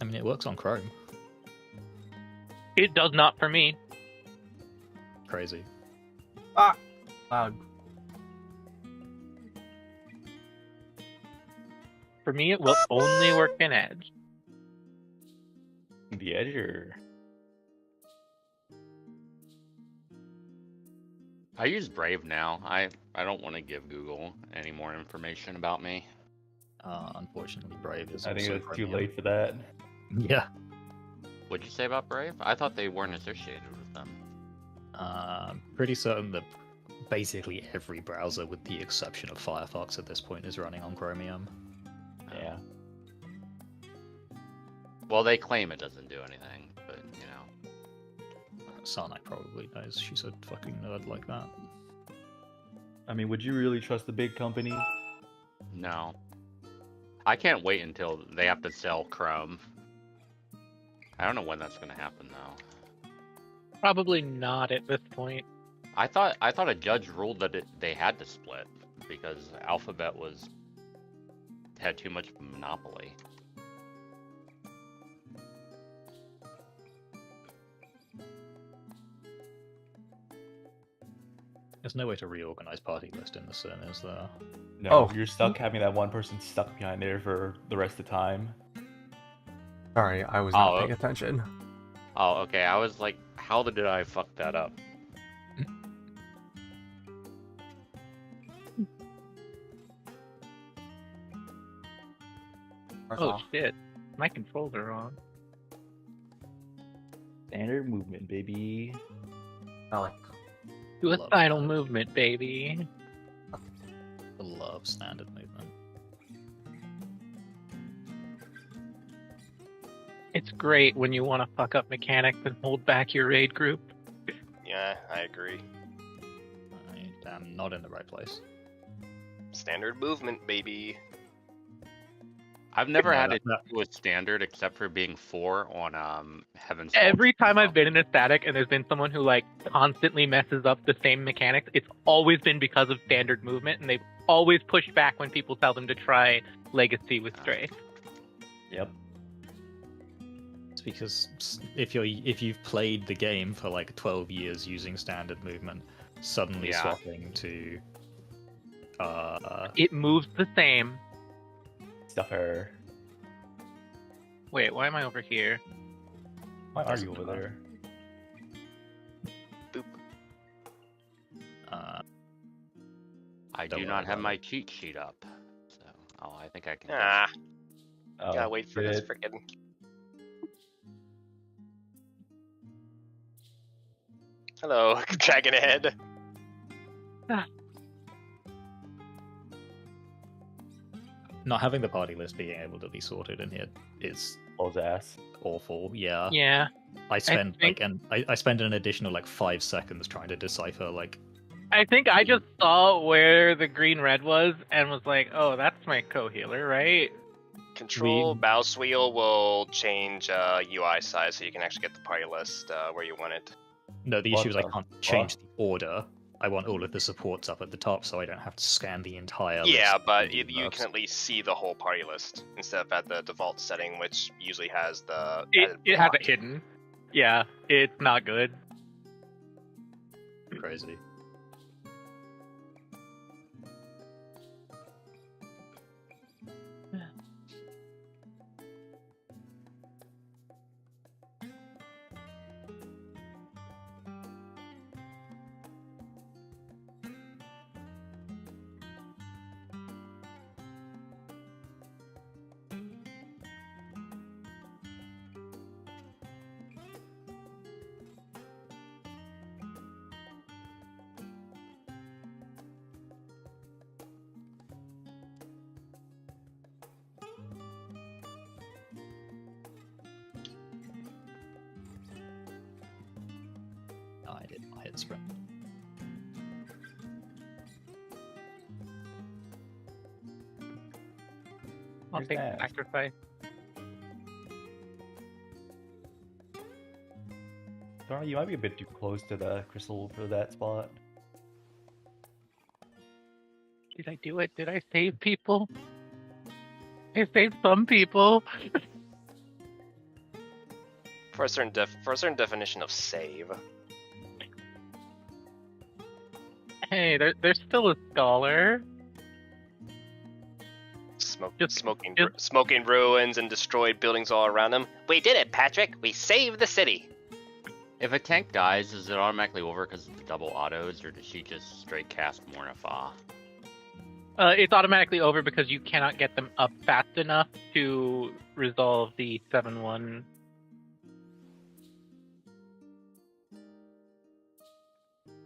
I mean, it works on Chrome. It does not for me. Crazy. Loud. For me, it will only work in Edge. The Edge or... I use Brave now. I don't want to give Google any more information about me. Unfortunately, Brave is. I think also it's too Chromium. late for that. Yeah. What'd you say about Brave? I thought they weren't associated with them. Pretty certain that basically every browser, with the exception of Firefox at this point, is running on Chromium. Yeah. Well, they claim it doesn't do anything, but you know. Sarnak probably knows. She's a fucking nerd like that. I mean, would you really trust the big company? No. I can't wait until they have to sell Chrome. I don't know when that's going to happen though. Probably not at this point. I thought a judge ruled that they had to split because Alphabet had too much of a monopoly. There's no way to reorganize party list in the CERN, is there? No, Oh. you're stuck having that one person stuck behind there for the rest of the time. Sorry, I was not Oh. paying attention. Oh, okay. I was like, how did I fuck that up? Oh shit. My controls are wrong. Standard movement, baby. I like Suicidal movement, baby. I love standard movement. It's great when you want to fuck up mechanics and hold back your raid group. Yeah, I agree. I am not in the right place. Standard movement, baby. I've never Yeah, had it that- with standard except for being 4 on Heaven's Every Fall. time I've been in a static and there's been someone who like constantly messes up the same mechanics, it's always been because of standard movement, and they've always pushed back when people tell them to try Legacy with Strafe. Yep. It's because if you've played the game for like 12 years using standard movement, suddenly Yeah. swapping to It moves the same. Stuffer. Wait, why am I over here? Why are you over there? Boop. I Don't do worry not have about my cheat sheet up. So, I think I can. Ah, Oh, gotta wait for this shit. freaking. Hello, Dragon Head. not having the party list being able to be sorted in here is Close ass. awful. Yeah. Yeah. I spend think- I spend an additional like 5 seconds trying to decipher like I think I just saw where the green red was and was like, oh, that's my co-healer, right? Control mouse wheel will change UI size so you can actually get the party list where you want it. no, the What issue is I the can't change the order. I want all of the supports up at the top so I don't have to scan the entire Yeah, list but of you universe. can at least see the whole party list instead of at the default setting, which usually has the. It has it hidden. Yeah, it's not good. Crazy. No, I didn't. I hit sprint. I'll Where's take the that? sacrifice. Sorry, you might be a bit too close to the crystal for that spot. Did I do it? Did I save people? I saved some people. for a certain definition of save. Hey, there's still a scholar. Smoking ruins and destroyed buildings all around them. We did it, Patrick. We saved the city. If a tank dies, is it automatically over because of the double autos, or does she just straight cast Mornifa? It's automatically over because you cannot get them up fast enough to resolve the 7-1.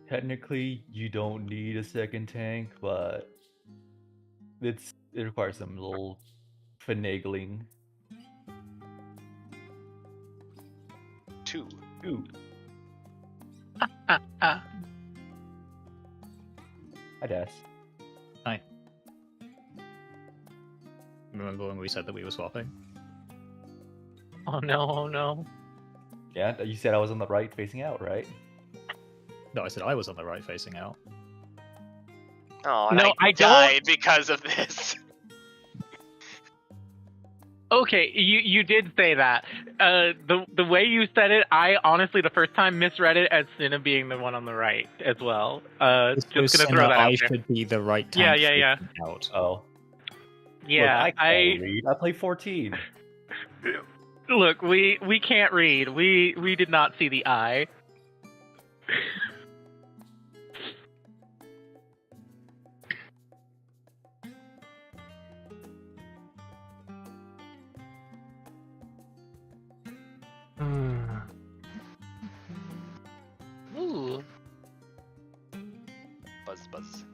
Technically, you don't need a second tank, but it requires some little finagling. 2. Ooh, Ah. I guess. Remember when we said that we were swapping? Oh no. Yeah, you said I was on the right facing out, right? No, I said I was on the right facing out. Oh, and No, I died because of this. Okay, you did say that. The way you said it, I honestly the first time misread it as Cinna being the one on the right as well. Just gonna throw that I out there. should be the right Yeah, tank yeah. facing out. Oh. Yeah, Look, I can't read. I play 14. Look, we can't read. We did not see the eye. Ooh. Buzz.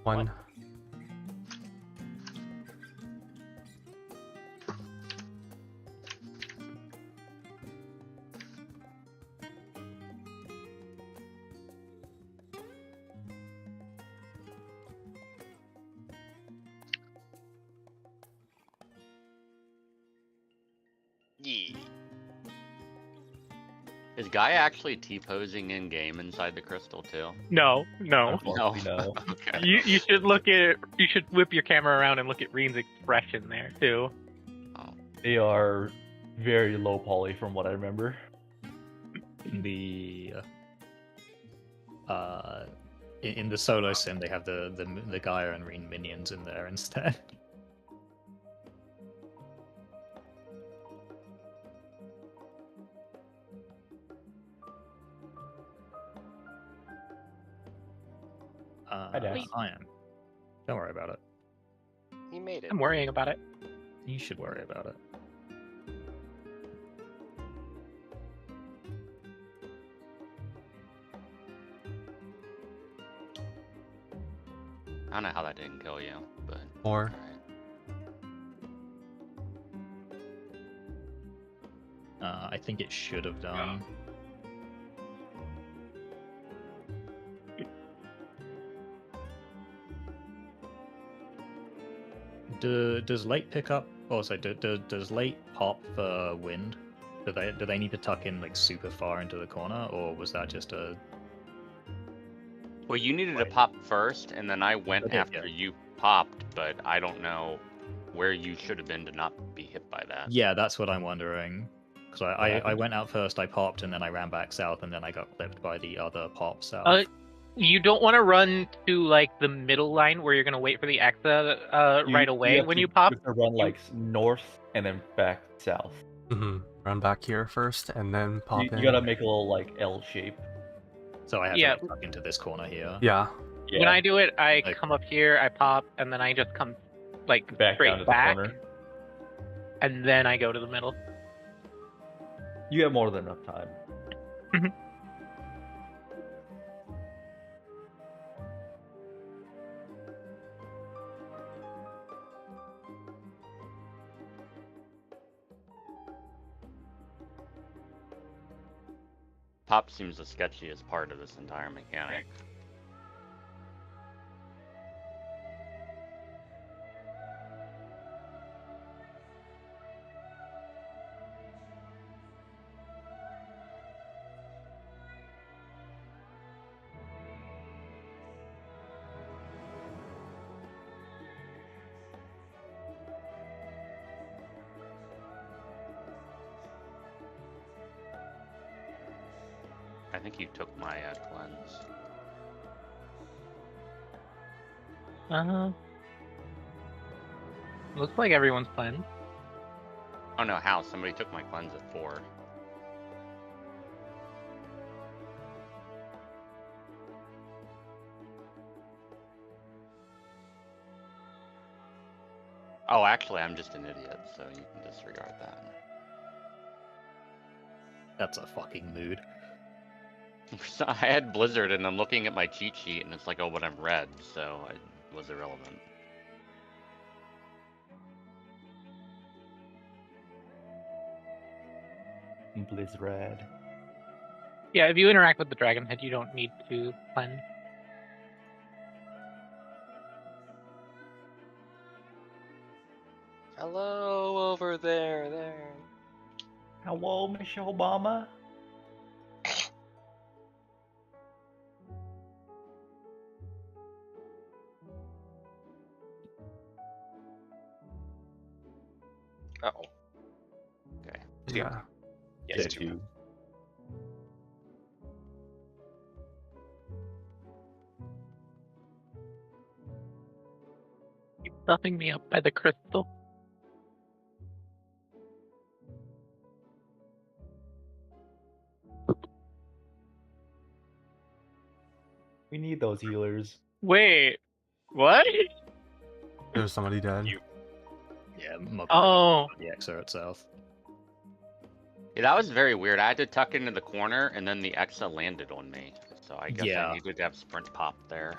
One. Yeah. Is Gaia actually T-posing in game inside the crystal too? No. Unfortunately, no. Okay. You should look at you should whip your camera around and look at Reen's expression there too. They are very low poly from what I remember. The in the solo sim they have the Gaia and Reen minions in there instead. Hi, Dax. I am. Don't worry about it. He made it. I'm worrying about it. You should worry about it. I don't know how that didn't kill you, but 4. alright. I think it should have done. Does late pick up? Also, does late pop for wind? Do they need to tuck in like super far into the corner, or was that just a? Well, you needed to pop first, and then I went Okay, after yeah. you popped, but I don't know where you should have been to not be hit by that. Yeah, that's what I'm wondering. Because I went out first, I popped, and then I ran back south, and then I got clipped by the other pop south. You don't want to run to like the middle line where you're gonna wait for the exit right away when you pop. You have to run like north and then back south. Run back here first and then pop You in. gotta make a little like L shape. So I have Yeah. to like, tuck into this corner here. Yeah. Yeah. When I do it, I Like- come up here, I pop, and then I just come like back down straight to the back, corner. and then I go to the middle. You have more than enough time. Pop seems the sketchiest part of this entire mechanic. think you took my cleanse. Looks like everyone's cleansed. Oh no, how? Somebody took my cleanse at 4. Oh, actually, I'm just an idiot, so you can disregard that. That's a fucking mood. So I had Blizzard, and I'm looking at my cheat sheet, and it's like, oh, but I'm red, so it was irrelevant. Blizzard. Yeah, if you interact with the dragon head, you don't need to cleanse. Hello over there. Hello, Michelle Obama. Uh-oh. Okay. Yeah. Yes, Yeah, two. dude. Keep stuffing me up by the crystal. We need those healers. Wait, what? There's somebody dead. Yeah, my Oh, the Exa itself. Yeah, that was very weird. I had to tuck into the corner, and then the Exa landed on me. So I guess Yeah. I needed to have sprint pop there.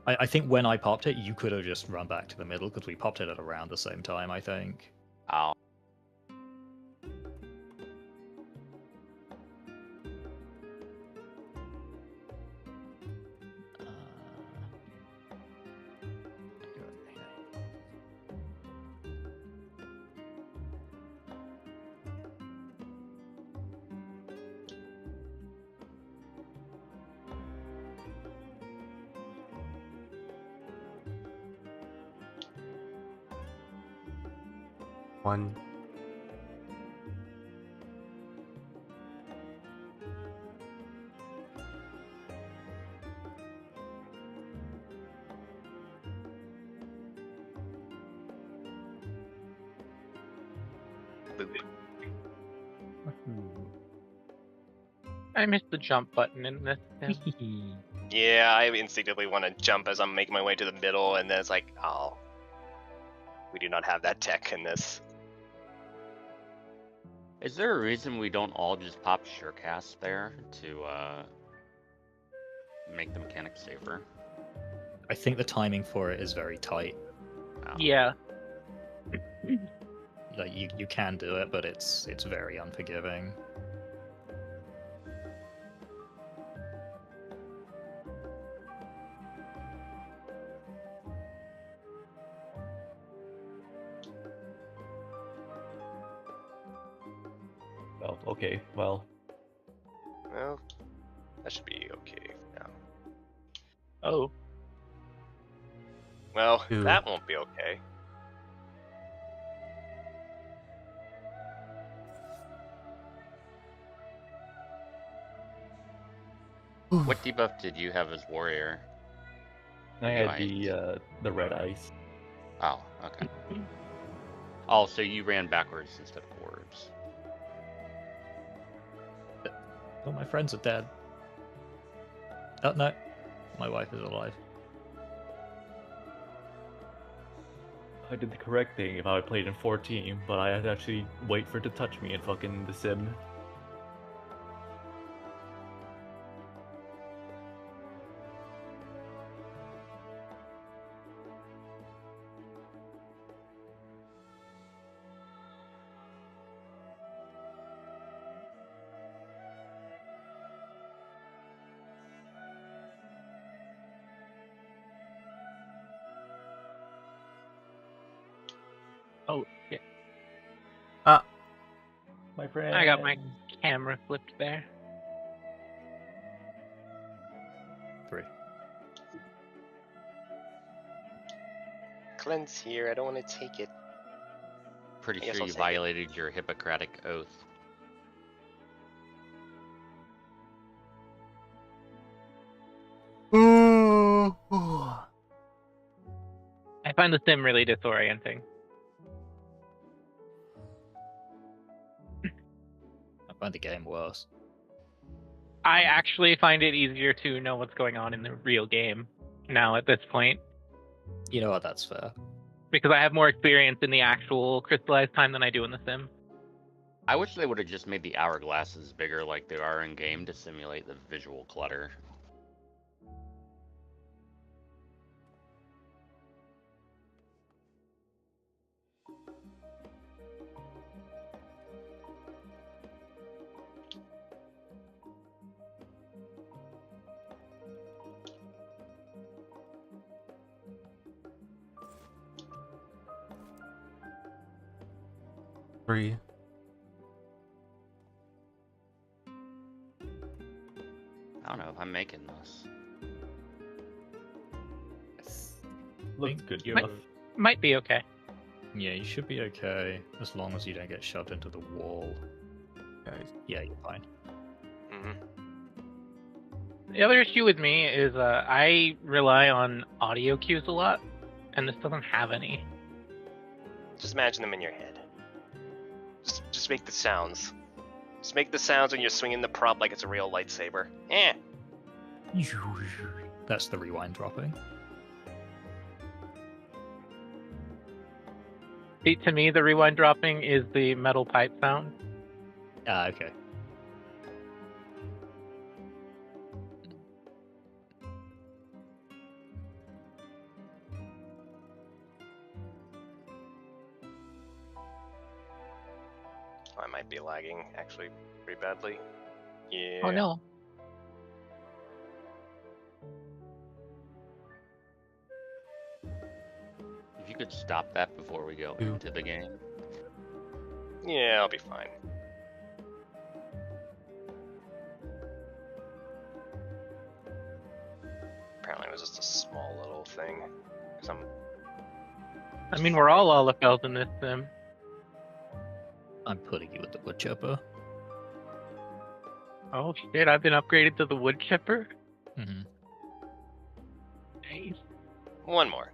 I think when I popped it, you could have just run back to the middle because we popped it at around the same time, I think. Oh. One. I missed the jump button in this. Yeah, I instinctively want to jump as I'm making my way to the middle, and then it's like, oh, we do not have that tech in this. Is there a reason we don't all just pop Surecast there to make the mechanics safer? I think the timing for it is very tight. Oh. Yeah. Like you can do it, but it's very unforgiving. Oh, okay. Well, Well, that should be okay now. Oh. Well, Ew. that won't be okay. What debuff did you have as warrior? I had Right. the red ice. Oh, okay. Oh, so you ran backwards instead of forwards. Oh, my friends are dead. Oh no, my wife is alive. I did the correct thing if I had played in 14, but I had to actually wait for it to touch me in fucking the sim. Oh, shit. My friend. I got my camera flipped there. 3. Cleanse here. I don't want to take it. Pretty Yes, sure I'll you take it. violated your Hippocratic oath. I find the sim really disorienting. I find the game worse. I actually find it easier to know what's going on in the real game now at this point, You know what? That's fair. because I have more experience in the actual crystallized time than I do in the sim. I wish they would have just made the hourglasses bigger like they are in game to simulate the visual clutter. Three. I don't know if I'm making this. Looks good. You Might- enough. Might be okay. Yeah, you should be okay as long as you don't get shoved into the wall. Guys. Yeah, you're fine. Hmm. The other issue with me is I rely on audio cues a lot, and this doesn't have any. Just imagine them in your head. Just make the sounds. Just make the sounds when you're swinging the prop like it's a real lightsaber. Eh. That's the rewind dropping. See, to me, the rewind dropping is the metal pipe sound. Ah, okay. I might be lagging actually pretty badly. Yeah. Oh no. If you could stop that before we go Ew. into the game. Yeah, I'll be fine. Apparently it was just a small little thing. 'Cause I'm I mean, we're all Olafels in this sim. I'm putting you with the wood chipper. Oh shit, I've been upgraded to the wood chipper. Hmm. Nice. one more.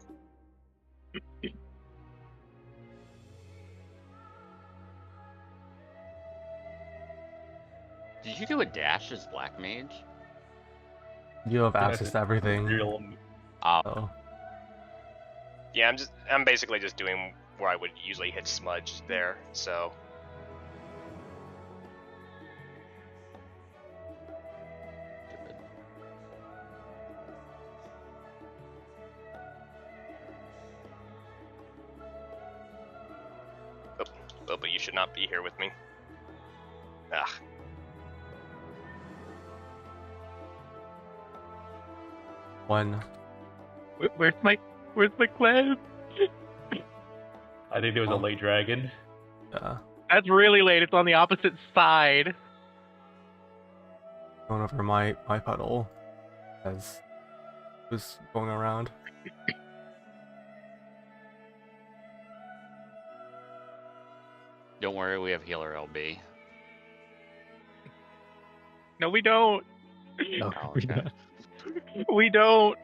Did you do a dash as Black Mage? You have access to everything. Real. Oh. Yeah, I'm basically just doing where I would usually hit smudge there, so but you should not be here with me. Ah. One. Where's my clan? I think there was a late dragon. That's really late. It's on the opposite side. Going over my puddle as it was going around. Don't worry, we have healer LB. No, we don't. No, Oh, we okay. don't. We don't.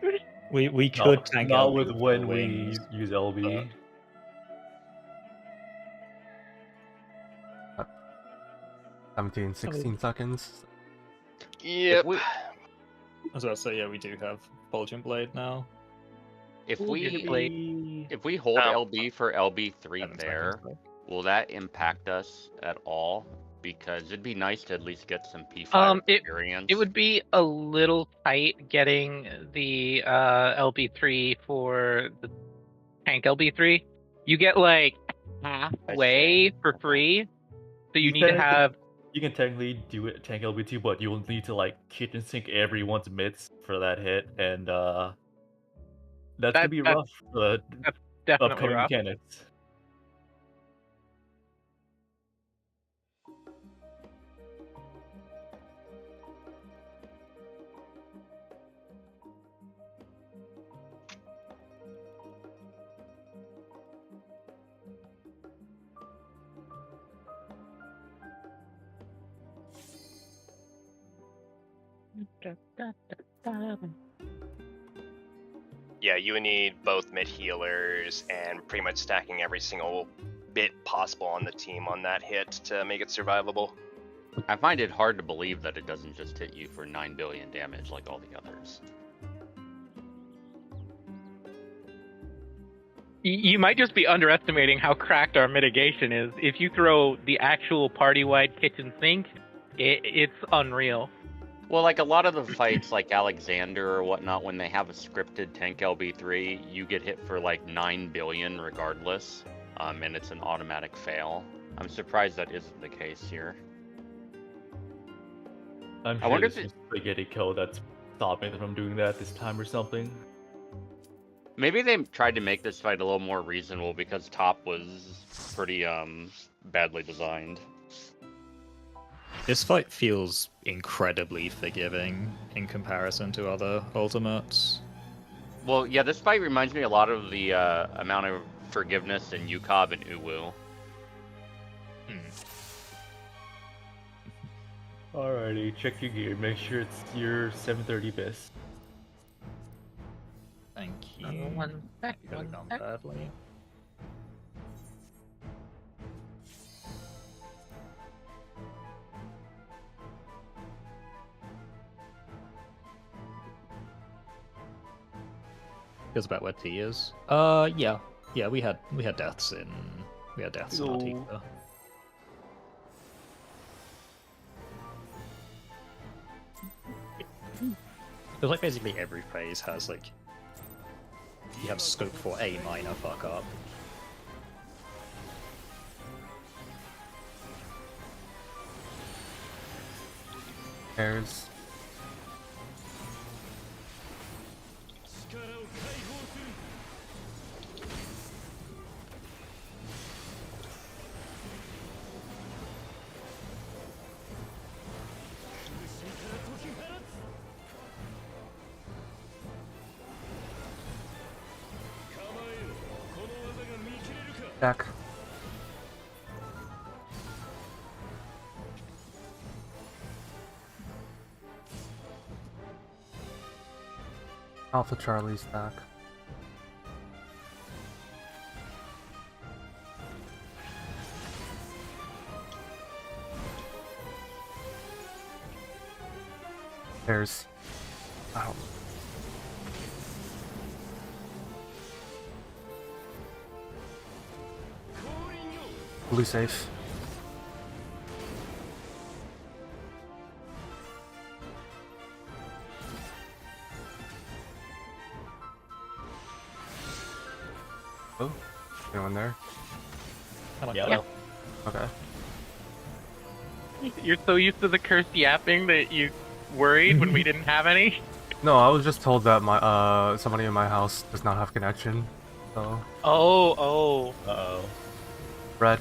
We could tank Not LB with the when we wings. use LB. 17, 16 seconds. Yep. we- I was about to say, yeah, we do have Fulgent Blade now. If Ooh, we blade. if we hold Oh. LB for LB3 7 there, seconds, will that impact us at all? Because it'd be nice to at least get some P5 experience. It would be a little tight getting the LB3 for the tank LB3. You get like halfway for free, so you need to Technically- have. You can technically do it tank LB2, but you will need to like kitchen sink everyone's mitts for that hit, and that's gonna be That's rough for the Definitely upcoming rough. mechanics. Yeah, yeah, you would need both mid healers and pretty much stacking every single bit possible on the team on that hit to make it survivable. I find it hard to believe that it doesn't just hit you for 9 billion damage like all the others. You might just be underestimating how cracked our mitigation is. If you throw the actual party-wide kitchen sink, it's unreal. Well, like a lot of the fights, like Alexander or whatnot, when they have a scripted tank LB3, you get hit for like 9 billion regardless, and it's an automatic fail. I'm surprised that isn't the case here. I'm I sure wonder it's if just Spaghetti Kill that's stopping them from doing that this time or something. Maybe they tried to make this fight a little more reasonable because top was pretty badly designed. This fight feels incredibly forgiving in comparison to other ultimates. Well, yeah, this fight reminds me a lot of the amount of forgiveness in Yukab and Uwu. Alrighty, check your gear. Make sure it's your 730 bis. Thank you. One sec, Could have one gone sec. badly. Feels about where T is. Yeah, we had deaths in Artika. Feels like basically every phase has like you have scope for a minor fuck up. Pairs. Back. Alpha Charlie's back. There's... Ow. Blue safe. Oh, anyone there? I like Yeah. that. Okay. You're so used to the cursed yapping that you worried when we didn't have any? No, I was just told that my somebody in my house does not have connection. So Oh. Uh-oh. red.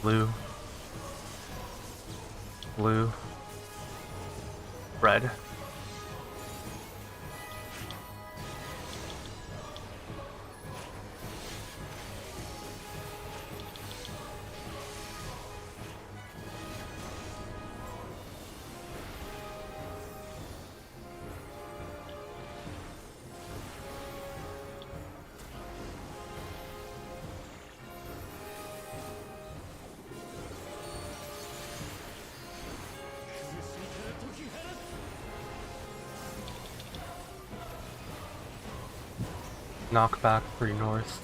Blue. Blue. Red. Knockback 3 north.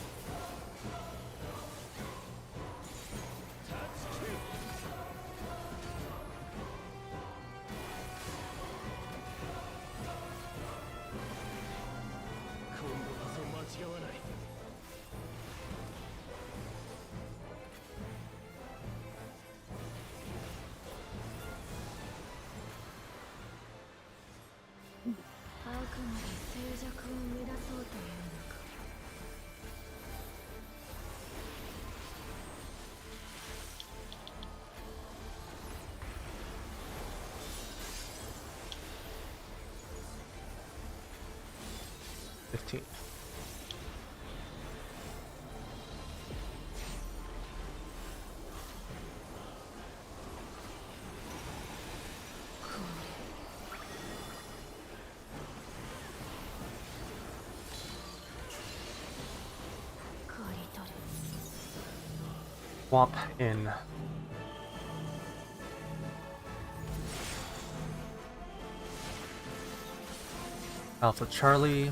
Swap in. Alpha Charlie.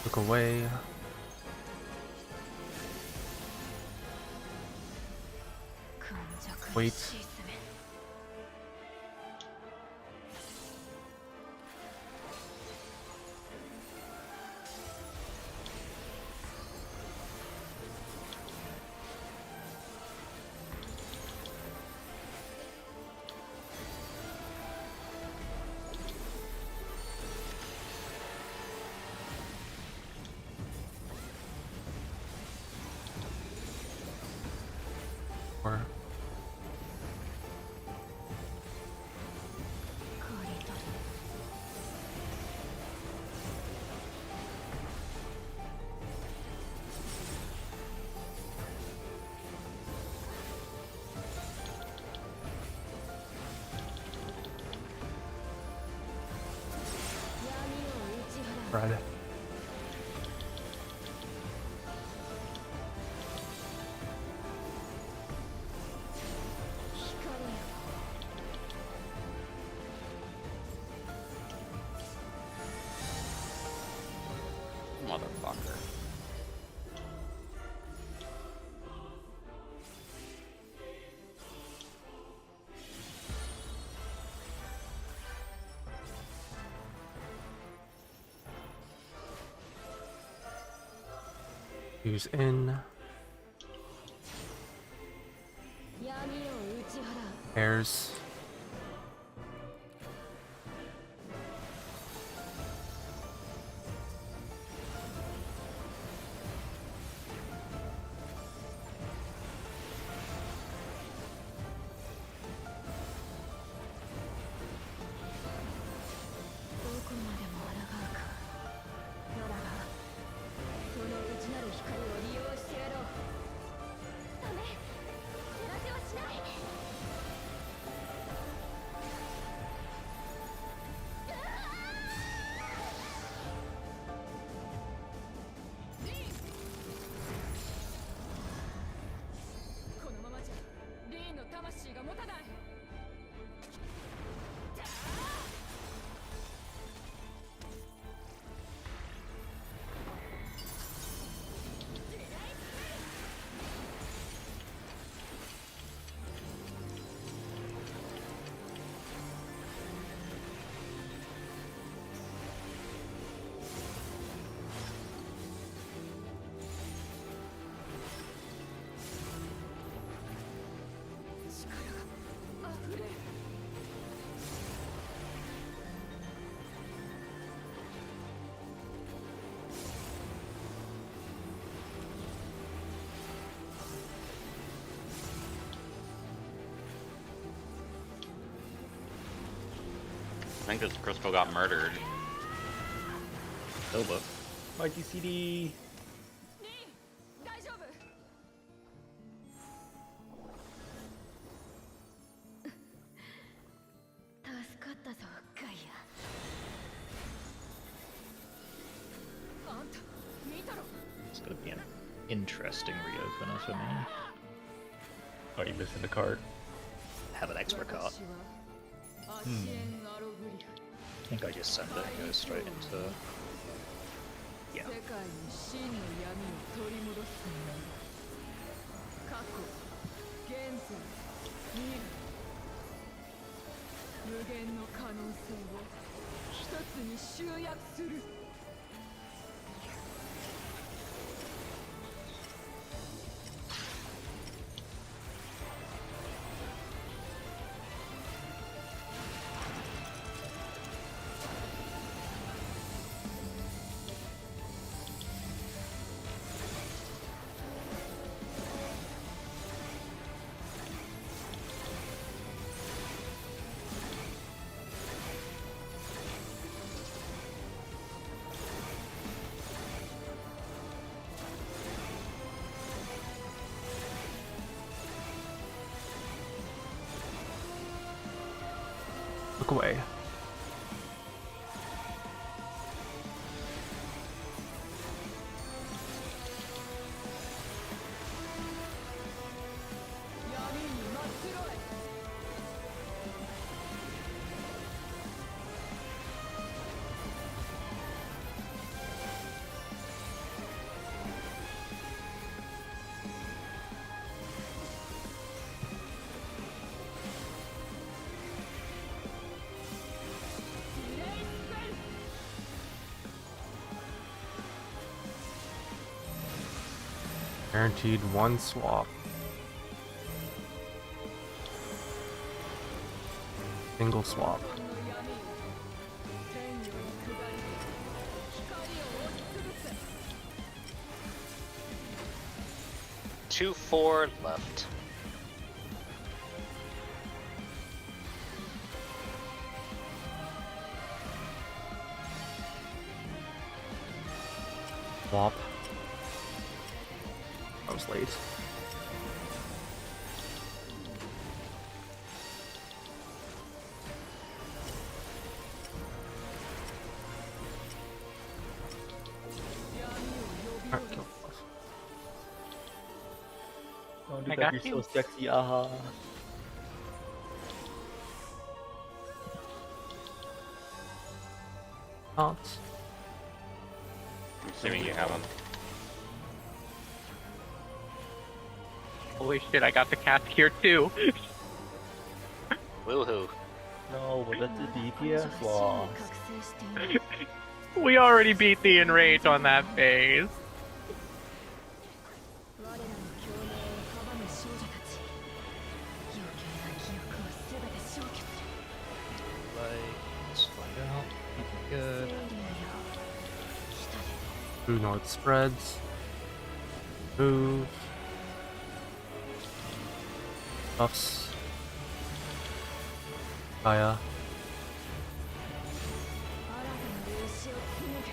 Look away. Wait. Or Red. Motherfucker. Use in. Pairs. I think this crystal got murdered. Hilbert. Mighty CD. 助かったぞ、ガイア。あんた、見たろ。 It's gonna be an interesting reopener for me. Are you missing the card? Have an extra card. I think I just send it and go straight into. Yeah. 世界に真の闇を取り戻すのなら過去、現在、未来無限の可能性を一つに集約する。 Look away. Guaranteed one swap. Single swap. の闇よ天より下りて光を押しつぶせ 2-4 left. Swap. I was late. Alright, kill. Oh, I got you. sexy, aha. Not. I'm assuming you have them. Holy shit, I got the cast here too. Woohoo. No, but that's a DPS loss. 覚醒している We already beat the enrage on that phase. 我らの共鳴を阻む少女たち余計な記憶を全て消去する Let's find out. Good. セイリアよ来たで Blue North spreads. Move. Buffs. Gaia. 新たな歴史を紡ぐ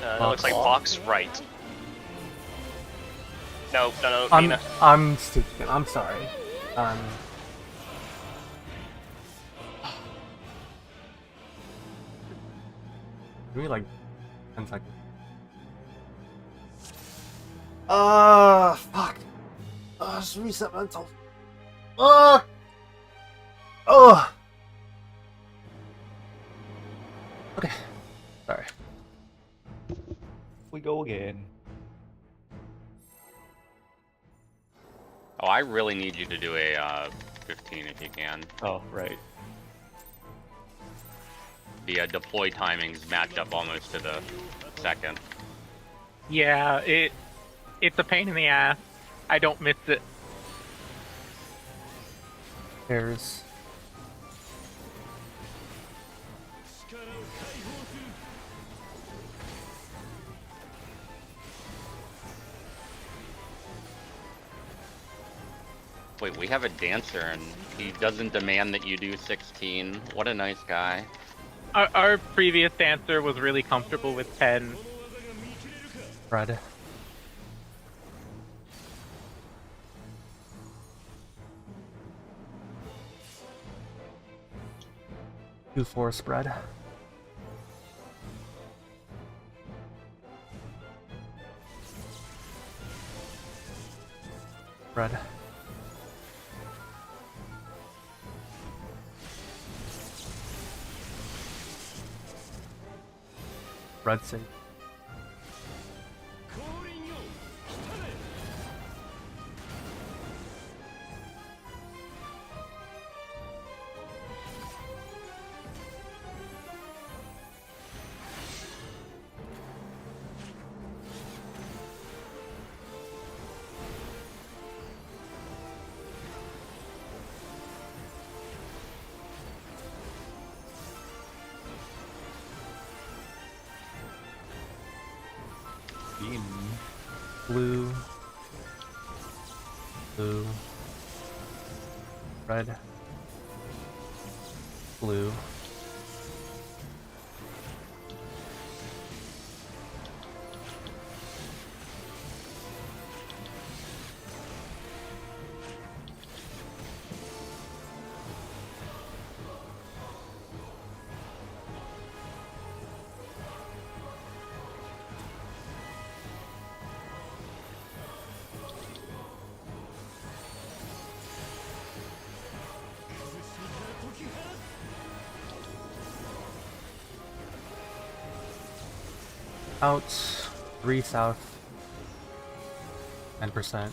It looks like box right. No, I'm Nina. I'm stupid. I'm sorry. Give me like 10 seconds. Fuck. Just reset mental. Okay. Sorry. We go again. Oh, I really need you to do a 15 if you can. Oh, right. The deploy timings match up almost to the second. Yeah, it's a pain in the ass. I don't miss it. There's Wait, we have a dancer and he doesn't demand that you do 16. What a nice guy. Our previous dancer was really comfortable with 10. Fred. Two four spread. Spread. Red save. Beam. Blue. Blue. Red. Blue. Out 3 south. 10%.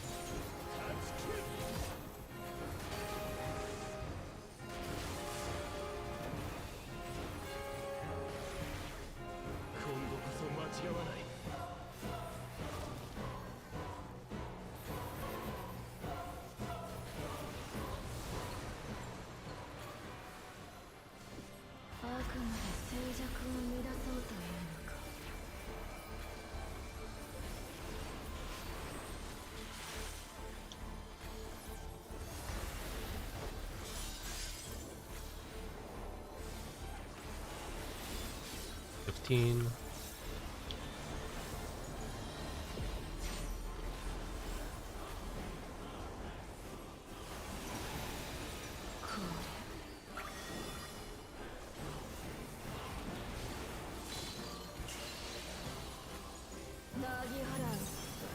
静寂を乱そうというのか。 15.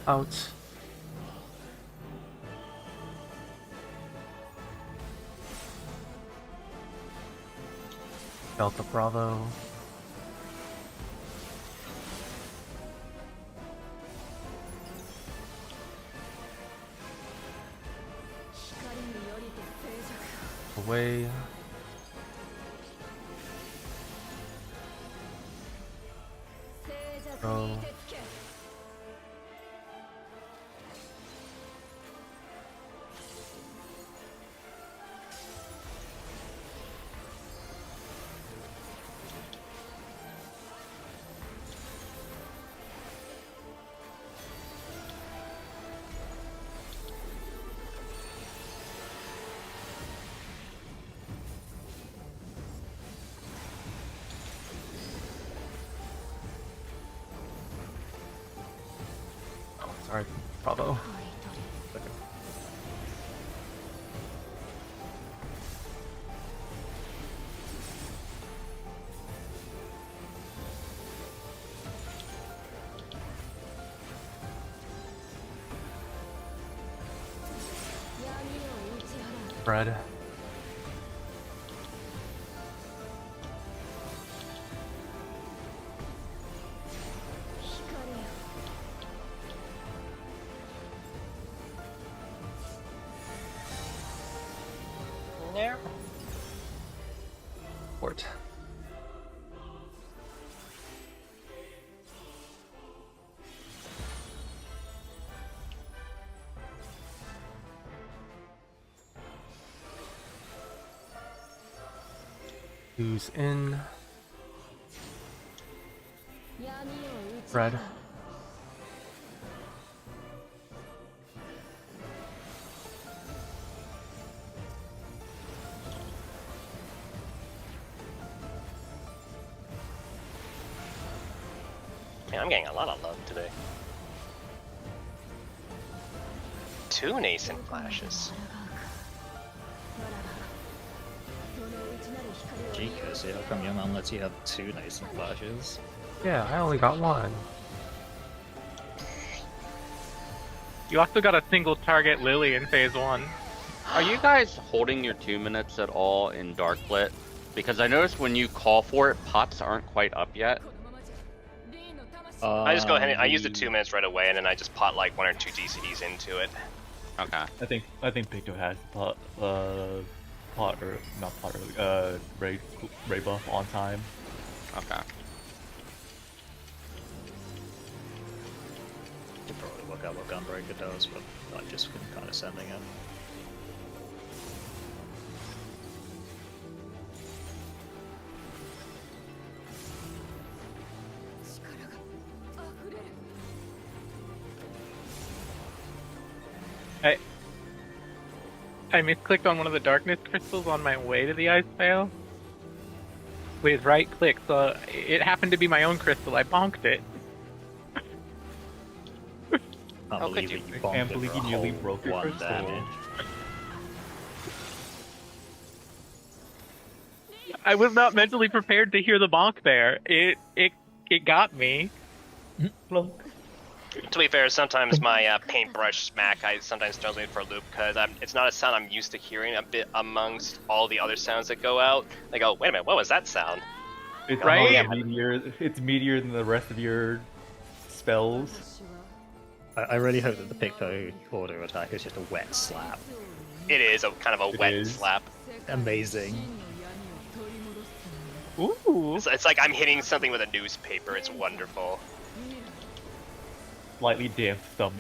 Out. Delta Bravo. Away. Go. Sorry, Bravo. Fred. There. Port. Who's in? Fred. Man, I'm getting a lot of love today. 2 nascent flashes. Jeekers, how come your mom lets you have 2 nascent flashes? Yeah, I only got one. You also got a single target Lily in phase 1. Are you guys holding your 2 minutes at all in Darklit? Because I noticed when you call for it, pots aren't quite up yet. I just go ahead and I use the 2 minutes right away, and then I just pot like 1 or 2 DCDs into it. Okay. I think Picto has pot or not pot early, ray buff on time. Okay. Could probably work out what Gunbreaker does, but I just been kind of sending it. I misclicked on one of the darkness crystals on my way to the ice veil. With right click, so it happened to be my own crystal. I bonked it. Can't How believe could that you? you I can't bonked it believe for you a nearly whole broke your 1 crystal. damage. I was not mentally prepared to hear the bonk there. It got me. To be fair, sometimes my paintbrush smack sometimes throws me for a loop because it's not a sound I'm used to hearing a bit amongst all the other sounds that go out. They go, wait a minute, what was that sound? It's Right? It's meatier than the rest of your spells. I really hope that the Picto auto attack is just a wet slap. It is a kind of a It wet is. slap. Amazing. Ooh. It's like I'm hitting something with a newspaper. It's wonderful. Slightly damp thump.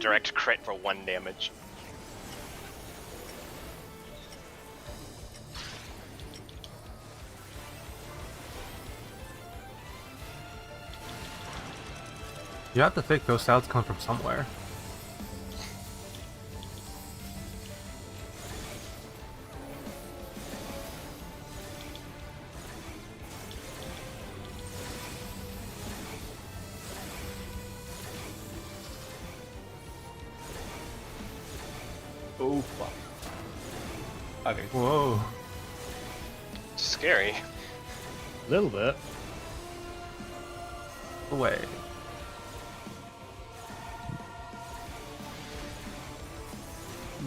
Direct crit for 1 damage. You have to think those sounds come from somewhere. Oh fuck. Okay. Whoa. Scary. A little bit. Away.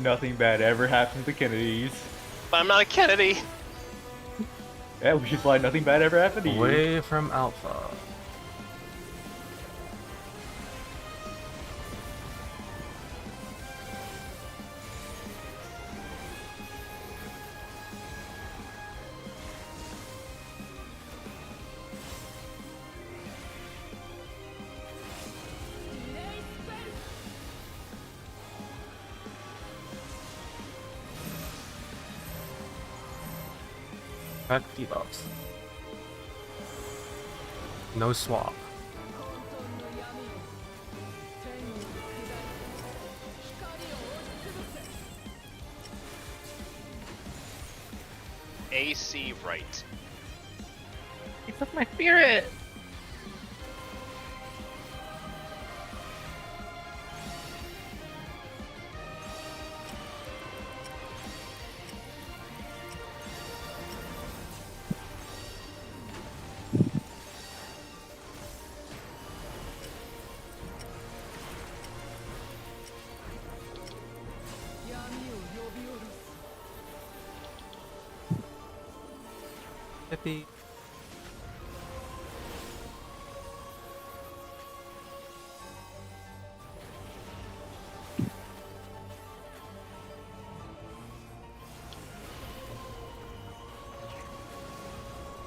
Nothing bad ever happened to the Kennedys. But I'm not a Kennedy. Yeah, we should fly. Nothing bad ever happened to you. Away from Alpha. Got debuffs. No swap. 混沌の闇よ天を下り光を押しつぶせ AC right. He took my spirit. Hippie.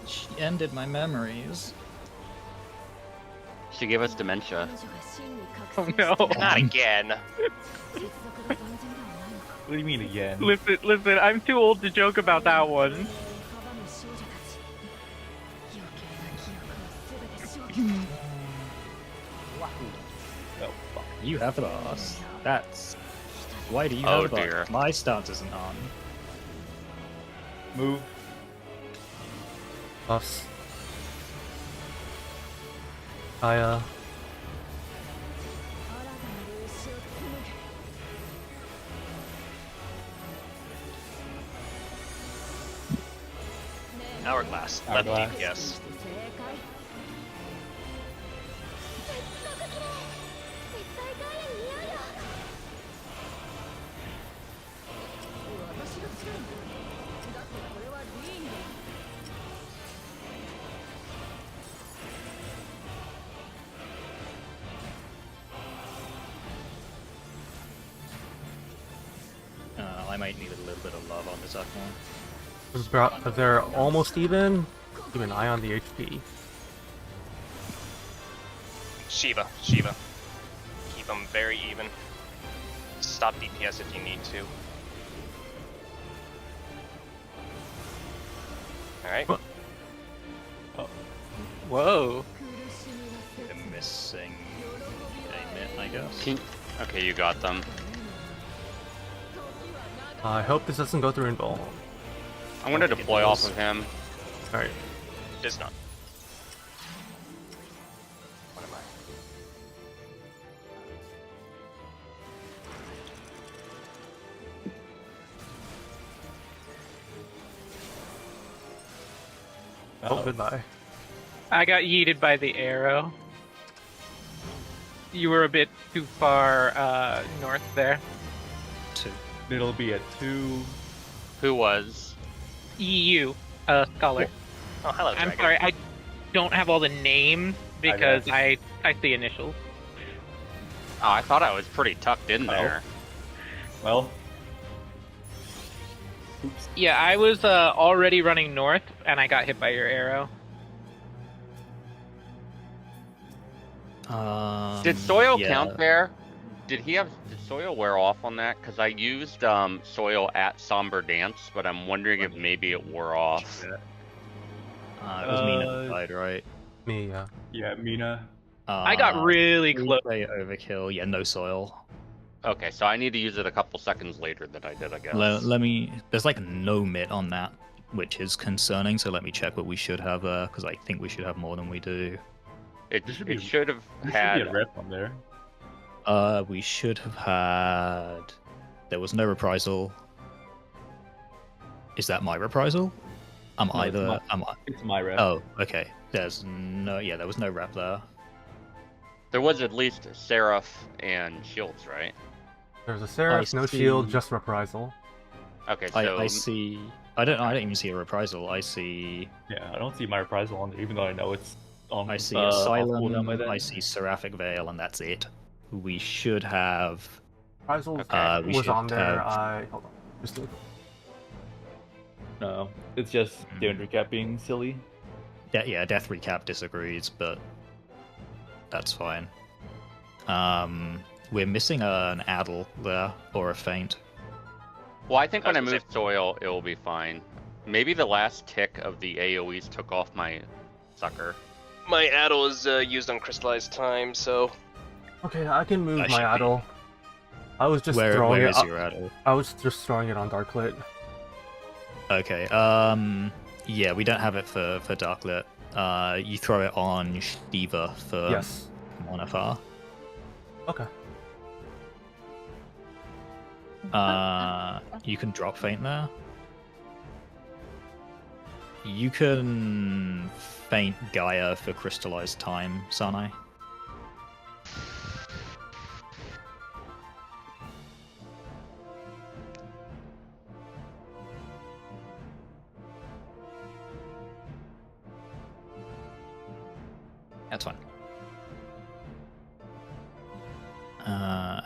She ended my memories. She gave us dementia. Oh no. Not again. What do you mean again? Listen, I'm too old to joke about that one. Oh fuck. You have the boss. That's... Why do you Oh, have the boss? dear. My stance isn't on. Move. Buffs. Kaya. Hourglass. Left Hourglass. DPS. 私が強いんだだってこれはリーンだ I might need a little bit of love on this Akmon. They're almost even. Keep an eye on the HP. Shiva. Keep them very even. Stop DPS if you need to. Alright. Whoa. The missing emit, I guess. Okay, you got them. I hope this doesn't go through Invul. I'm gonna think it deploy off does. of him. Alright. Does not. What am I? Oh, goodbye. I got yeeted by the arrow. You were a bit too far north there. 2. It'll be a 2. Who was? EU, scholar. Oh, hello, I'm Dragon. sorry, I don't have all the names because I see initials. Oh, I thought I was pretty tucked in Oh. there. Well. Oops. Yeah, I was already running north and I got hit by your arrow. Did Soil yeah. count there? Did Soil wear off on that? Because I used Soil at Somber Dance, but I'm wondering if maybe it wore off. It was Mina that died, right? Me, yeah. Yeah, Mina. I got really close. Say overkill. Yeah, no soil. Okay, so I need to use it a couple seconds later than I did, I guess. Let me. There's like no mitt on that, which is concerning. So let me check what we should have there, because I think we should have more than we do. It There should it be- should have There had. should be a rep on there. We should have had. There was no reprisal. Is that my reprisal? I'm No, it's either. my- I'm. It's my rep. Oh, okay. There's no. Yeah, there was no rep there. There was at least Seraph and Shields, right? There's a Seraph, no see- shield, just reprisal. Okay, so I see. I don't even see a reprisal. I see. Yeah, I don't see my reprisal on there, even though I know it's on. I see off Asylum. cooldown by then. I see Seraphic Veil, and that's it. We should have. Reprisal Okay. We was should on there. have- Hold on. Just look. No, it's just doing recap being silly. Yeah, Death Recap disagrees, but that's fine. We're missing an Addle there, or a Feint. well, I think when I was move gonna soil, it will be fine. Maybe the last tick of the AOE's took off my sucker. My Addle is used on crystallized time, so Okay, I can move That my should be- Addle. I was just Where throwing it. is your Addle? I was just throwing it on Darklit. Okay. Yeah, we don't have it for Darklit. You throw it on Shiva for Yes. Monifar. Okay. You can drop Feint there. You can Feint Gaia for crystallized time, Sanai. That's fine.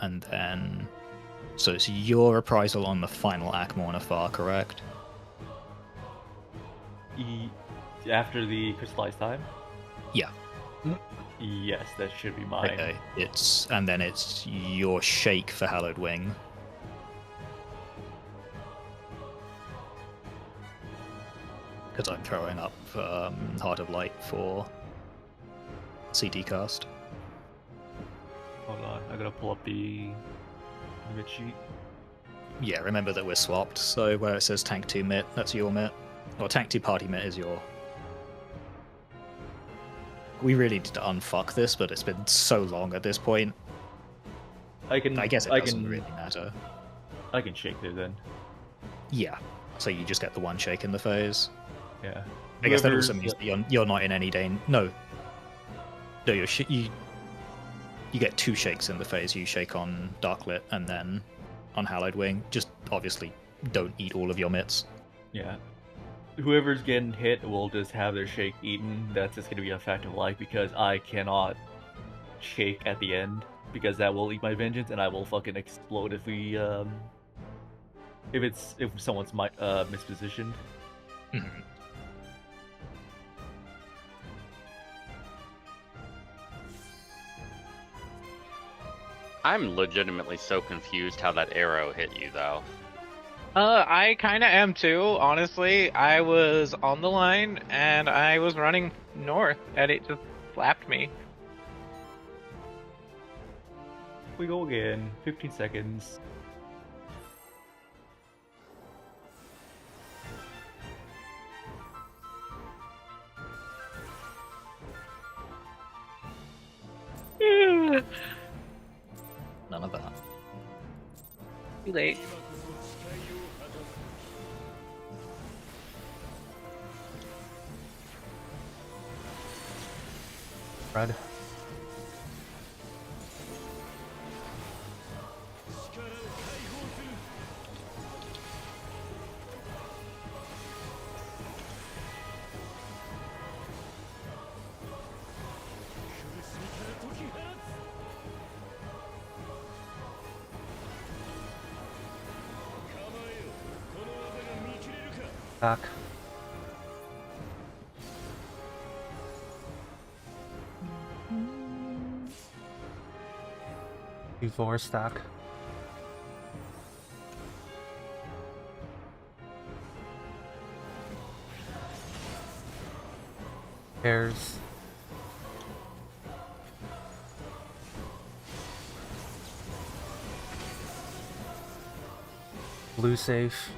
And then, so it's your reprisal on the final Akmornifar, correct? After the crystallized time. Yeah. Yes, that should be mine. Okay. And then it's your shake for Hallowed Wing. Because I'm throwing up Heart of Light for CD cast. Hold on, I gotta pull up the image sheet. Yeah, remember that we're swapped, so where it says tank 2 mitt, that's your mitt. Or tank 2 party mitt is your. We really need to unfuck this, but it's been so long at this point. I guess it I doesn't can really matter. I can shake there then. Yeah, so you just get the one shake in the phase. Yeah. I guess that also Whoever's- means that you're not in any danger. No, you get 2 shakes in the phase. You shake on Darklit and then on Hallowed Wing. Just obviously don't eat all of your mitts. Yeah. Whoever's getting hit will just have their shake eaten. That's just gonna be a fact of life because I cannot shake at the end because that will eat my vengeance and I will fucking explode if we if someone's mispositioned. Mhm. I'm legitimately so confused how that arrow hit you, though. I kind of am too, honestly. I was on the line and I was running north and it just slapped me. We go again. 15 seconds. None of that. Too late. Red. Back. Use stack. Pairs. Blue safe.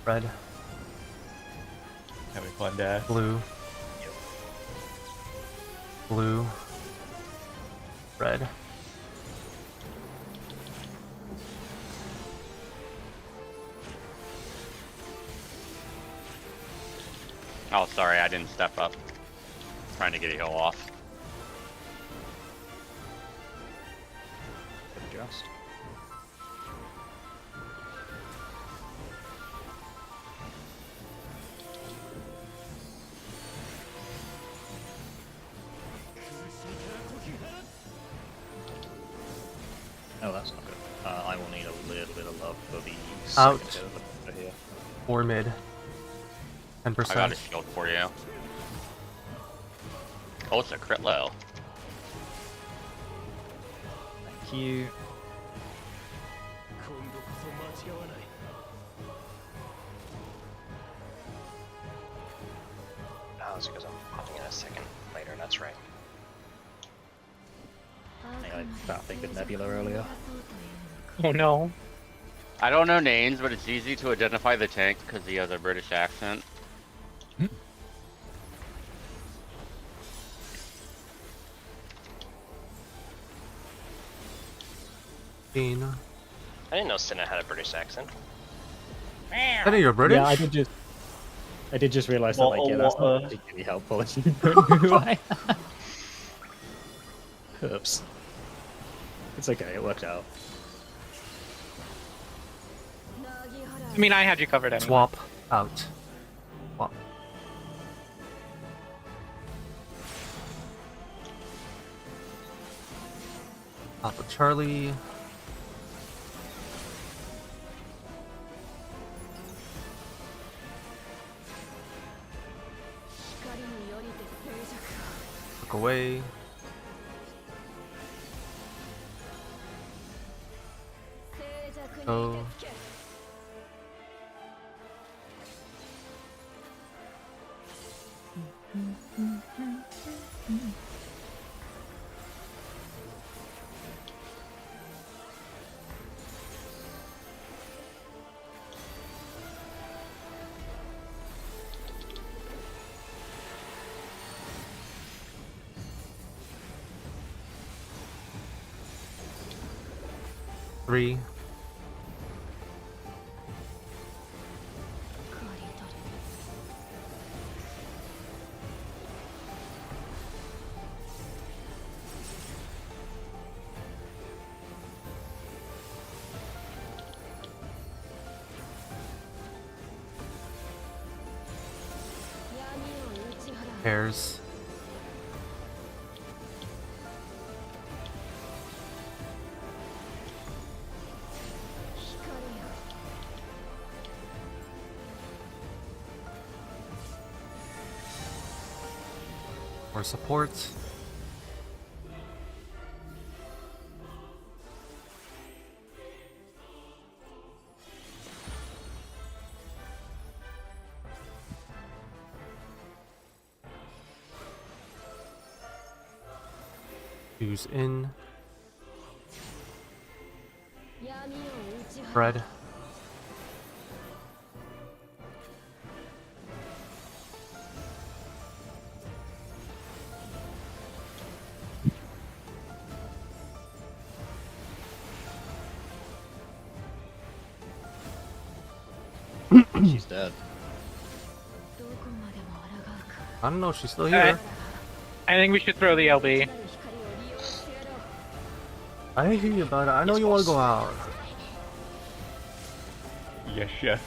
Red, Having fun, Dash. blue, blue, red. Oh, sorry, I didn't step up. Trying to get a heal off. Adjust. Oh, that's not good. I will need a little bit of love for the Out. second hit of the monster here. 4 mid. I got a 10%. shield for you. Oh, it's a crit low. Thank you. Oh, it's because I'm popping in a second later, that's right. I think I fat fingered Nebula earlier. Oh no. I don't know names, but it's easy to identify the tank because he has a British accent. I I didn't know Senna had a British accent. know you're British. Yeah, I did just realize that, like, yeah, that's not particularly helpful if you don't know who I am. Oops. It's okay, it worked out. I mean, I had you covered anyway. Swap out. Swap. Alpha Charlie. Look away. Oh. Three. Pairs. More support. Who's in? Fred. She's dead. I don't know, she's still Alright. here. I think we should throw the LB. I hear you about it. I know you want to go out. Yes, chef.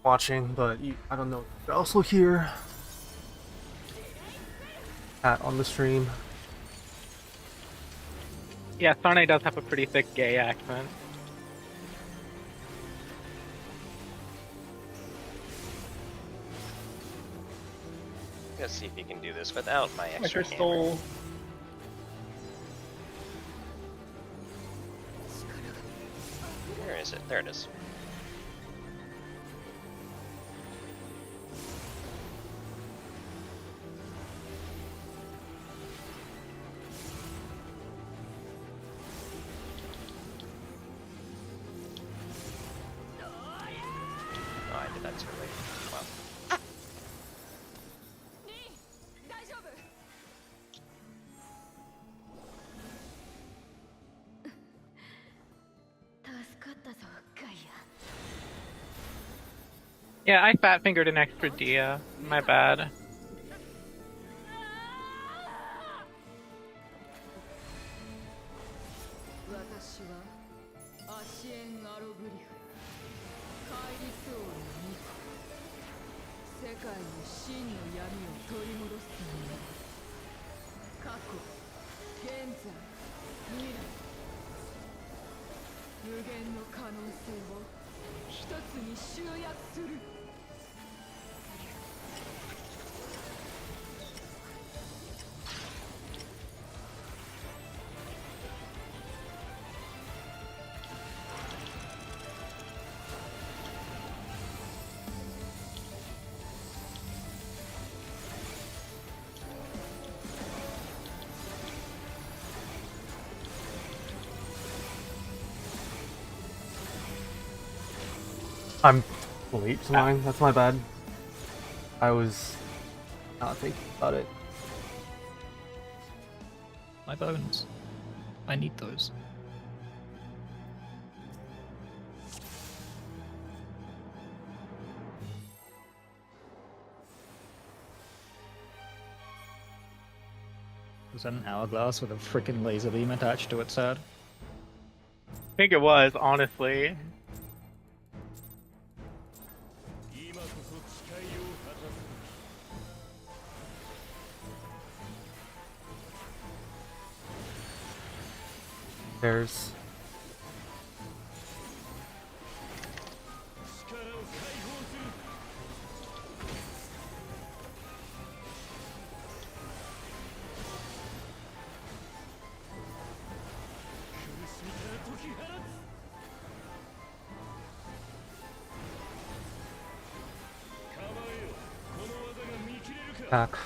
watching, but I don't know. They're also here. At on the stream. Yeah, Sarnay does have a pretty thick gay accent. Let's see if you can do this without my My extra hammer. crystal. Where is it? There it is. Oh, I did that too late. Wow. 大丈夫。助かったぞ、ガイア。 Yeah, I fat fingered an extra Dia. My bad. 私はアシエン・アログリフカイリス王の巫女世界に真の闇を取り戻すために過去現在未来無限の可能性を一つに集約する I'm late to mine. That's my bad. I was not thinking about it. My bones. I need those. Was that an hourglass with a freaking laser beam attached to its head? I think it was, honestly. There's back.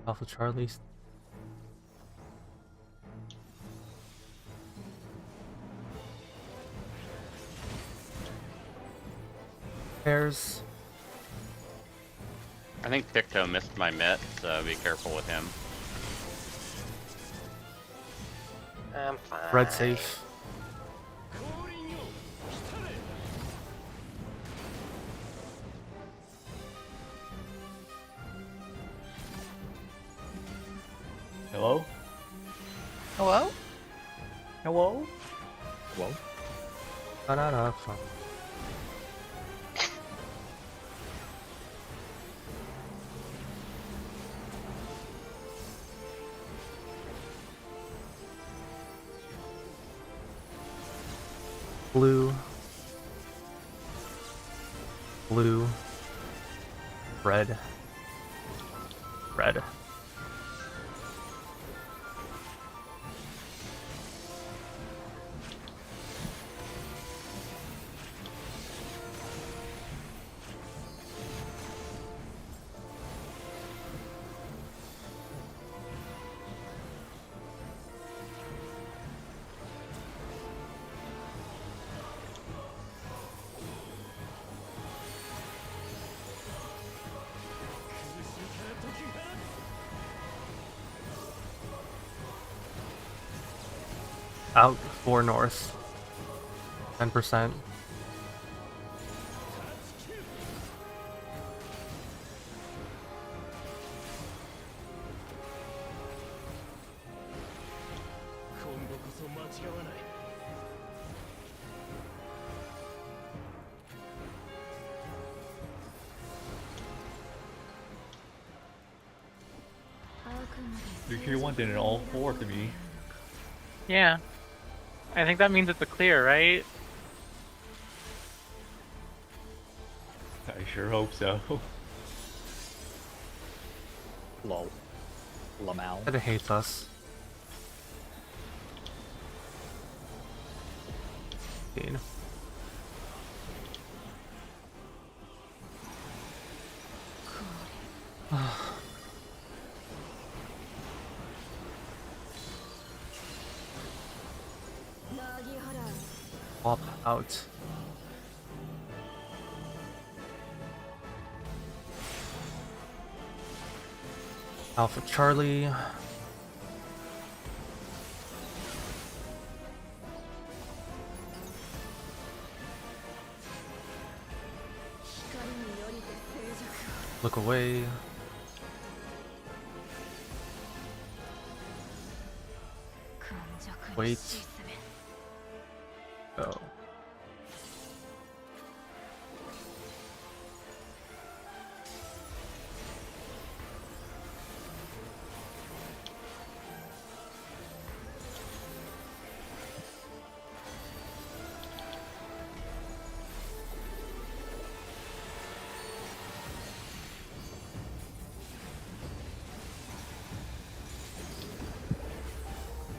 Alpha Charlie's. There's I think Picto missed my mitt, so be careful with him. I'm fine. red safe. Hello? Hello? Hello? Whoa. Banana. Blue. Blue. Red. Red. Out 4 north. 10%. If you want, then it all 4 to me. Yeah. I think that means it's a clear, right? I sure hope so. Lol. Lamau. It hates us. Indeed. Pop out. Alpha Charlie. Look away. Wait. Go.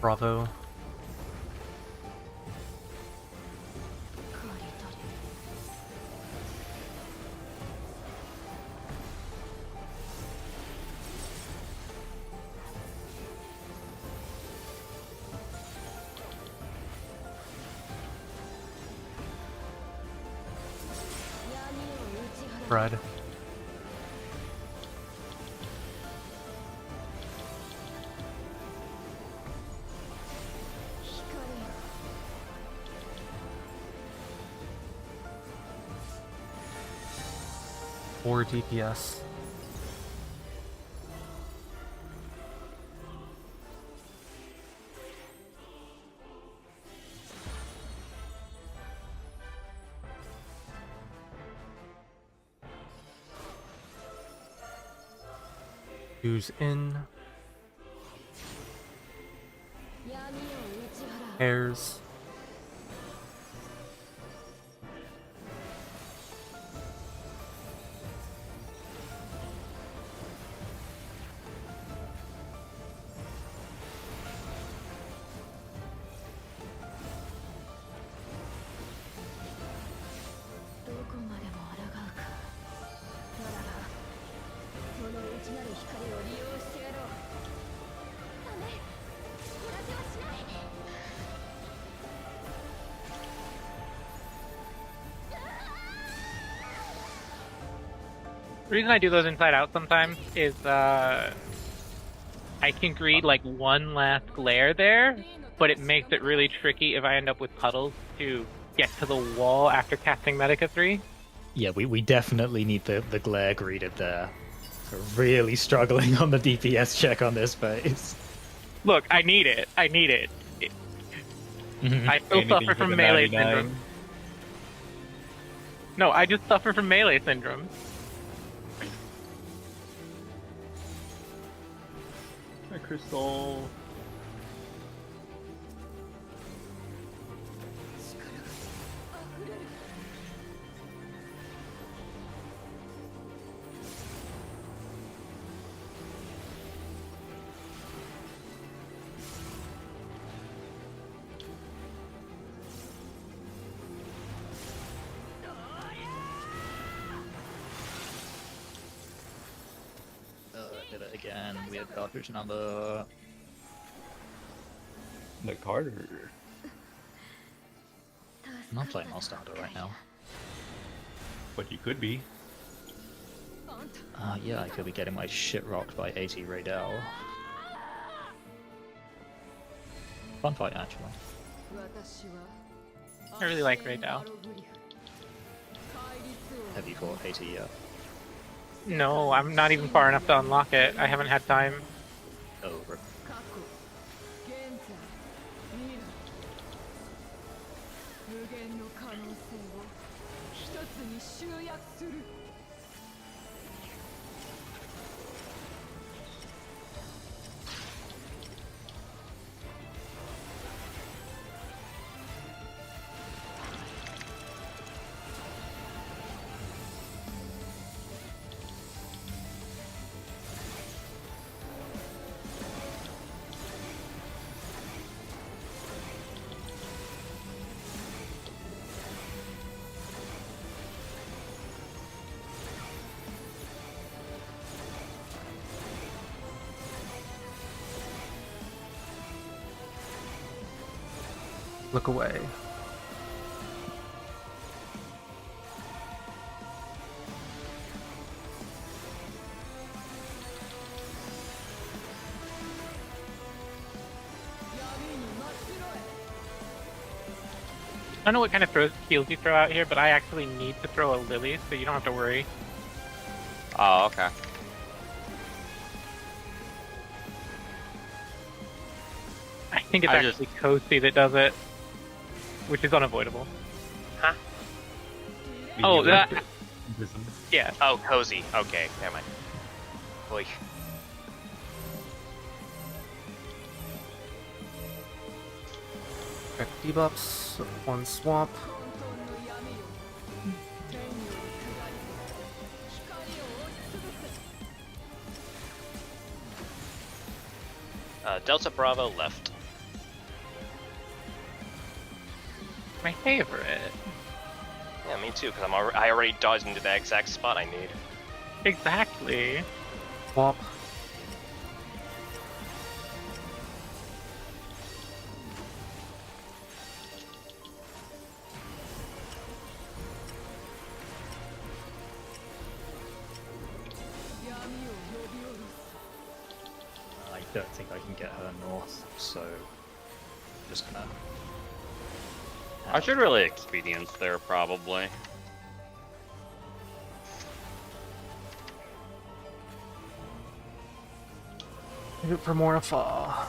Bravo. Bread. Or DPS. Who's in? Hairs. The reason I do those inside out sometimes is I can greed like one last glare there, but it makes it really tricky if I end up with puddles to get to the wall after casting Medica 3. Yeah, we definitely need the glare greeted there. We're really struggling on the DPS check on this phase. Look, I need it. I need it. I still Anything suffer for from the melee 99. syndrome. No, I just suffer from melee syndrome. Hi, Crystal. Did it again. Weird cartridge number. The Carter. I'm not playing Monster Hunter right now. But you could be. Yeah, I could be getting my shit rocked by 80 Raydell. Fun fight, actually. I really like Raydell. Have you fought 80 yet? No, I'm not even far enough to unlock it. I haven't had time. Oh, rip. 限の可能性を一つに集約する。 Look away. I don't know what kind of heals you throw out here, but I actually need to throw a Lily, so you don't have to worry. Oh, okay. I think it's I actually Kosi that does it, which is unavoidable. Huh? Oh, that. Prism. Yeah. Oh, cozy. Okay, never mind. Oy. Check debuffs. One swamp. 混沌の闇よ天より下り光を押しつぶせ。 Delta Bravo left. My favorite. Yeah, me too, because I already dodged into the exact spot I need. Exactly. Swamp. I don't think I can get her north, so I'm just gonna. I should really expedience there, probably. Shoot for Mornifa.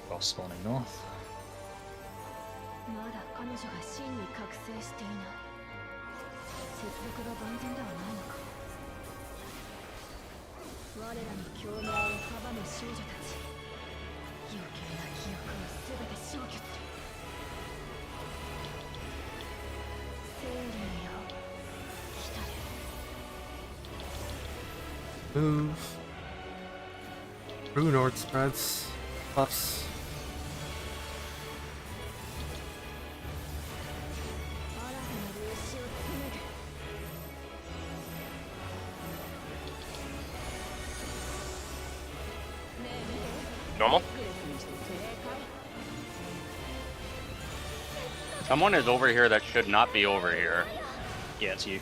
Boss spawning north. まだ彼女が真に覚醒していない。接続が万全ではないのか。我らの共鳴を阻む少女たち。余計な記憶をすべて消去する。生霊よ、来たれ。 Move. True North spreads. Buffs. 新たな粒子を紡ぐ。 Normal? Someone is over here that should not be over here. Yeah, it's you.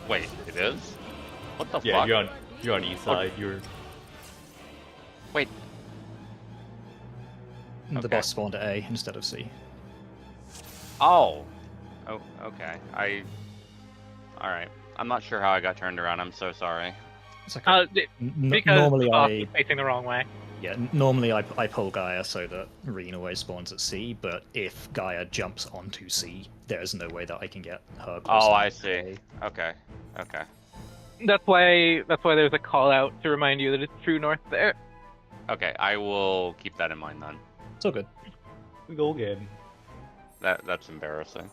Wait, it is? What the Yeah, fuck? you're on east side. You're Wait, The Okay. boss spawned at A instead of C. oh. Oh, okay. Alright. I'm not sure how I got turned around, I'm so sorry. It's okay. Because Normally the boss I is facing the wrong way. normally I pull Gaia so that Reen always spawns at C, but if Gaia jumps onto C, there's no way that I can get her. close Oh, enough I to see. A. Okay. Okay. That's why there's a call out to remind you that it's true north there. Okay, I will keep that in mind then. It's all good. we go again. That's embarrassing.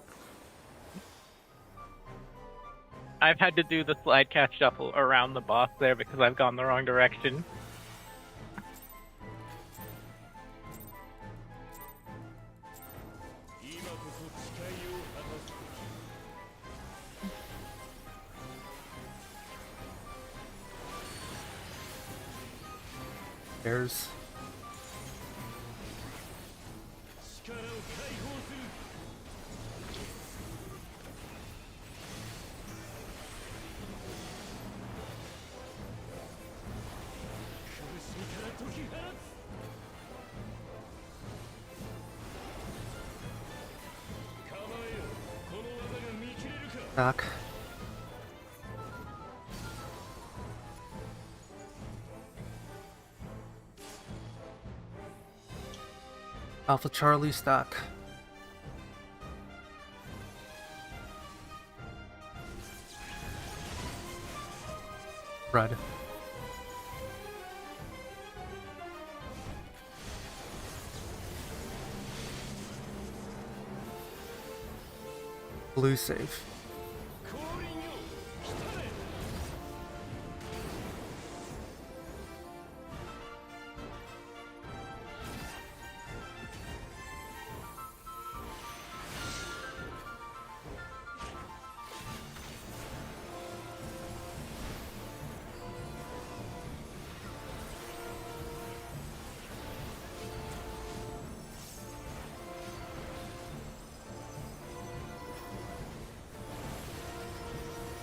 I've had to do the slide catch shuffle around the boss there because I've gone the wrong direction. There's. Back. Alpha Charlie stack. Red. Blue safe.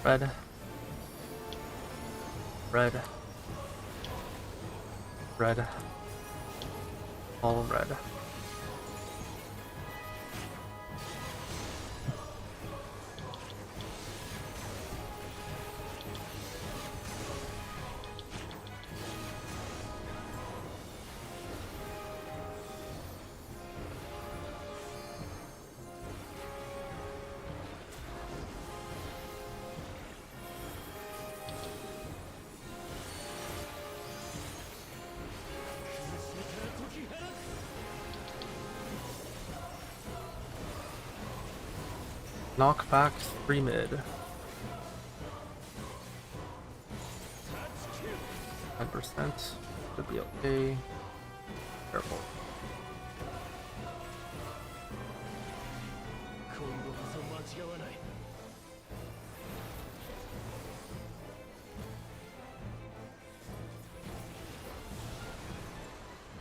Red. Red. Red. All red. Knockback 3 mid. 10%. Should be okay. Careful.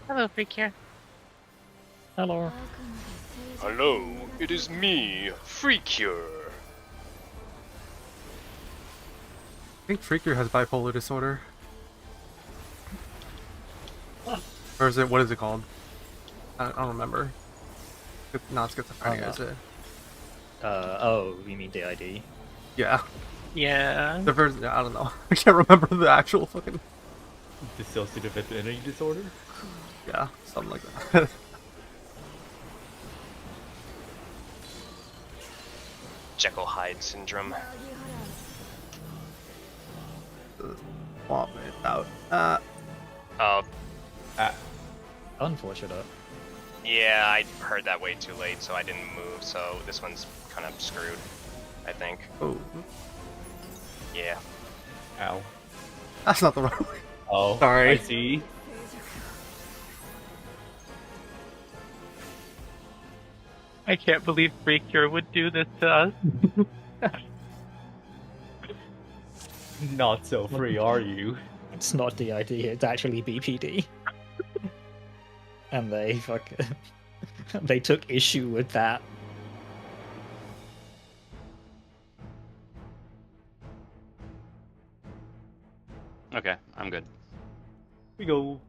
Hello, Freakier. Hello. Hello, it is me, Freakier. I think Freakier has bipolar disorder. Or is it, what is it called? I don't remember. Not schizophrenia, is it? Oh, you mean DID? Yeah. Yeah. The version, I don't know. I can't remember the actual fucking... Dissociative identity disorder? Yeah, something like that. Jekyll Hyde syndrome. Swamp it out. Oh, Unfortunate. yeah, I heard that way too late, so I didn't move. So this one's kind of screwed, I think. Oh, Yeah. Ow. that's not the right way. Oh, Sorry. I see. I can't believe Freakier would do this to us. Not so free, are you? It's not DID, it's actually BPD. And they they took issue with that. Okay, I'm good. We go.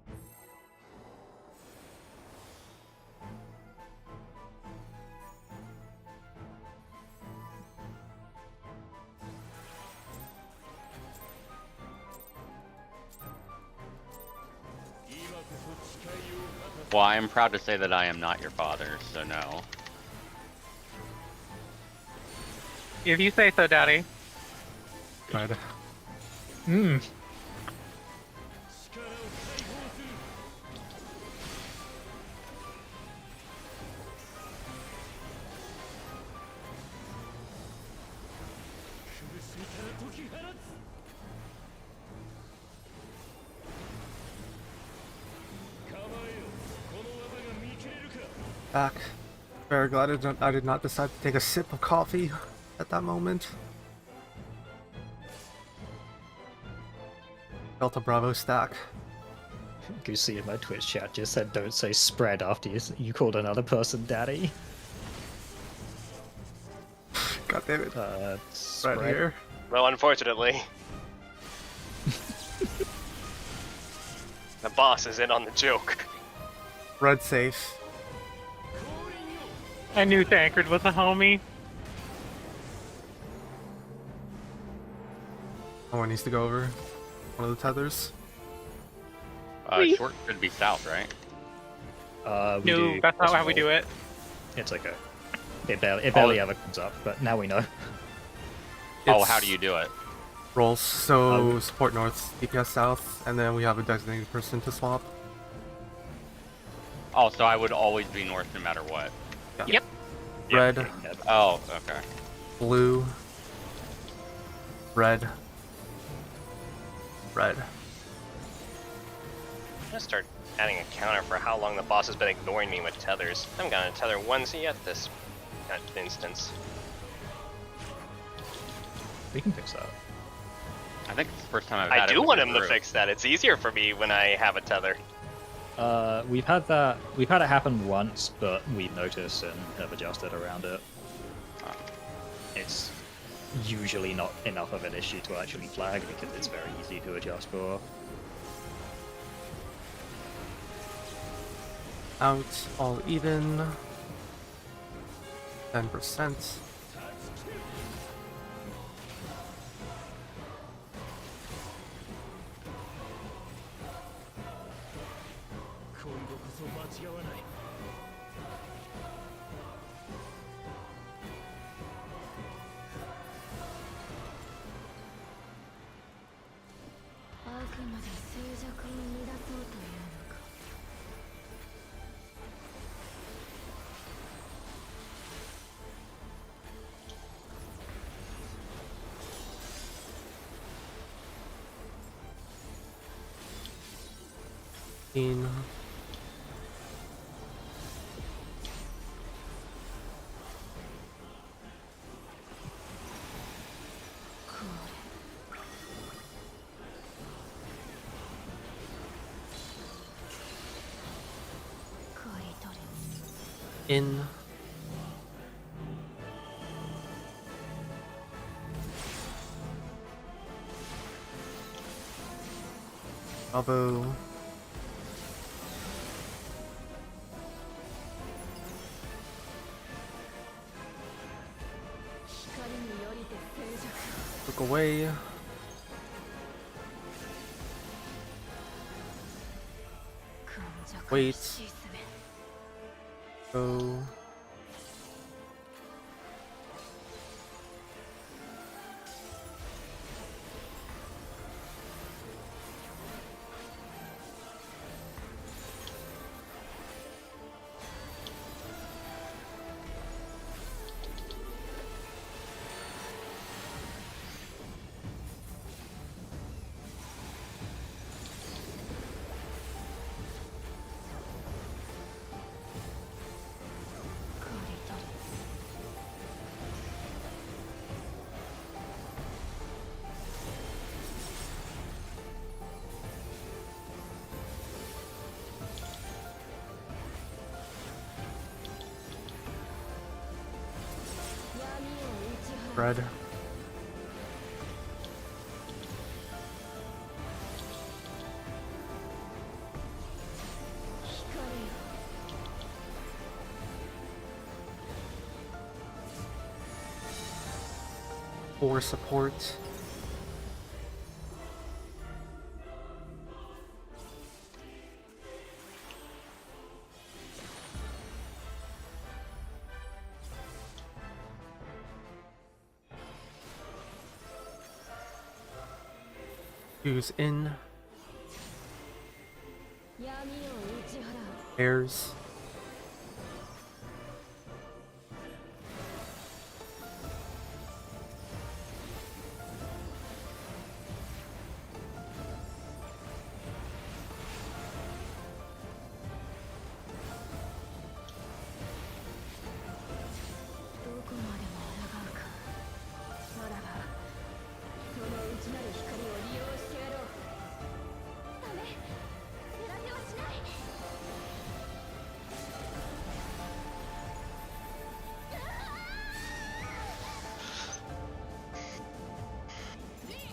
Well, I am proud to say that I am not your father, so no. If you say so, Daddy. Red. Hmm. Back. Very glad I did not decide to take a sip of coffee at that moment. Delta Bravo stack. Goosey in my Twitch chat just said don't say spread after you called another person daddy. God damn it. Spread. Right here. Well, unfortunately, the boss is in on the joke. Red safe. I knew Tankard was a homie. Oh, it needs to go over one of the tethers. Short should be south, right? We No, do that's not how we possible- do it. It's okay. It barely ever comes up, but now we know. Oh, It's how do you do it? roles? So support north, DPS south, and then we have a designated person to swap. Oh, so I would always be north no matter what. Yep. Red, Yeah, Oh, okay. blue, red, red. I'm gonna start adding a counter for how long the boss has been ignoring me with tethers. I haven't gotten a tether once yet this instance. we can fix that. I think it's the first time I've I had it. do with want the him to root. fix that. It's easier for me when I have a tether. We've had it happen once, but we've noticed and have adjusted around it. It's usually not enough of an issue to actually flag because it's very easy to adjust for. Out, all even. 10%. In. In. Bravo. Look away. Wait. Go. Red. For support. Who's in? Pairs.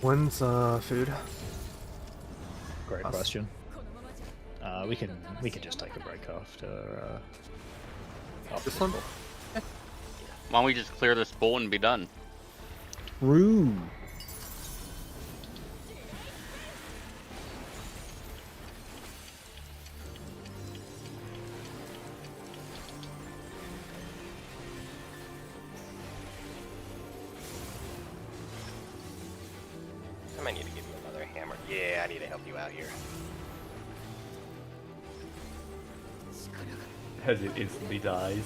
When's food? Great Us. question. We can just take a break after. After This one? call. Why don't we just clear this bowl and be done? True. need to give you another hammer. Yeah, I need to help you out here. 力が As it instantly dies.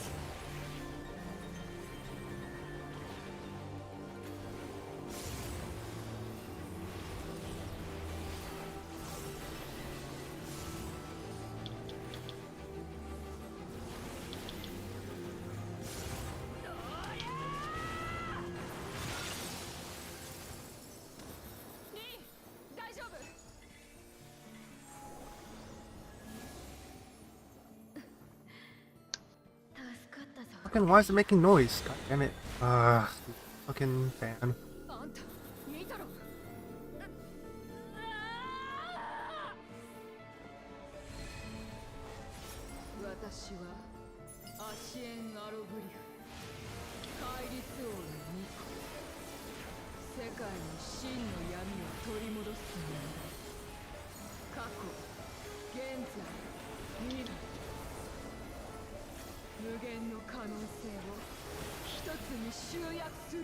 Fucking, why is it making noise? God damn it. Fucking fan. あんた見たろ私はアシエン・アログリフ戒律王の巫女世界に真の闇を取り戻す者過去現在未来無限の可能性を一つに集約する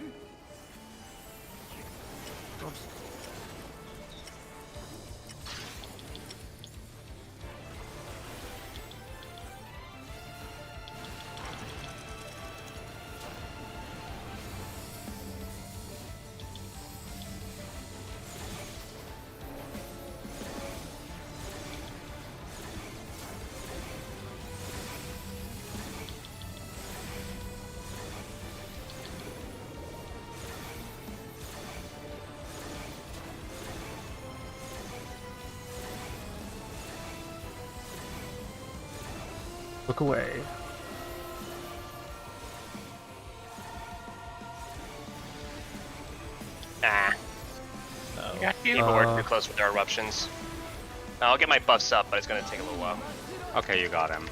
Look away. Nah. I got you. People were too close with their eruptions. I'll get my buffs up, but it's gonna take a little while. Okay, you got him.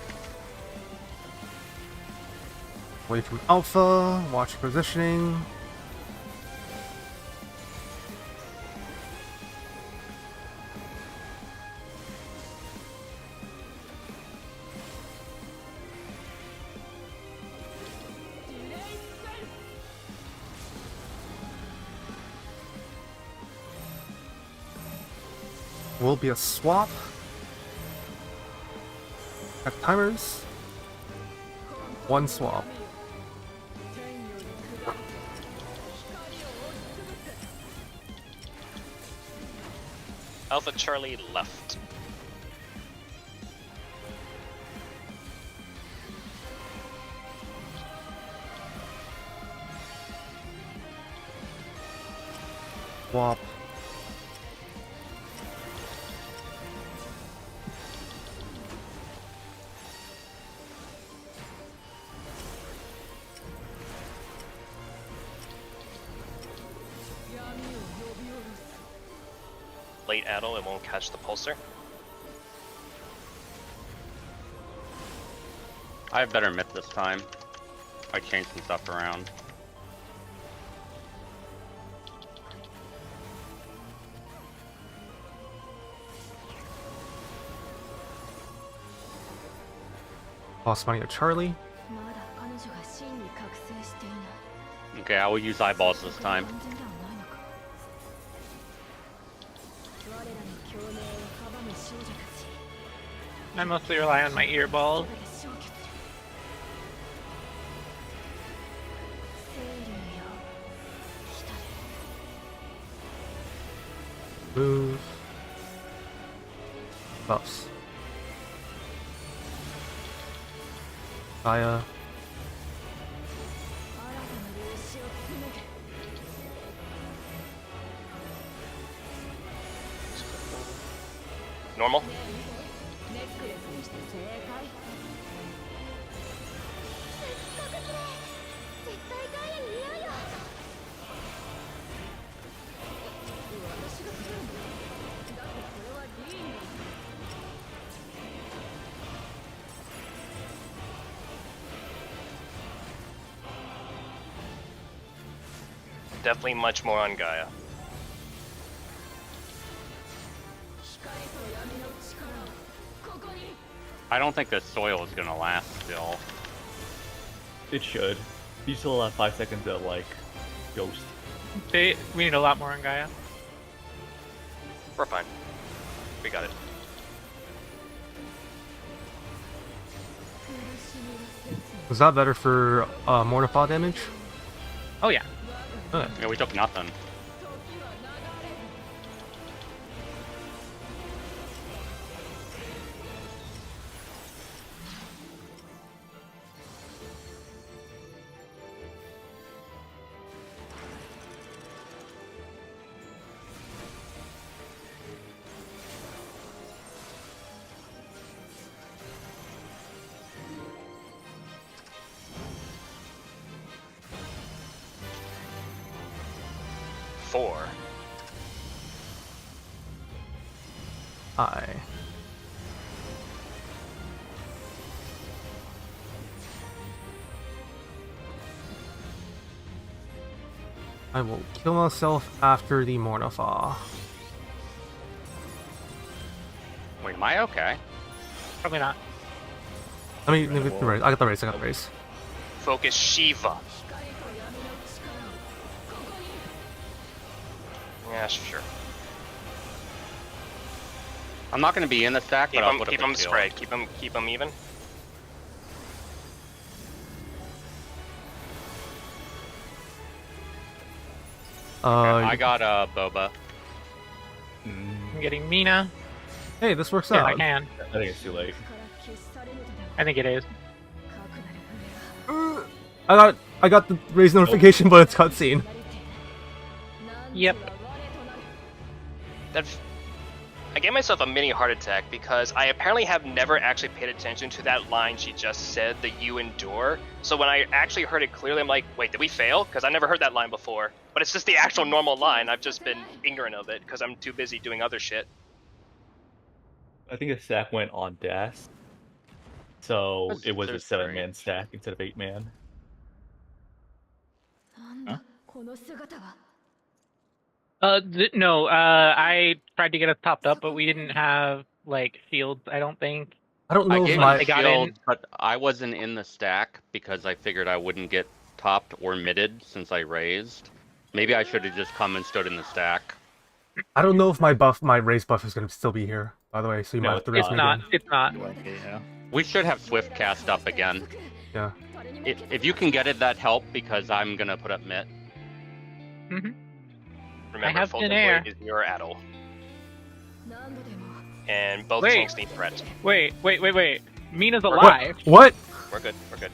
Wait from alpha, watch positioning. Will be a swap. Have timers. One swap. Alpha Charlie left. Swap. Late Addle, it won't catch the pulsar. I have better myth this time. I changed some stuff around. Lost money to Charlie. まだ彼女が真に覚醒していない Okay, I will use eyeballs this time. 完全ではないのか我らの共鳴を阻む少女たち I mostly rely on my earballs. ここで消去する清流よ来たれ Move. Buffs. Gaia. 新たな粒子を紡げ Normal? ネックレスにして正解せっかくくれ絶対ガイアに似合うよ私が作るのだってこれはリーンだ Definitely much more on Gaia. 光と闇の力をここに I don't think this soil is gonna last still. It should. You still have 5 seconds of like ghost. We need a lot more on Gaia. We're fine. We got it. Was that better for Mortify damage? Oh yeah. Okay. Yeah, we took nothing. Four. I. I will kill myself after the Mortify. Wait, am I okay? Probably not. I mean, I got the race. Focus Shiva. Yeah, sure. I'm not going to be in the stack, but I'll put up Keep a them shield. spread. Keep them even. I got Boba. I'm getting Mina. Hey, this works Yeah, out. I can. I think it's too late. I think it is. I got the raise notification, but it's cutscene. Yep. I gave myself a mini heart attack because I apparently have never actually paid attention to that line she just said, the "you endure." So when I actually heard it clearly, I'm like, wait, did we fail? Because I never heard that line before. But it's just the actual normal line. I've just been ignorant of it because I'm too busy doing other shit. I think the stack went on Das. So That's it was a so 7-man stack instead of 8-man. No, I tried to get us topped up, but we didn't have, like, shields, I don't think. I don't I know gave if my They got shield, in. but I wasn't in the stack because I figured I wouldn't get topped or midded since I raised. Maybe I should have just come and stood in the stack. I don't know if my raise buff is gonna still be here. By the way, so you No, might have to it's raise It's me not. again. It's not. Yeah. We should have Swift cast up again. Yeah. If you can get it, that help because I'm gonna put up mitt. Remember, have Fulton thin air. Blade is your Addle. And both Wait. tanks need threat. Wait. Mina's What? alive. What? We're good. We're good.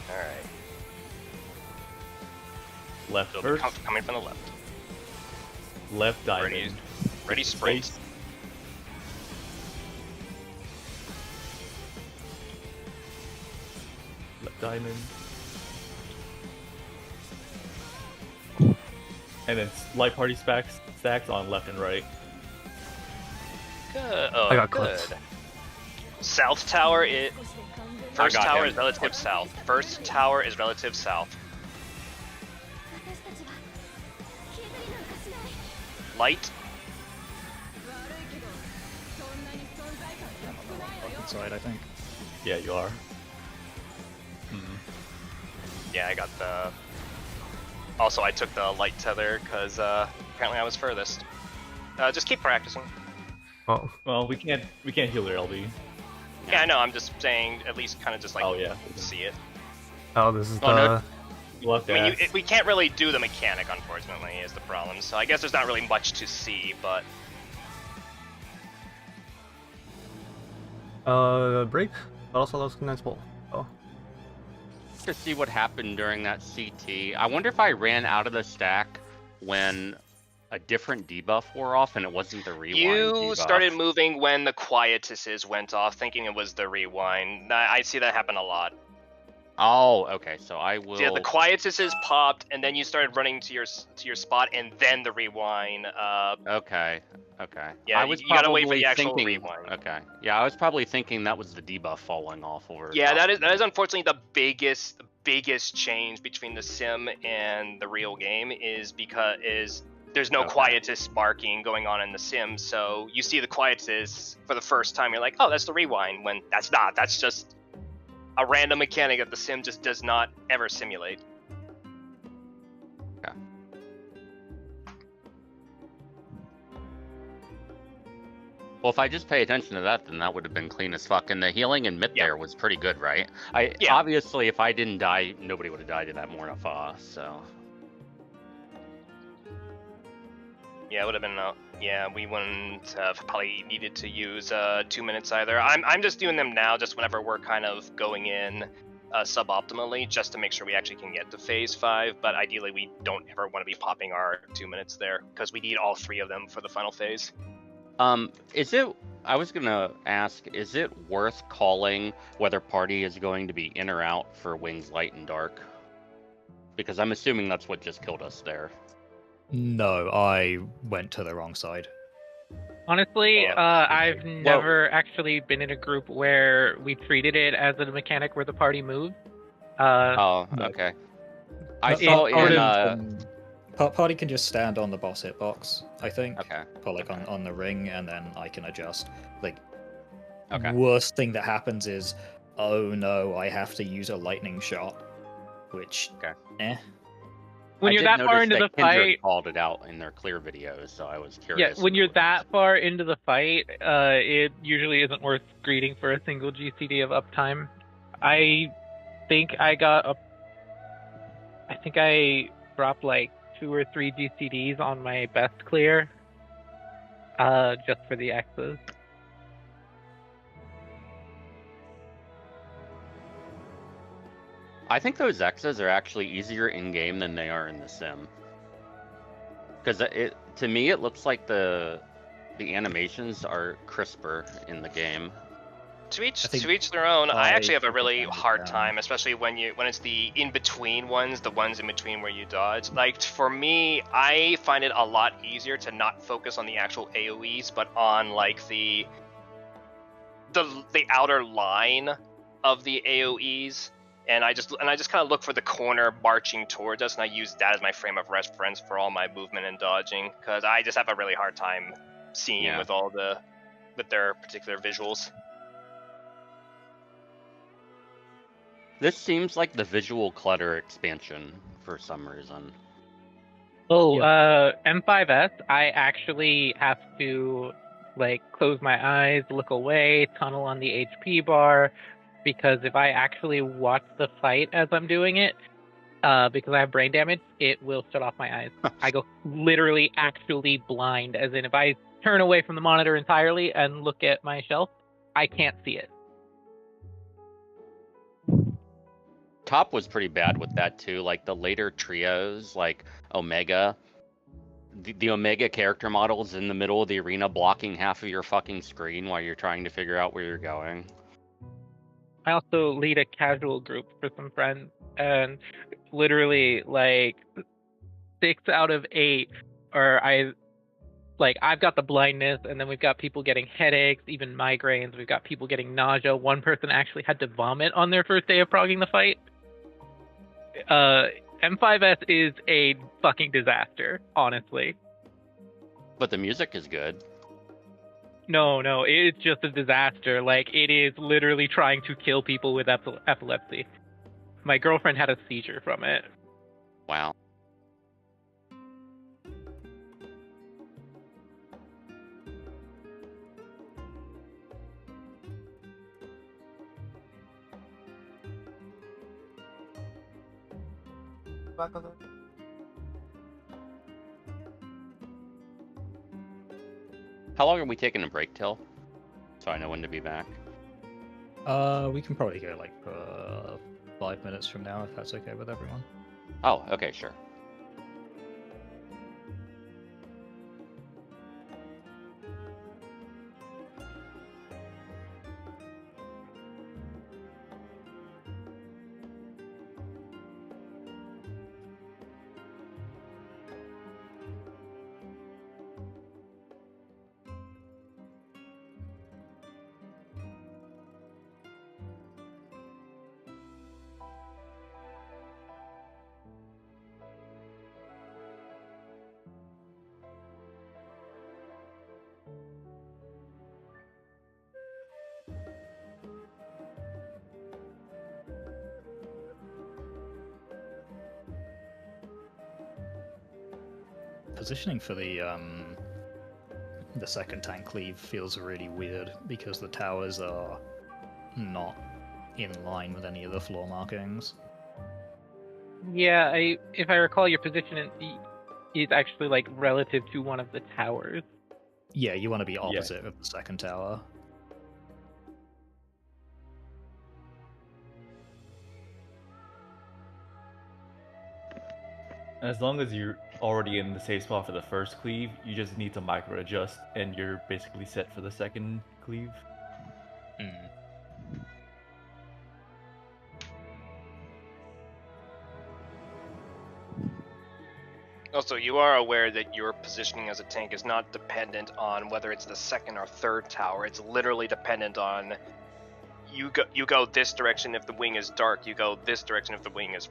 Alright. Left So first, coming from the left. left diamond. Ready sprint. Left diamond. And then light party stacks on left and right. Good. Oh, I got good. clipped. South tower is first I got tower him. is relative south. First tower is relative south. Light. Inside, I think. Yeah, you are. Yeah, I got the. Also, I took the light tether because apparently I was furthest. Just keep practicing. Oh, Well, we can't heal their LB. Yeah, I know. I'm just saying, at least kind of just like Oh yeah. see it. oh, this is Oh, no. the. Left I mean, ass. we can't really do the mechanic, unfortunately, is the problem. So I guess there's not really much to see, but Break. But also, that was a nice pull. Oh. To see what happened during that CT. I wonder if I ran out of the stack when a different debuff wore off and it wasn't the rewind you debuff. started moving when the quietuses went off, thinking it was the rewind. I see that happen a lot. Oh, okay. So I will. So yeah, the quietuses popped, and then you started running to your spot, and then the rewind. Okay. Yeah, I was you gotta wait for probably the actual thinking, rewind. Okay. Yeah, I was probably thinking that was the debuff falling off over. Yeah, top. that is unfortunately the biggest change between the sim and the real game is because there's no Okay. quietus marking going on in the sim, so you see the quietus for the first time, you're like, oh, that's the rewind, when that's not. That's just a random mechanic that the sim just does not ever simulate. Well, if I just pay attention to that, then that would have been clean as fuck. And the healing in mid there was pretty good, right? Yeah. Obviously, if I didn't die, nobody would have died in that Mornafa, so... Yeah, it would have been. Yeah, we wouldn't have probably needed to use 2 minutes either. I'm just doing them now, just whenever we're kind of going in suboptimally, just to make sure we actually can get to phase 5. But ideally, we don't ever want to be popping our 2 minutes there because we need all 3 of them for the final phase. Is it? I was gonna ask, is it worth calling whether party is going to be in or out for Wings Light and Dark? Because I'm assuming that's what just killed us there. No, I went to the wrong side. Honestly, I've never actually been in a group where we treated it as a mechanic where the party moved. Oh, no. okay. I saw in Party can just stand on the boss hitbox, I think. Okay. Or like on the ring, and then I can adjust. Like, Okay. worst thing that happens is, oh no, I have to use a lightning shot, which, When you're that far into the fight, called it out in their clear videos, so I was curious. yeah, when you're that far into the fight, it usually isn't worth greeting for a single GCD of uptime. I think I dropped like 2 or 3 GCDs on my best clear, just for the X's. I think those X's are actually easier in game than they are in the sim. Because to me, it looks like the animations are crisper in the game. To each their own. I actually have a really hard down. time, especially when it's the in-between ones, the ones in between where you dodge. Like, for me, I find it a lot easier to not focus on the actual AoEs, but on like the outer line of the AoEs. And I just kind of look for the corner marching towards us, and I use that as my frame of reference for all my movement and dodging, because I just have a really hard time seeing with their particular visuals. This seems like the visual clutter expansion for some reason. M5S, I actually have to like close my eyes, look away, tunnel on the HP bar, because if I actually watch the fight as I'm doing it, because I have brain damage, it will shut off my eyes. I go literally actually blind, as in if I turn away from the monitor entirely and look at my shelf, I can't see it. Top was pretty bad with that too, like the later trios, like Omega. The Omega character models in the middle of the arena blocking half of your fucking screen while you're trying to figure out where you're going. I also lead a casual group for some friends, and literally like 6 out of 8 I've got the blindness, and then we've got people getting headaches, even migraines. We've got people getting nausea. One person actually had to vomit on their first day of progging the fight. M5S is a fucking disaster, honestly. But the music is good. No, it's just a disaster. Like, it is literally trying to kill people with epilepsy. My girlfriend had a seizure from it. Wow. How long are we taking a break till? So I know when to be back. We can probably go like 5 minutes from now if that's okay with everyone. Oh, okay, sure. positioning for the second tank cleave feels really weird because the towers are not in line with any of the floor markings. Yeah, if I recall, your position is actually like relative to one of the towers. Yeah, you want to be opposite of the second tower. As long as you're already in the safe spot for the first cleave, you just need to micro adjust, and you're basically set for the second cleave. Mm. Also, you are aware that your positioning as a tank is not dependent on whether it's the second or third tower. It's literally dependent on you go this direction if the wing is dark. You go this direction if the wing is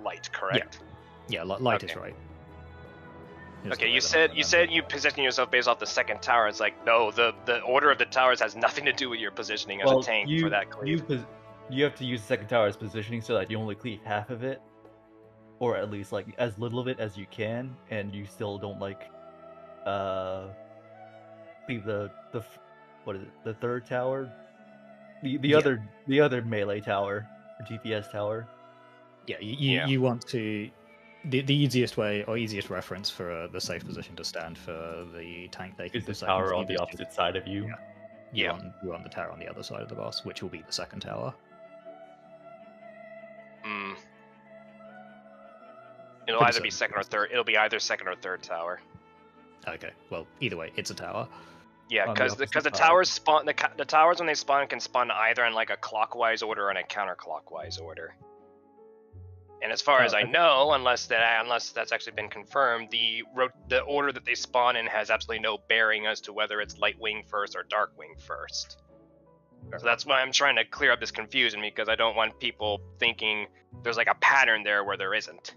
light. Correct? Yeah, light is Okay. right. Okay, you said you position yourself based off the second tower. It's like no, the order of the towers has nothing to do with your positioning as a tank for that cleave. You have to use the second tower as positioning so that you only cleave half of it, or at least like as little of it as you can, and you still don't like cleave the what is it, the third tower, the other melee tower or DPS tower. Yeah, you want to. The easiest way or easiest reference for the safe position to stand for the tank taking Is the second tower on cleave the is opposite side of you? Yeah. You want the tower on the other side of the boss, which will be the second tower. It'll Pretty either be certain. second or third. It'll be either second or third tower. Okay, well, either way, it's a tower. Yeah, On the because opposite the side. towers spawn the towers when they spawn can spawn either in like a clockwise order or in a counterclockwise order. And as far as I know, unless that's actually been confirmed, the order that they spawn in has absolutely no bearing as to whether it's light wing first or dark wing first. So that's why I'm trying to clear up this confusion, because I don't want people thinking there's like a pattern there where there isn't.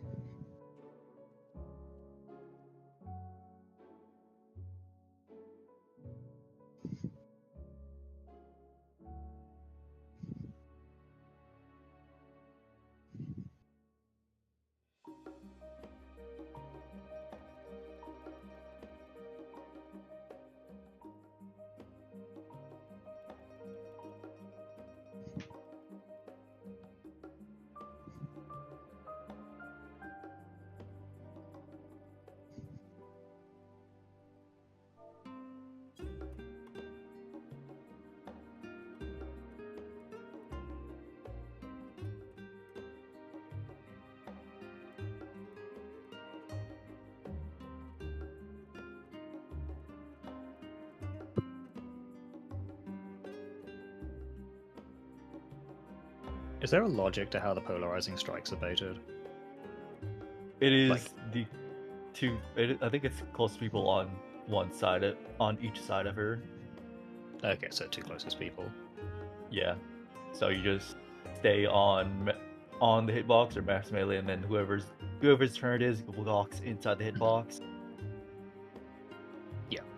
Is there a logic to how the polarizing strikes are baited? It is Like- the two. I think it's close people on one side, on each side of her. Okay, so two closest people. Yeah. So you just stay on the hitbox or max melee, and then whoever's turn it is walks inside the hitbox.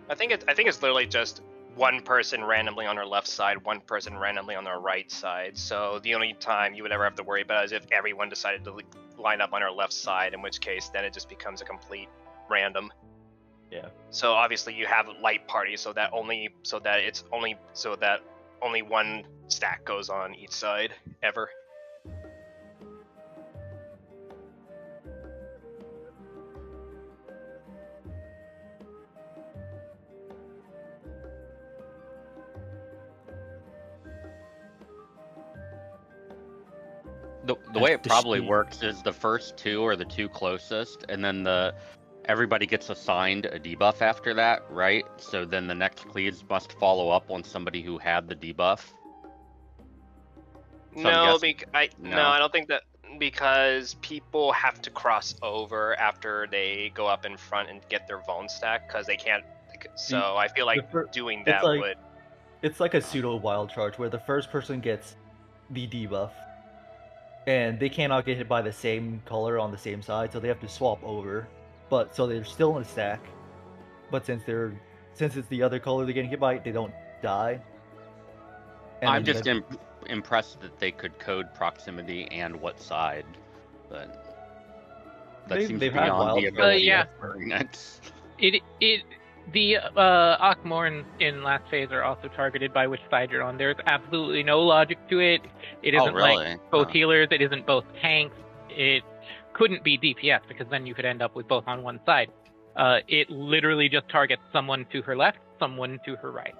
I think it's literally just one person randomly on her left side, one person randomly on their right side. So the only time you would ever have to worry about is if everyone decided to line up on her left side, in which case then it just becomes a complete random. Yeah. So obviously you have light parties, so that only one stack goes on each side ever. The way it the probably sheet- works is the first two are the two closest, and then everybody gets assigned a debuff after that, right? So then the next cleaves must follow up on somebody who had the debuff. So I'm guessing- No, I don't think that, because people have to cross over after they go up in front and get their Vone stack, because they can't. So I feel like doing that like- would. It's like a pseudo wild charge where the first person gets the debuff, and they cannot get hit by the same color on the same side, so they have to swap over. But so they're still in a stack, but since it's the other color they're getting hit by, they don't die. And I'm then just impressed that they could code proximity and what side, but That seems they've had beyond wild the ability yeah. of Burning X. The Akmorn in last phase are also targeted by which side you're on. There's absolutely no logic to it. It Oh, isn't really? like both Huh. healers. It isn't both tanks. It couldn't be DPS because then you could end up with both on one side. It literally just targets someone to her left, someone to her right.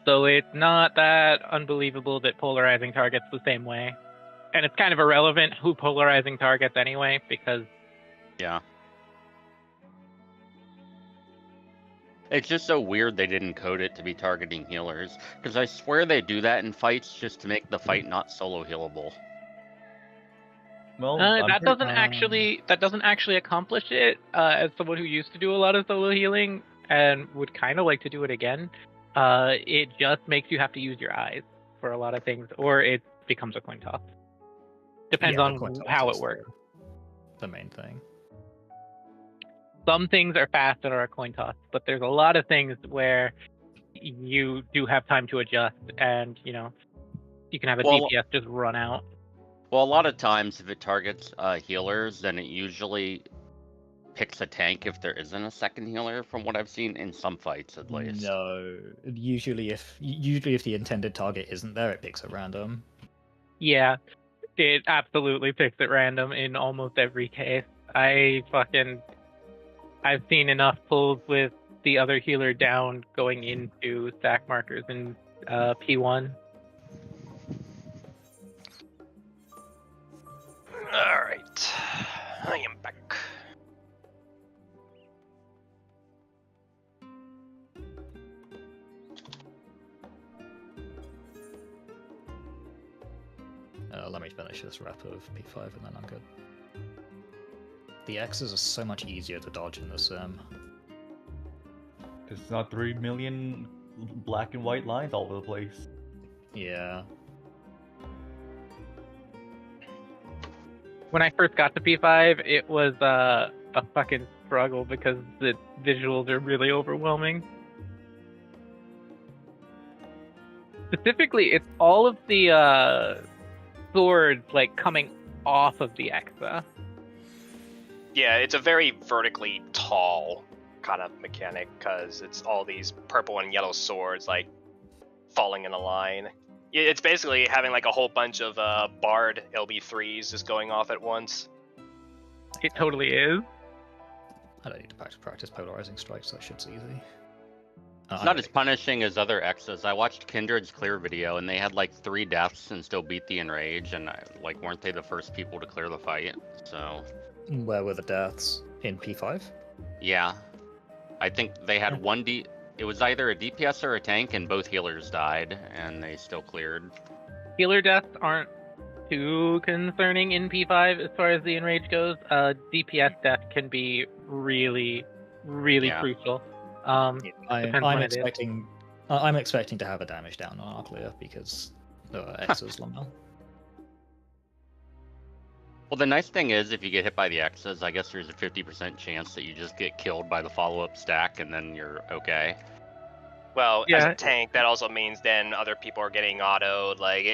So it's not that unbelievable that polarizing targets the same way. And it's kind of irrelevant who polarizing targets anyway, because Yeah. It's just so weird they didn't code it to be targeting healers, because I swear they do that in fights just to make the fight not solo healable. Well, that doesn't actually accomplish it. As someone who used to do a lot of solo healing and would kind of like to do it again, it just makes you have to use your eyes for a lot of things, or it becomes a coin toss. Depends Yeah, the on coin toss how is it works. The main thing. Some things are fast and are a coin toss, but there's a lot of things where you do have time to adjust, and you can have a Well- DPS just run out. Well, a lot of times if it targets healers, then it usually picks a tank if there isn't a second healer, from what I've seen in some fights at least. No, usually if the intended target isn't there, it picks at random. Yeah, it absolutely picks at random in almost every case. I've seen enough pulls with the other healer down going into stack markers in P1. Alright. I am back. Let me finish this wrap of P5 and then I'm good. The X's are so much easier to dodge in the sim. It's not 3 million black and white lines all over the place. Yeah. When I first got to P5, it was a fucking struggle because the visuals are really overwhelming. Specifically, it's all of the swords like coming off of the Exa. Yeah, it's a very vertically tall kind of mechanic because it's all these purple and yellow swords like falling in a line. It's basically having like a whole bunch of barred LB3s just going off at once. It totally is. I don't need to practice polarizing strikes, that shit's easy. It's not as punishing as other X's. I watched Kindred's clear video, and they had like 3 deaths and still beat the Enrage, and weren't they the first people to clear the fight? So. Where were the deaths? In P5? Yeah. I think they had it was either a DPS or a tank, and both healers died, and they still cleared. Healer deaths aren't too concerning in P5 as far as the Enrage goes. DPS death can be really, really crucial. I'm Depends when I'm expecting to have a damage down on Arclear because X's long. Well, the nice thing is, if you get hit by the X's, I guess there's a 50% chance that you just get killed by the follow-up stack, and then you're okay. Well, as Yeah. a tank, that also means then other people are getting autoed. Like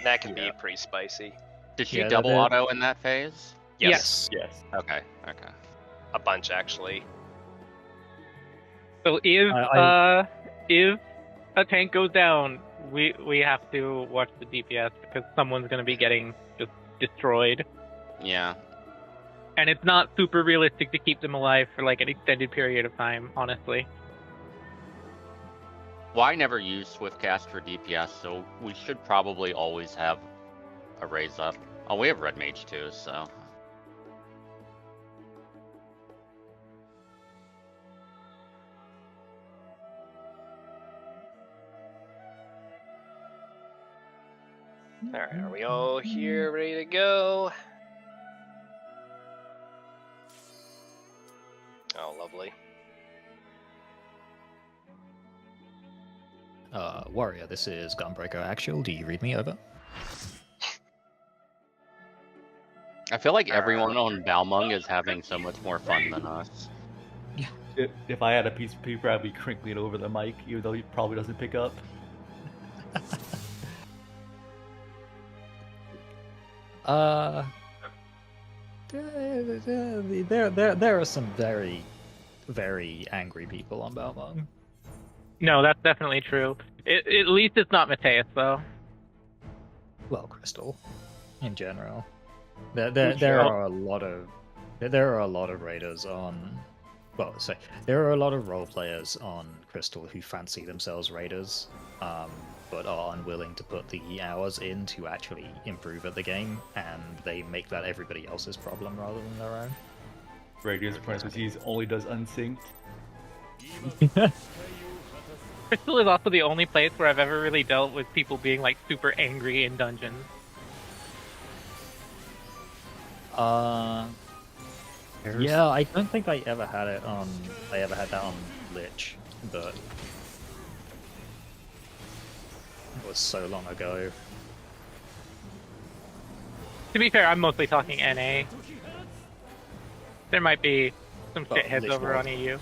that can be pretty spicy. Did she Yeah, double that is- auto in that phase? Yes. Yes. Okay. A bunch actually. So if a tank goes down, we have to watch the DPS because someone's going to be getting just destroyed. Yeah. And it's not super realistic to keep them alive for like an extended period of time, honestly. Well, I never used Swiftcast for DPS, so we should probably always have a raise up. Oh, we have Red Mage too, so. Alright, are we all here ready to go? Oh, lovely. Warrior, this is Gunbreaker Actual. Do you read me over? I feel like everyone on Balmung is having so much more fun than us. If I had a piece of paper, I'd be crinkling it over the mic, even though he probably doesn't pick up. There are some very, very angry people on Balmung. No, that's definitely true. At least it's not Mateus, though. Well, Crystal, in general. Sure. There are a lot of raiders on. Well, say there are a lot of role players on Crystal who fancy themselves raiders, but are unwilling to put the hours in to actually improve at the game, and they make that everybody else's problem rather than their own. Radius parentheses only does unsynced. Crystal is also the only place where I've ever really dealt with people being like super angry in dungeons. Yeah, I don't think I ever had it on. I ever had that on Lich, but it was so long ago. To be fair, I'm mostly talking NA. There might be some Well, shitheads Lich over was. on EU.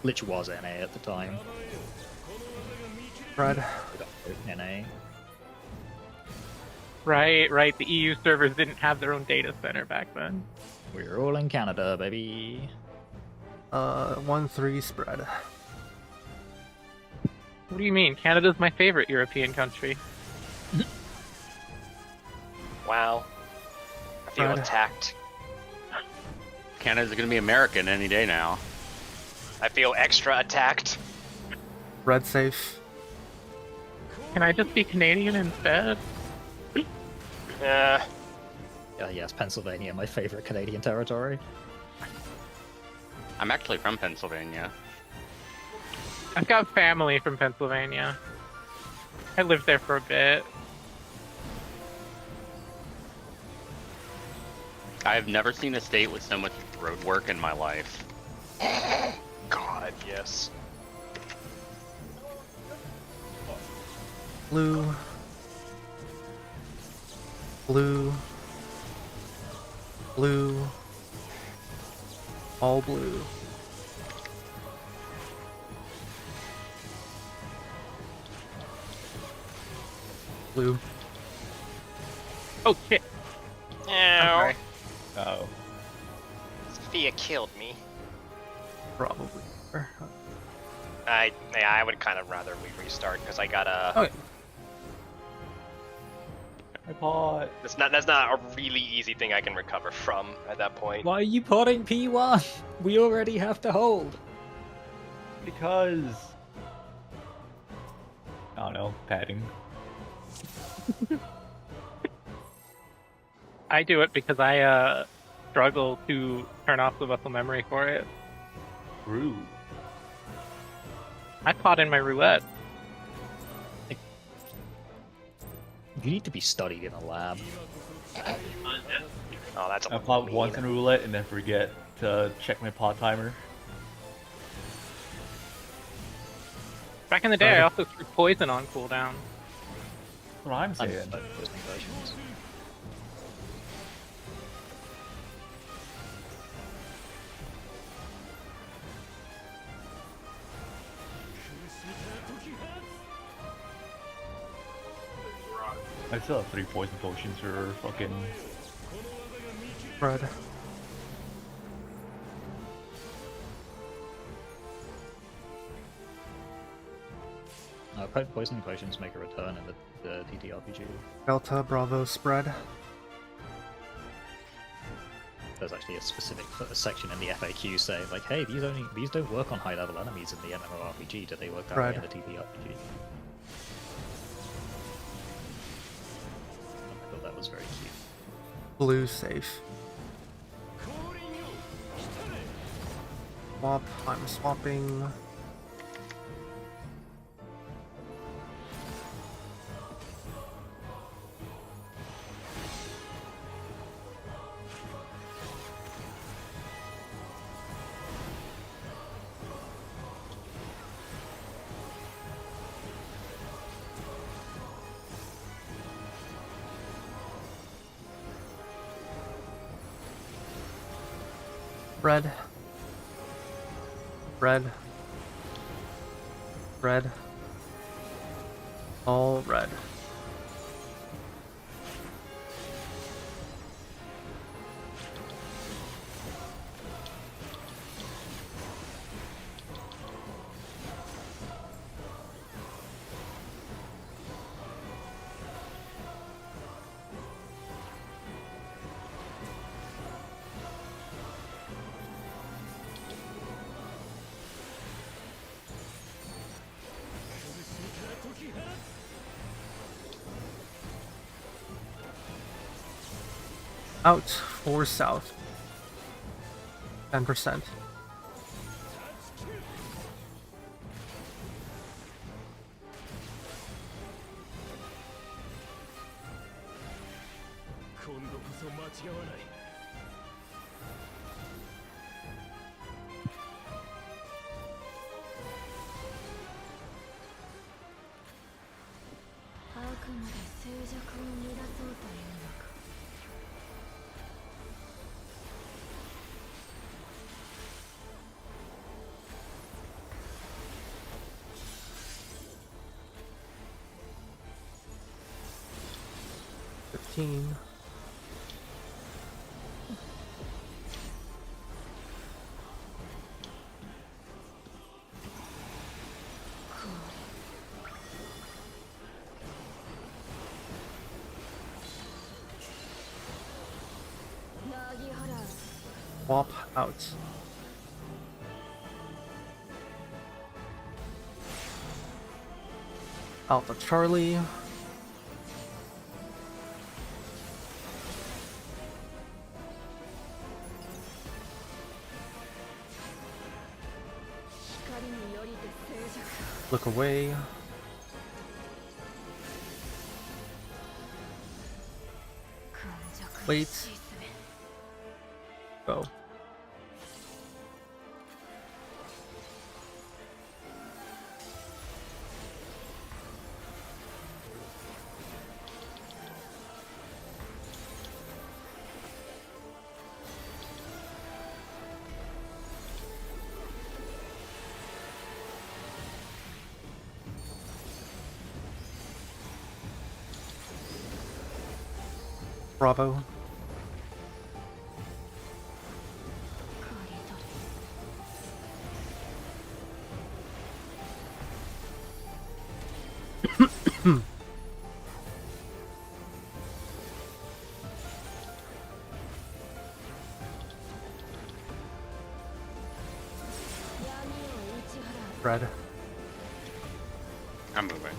Lich was NA at the time. Fred. NA. Right. The EU servers didn't have their own data center back then. We were all in Canada, baby. 1-3 spread. What do you mean? Canada's my favorite European country. Wow. I feel Fred. attacked. Canada's gonna be American any day now. I feel extra attacked. Red safe. Can I just be Canadian instead? Yes, Pennsylvania, my favorite Canadian territory. I'm actually from Pennsylvania. I've got family from Pennsylvania. I lived there for a bit. I've never seen a state with so much road work in my life. God, yes. Blue. Blue. Blue. All blue. Blue. Oh shit! Ow. Oh. Sophia killed me. Probably. I would kind of rather we restart because I got a. Okay. I bought. That's not a really easy thing I can recover from at that point. Why are you potting P1? We already have to hold. Because. I don't know, padding. I do it because I struggle to turn off the muscle memory for it. Rude. I pot in my roulette. You need to be studied in a lab. Oh, that's I pot mean. once in roulette and then forget to check my pot timer. Back in the day, I also threw poison on cooldown. That's what I'm saying. Unlike poisoning versions. I still have 3 poison potions for fucking. Red. Poisoning potions make a return in the TTRPG. Delta Bravo spread. There's actually a specific section in the FAQ saying like, hey, these don't work on high level enemies in the MMORPG. Do they work that way in the TTRPG? I thought that was very cute. Blue safe. Swap. I'm swapping. Red. Red. Red. All red. Out or south. 10%. Swap out. Alpha Charlie. Look away. Wait. Go. Bravo. Red. I'm moving.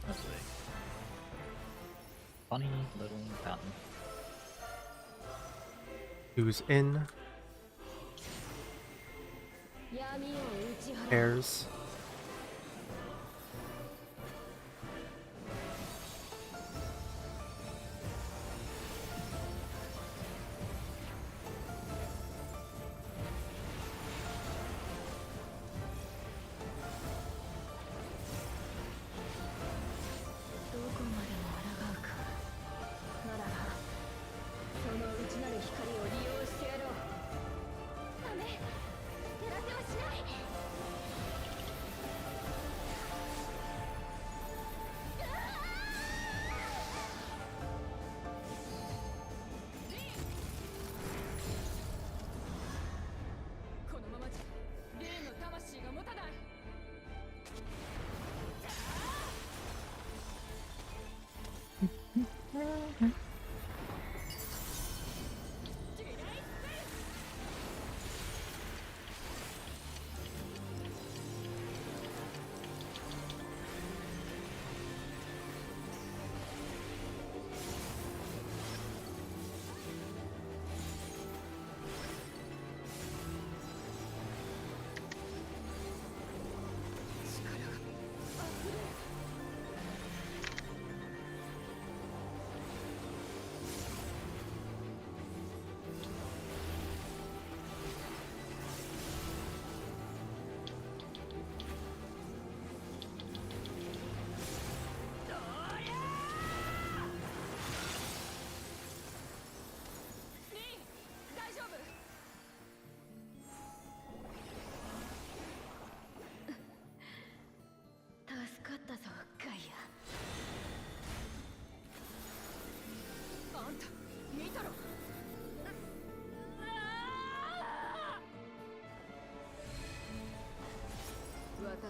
That's a funny little pattern. Who's in? Pairs.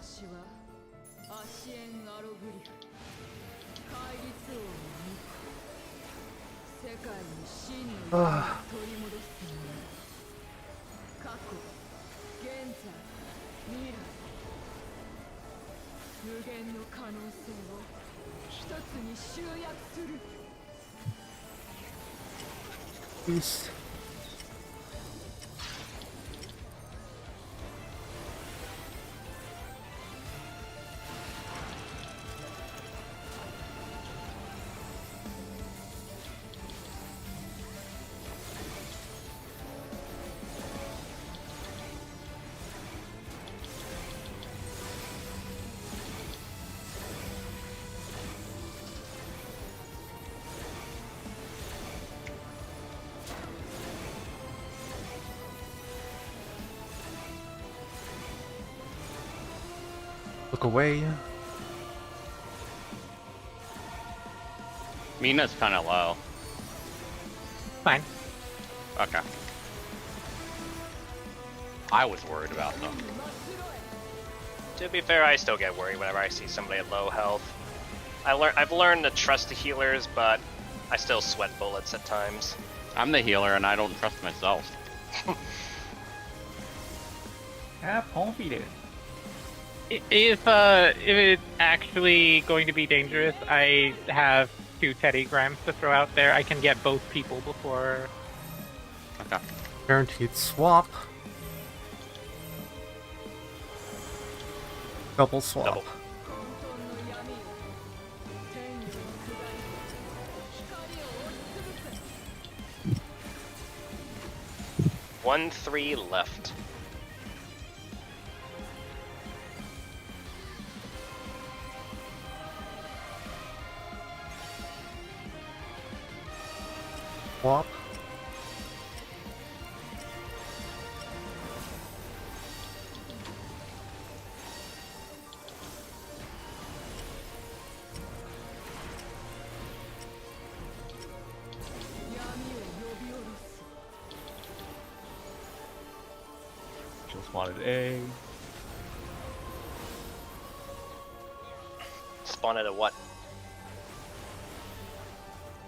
私はアシエン・アログリフ戒律王の巫女世界に真の闇を取り戻すために過去現在未来無限の可能性を一つに集約する Peace. Look away. Mina's kind of low. Fine. Okay. I was worried about them. To be fair, I still get worried whenever I see somebody at low health. I've learned to trust the healers, but I still sweat bullets at times. I'm the healer and I don't trust myself. Have confidence. If it's actually going to be dangerous, I have 2 Teddy Grams to throw out there. I can get both people before. Okay. Guaranteed swap. Double swap. Double. 混沌の闇よ天よに下り光を押しつぶせ 1-3 left. Swap. Just wanted A. Spawn at a what?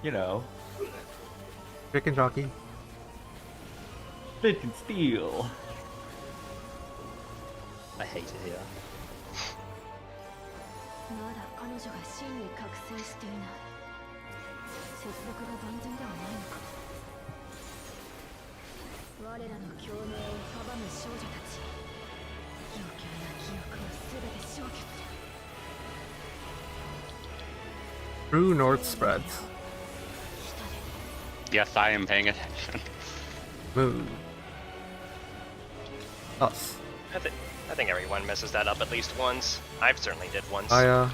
You know, Chicken jockey. flint and steel. I hate it here. まだ彼女が真に覚醒していない接続が万全ではないのか我らの共鳴を阻む少女たち余計な記憶を全て消去する True north spreads. Yes, I am paying attention. Move. Us. I think everyone messes that up at least once. I've certainly did once. I 新たな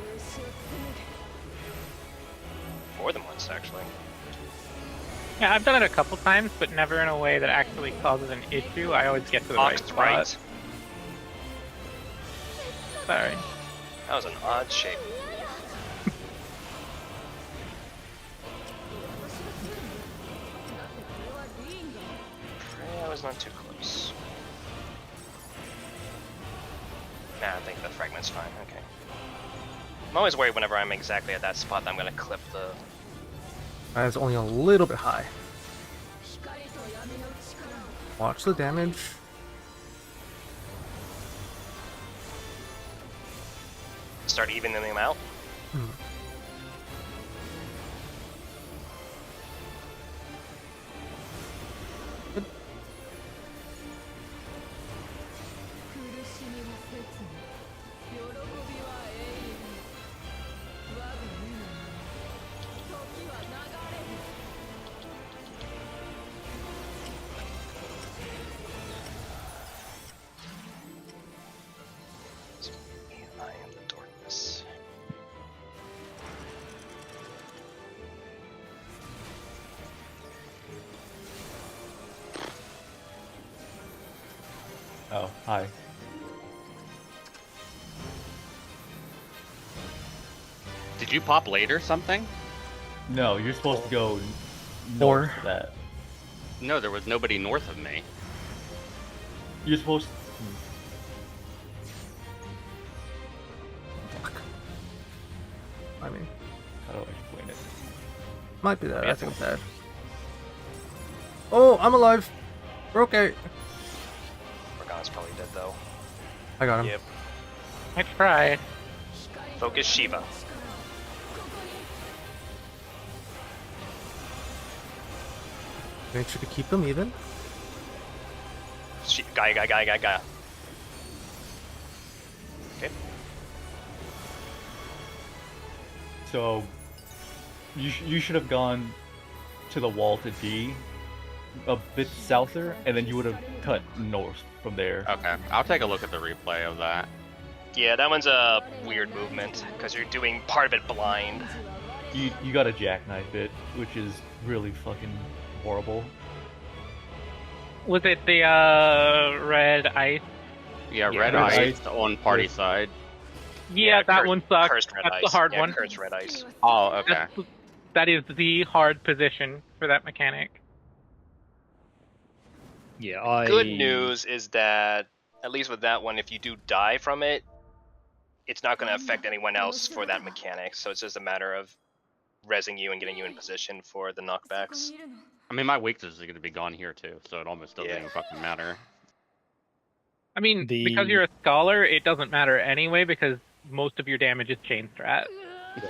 勇姿を紡ぐ More than once, actually. Yeah, I've done it a couple times, but never in a way that actually causes an issue. I always get to the right Ox spot. right. Sorry. That was an odd shape. That was not too close. Nah, I think the fragment's fine. Okay. I'm always worried whenever I'm exactly at that spot that I'm gonna clip the. That is only a little bit high. 光と闇の力を Watch the damage. Start evening them out. Good. 苦しみは切に喜びは永遠に我が身のまま時は流れる I am the darkness. Oh, hi. Did you pop late or something? No, you're supposed to go Four. north of that. No, there was nobody north of me. You're supposed Fuck. I mean, How do I explain it? might be that. I think I'm dead. Oh, I'm alive. We're okay. Morgana's probably dead though. I got him. Yep. I tried. Focus Shiva. Make sure to keep them even. Gaia. Okay. So, you should have gone to the wall to D, a bit souther, and then you would have cut north from there. Okay, I'll take a look at the replay of that. Yeah, that one's a weird movement because you're doing part of it blind. You gotta jackknife it, which is really fucking horrible. Was it the red ice? Yeah, Yeah, red red ice ice. on party side. Yeah, that one sucks. Cursed red That's ice. the hard yeah, one. Cursed red ice. Oh, okay. That is the hard position for that mechanic. Yeah, Good news is that, at least with that one, if you do die from it, it's not going to affect anyone else for that mechanic. So it's just a matter of rezzing you and getting you in position for the knockbacks. I mean, my weakness is going to be gone here too, so it almost doesn't Yeah. even fucking matter. I mean, The- because you're a scholar, it doesn't matter anyway because most of your damage is chain strat.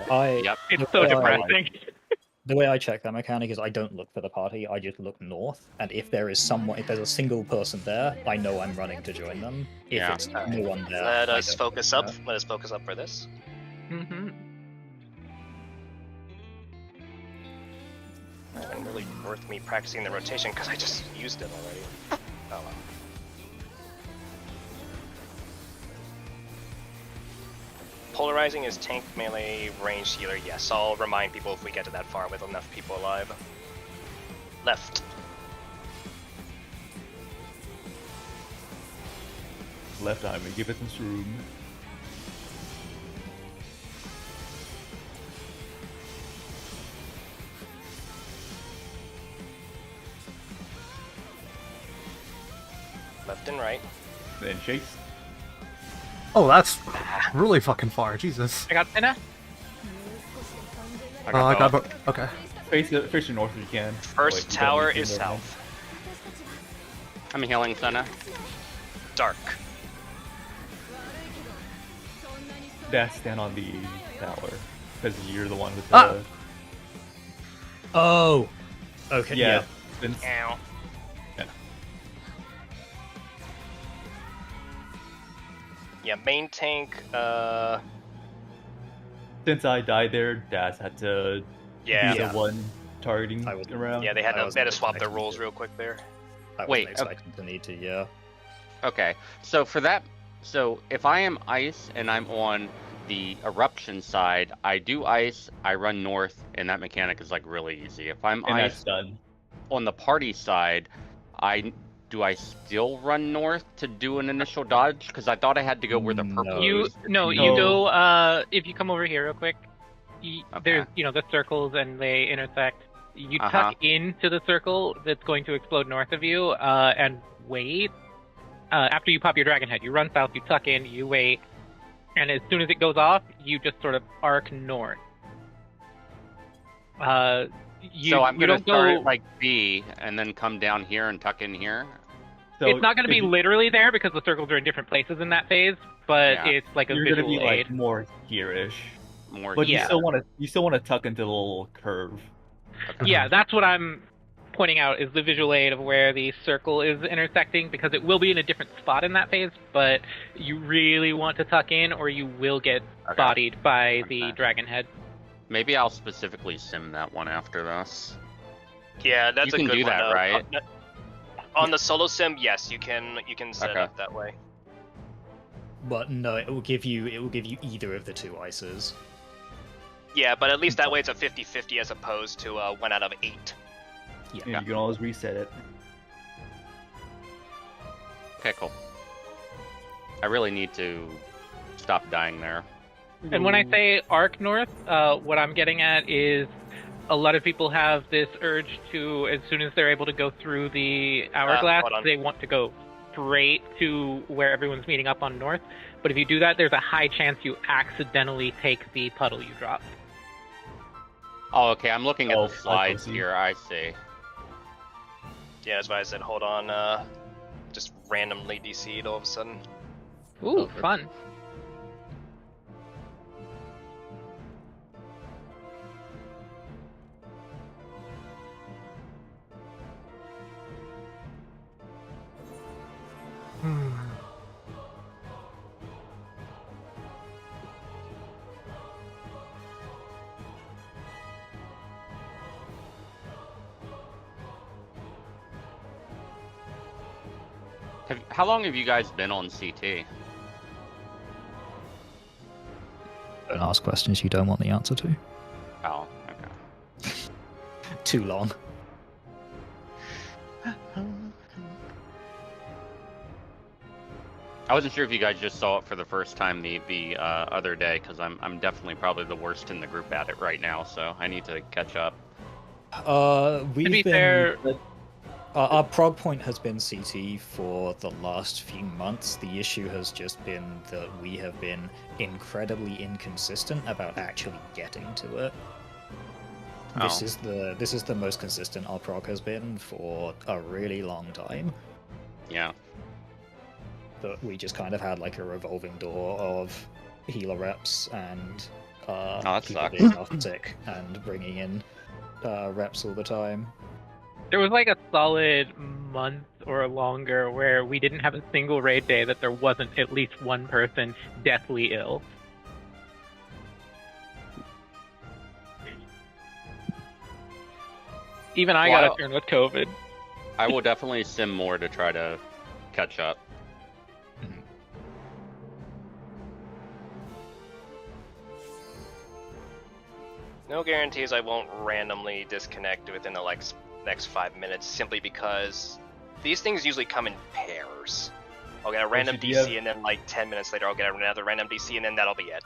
Yep. It's so Uh, depressing. The way I check that mechanic is I don't look for the party, I just look north, and if there's a single person there, I know I'm running to join them. If Yeah. it's no one there, Let I us don't focus do up. that. Let us focus up for this. Mm-hmm. It's been really worth me practicing the rotation because I just used it already. Oh well. Polarizing is tank, melee, ranged healer. Yes, I'll remind people if we get to that far with enough people alive. Left. Left eye, give it some room. Left and right. Then chase. Oh, that's really fucking far. Jesus. I got Senna. I I got both. okay. Face the north if you can. First Wait, you tower don't need is to move south. I'm healing Senna. Dark. in. Dash stand on the tower. Because you're the one with the... Ah! Oh! Okay, yeah. yeah. Then Ow. Yeah, main tank, since I died there, Das had to yeah. be the one targeting I would- around. Yeah, they had I to, wasn't they had to swap their expecting roles to. real quick there. I Wait, wasn't expecting to need to, yeah. Okay, so for that, so if I am ice and I'm on the eruption side, I do ice, I run north, and that mechanic is like really easy. If I'm And that's ice done. on the party side, do I still run north to do an initial dodge? Because I thought I had to go where the purple No. You is. no, you No. go. If you come over here real quick, there's Okay. the circles and they intersect. You Uh-huh. tuck into the circle that's going to explode north of you, and wait. After you pop your dragon head, you run south, you tuck in, you wait, and as soon as it goes off, you just sort of arc north. So I'm you gonna don't start go at like B and then come down here and tuck in here. So it's not going to be if you- literally there because the circles are in different places in that phase, but Yeah. it's like a You're visual gonna be aid. like more here-ish. More But here. Yeah. you still want to tuck into the little curve. Okay. Yeah, that's what I'm pointing out is the visual aid of where the circle is intersecting because it will be in a different spot in that phase, but you really want to tuck in or you will get Okay. bodied by the Okay. dragon head. Maybe I'll specifically sim that one after this. Yeah, that's You a can good do one. that, right? On the solo sim, yes, you can set it Okay. up that way. But no, it will give you either of the two ices. Yeah, but at least that way it's a 50-50 as opposed to 1 out of 8. Yeah. And you can always reset it. Okay, cool. I really need to stop dying there. And when I say arc north, what I'm getting at is a lot of people have this urge to, as soon as they're able to go through the hourglass, hold on. they want to go straight to where everyone's meeting up on north. But if you do that, there's a high chance you accidentally take the puddle you dropped. Oh, okay. I'm looking at Oh, the I slides see. here. I see. Yeah, that's why I said hold on. Just randomly DC'd all of a sudden. Ooh, fun. How long have you guys been on CT? Don't ask questions you don't want the answer to. Oh, okay. Too long. I wasn't sure if you guys just saw it for the first time the other day, because I'm definitely probably the worst in the group at it right now, so I need to catch up. We've To be been, fair, our prog point has been CT for the last few months. The issue has just been that we have been incredibly inconsistent about actually getting to it. This Oh. is the most consistent our prog has been for a really long time. Yeah. But we just kind of had like a revolving door of healer reps and that people sucks. being off sick and bringing in reps all the time. there was like a solid month or longer where we didn't have a single raid day that there wasn't at least one person deathly ill. Even I got Wow. a turn with COVID. I will definitely sim more to try to catch up. No guarantees I won't randomly disconnect within the next 5 minutes, simply because these things usually come in pairs. I'll get a random do you DC, have- and then like 10 minutes later, I'll get another random DC, and then that'll be it.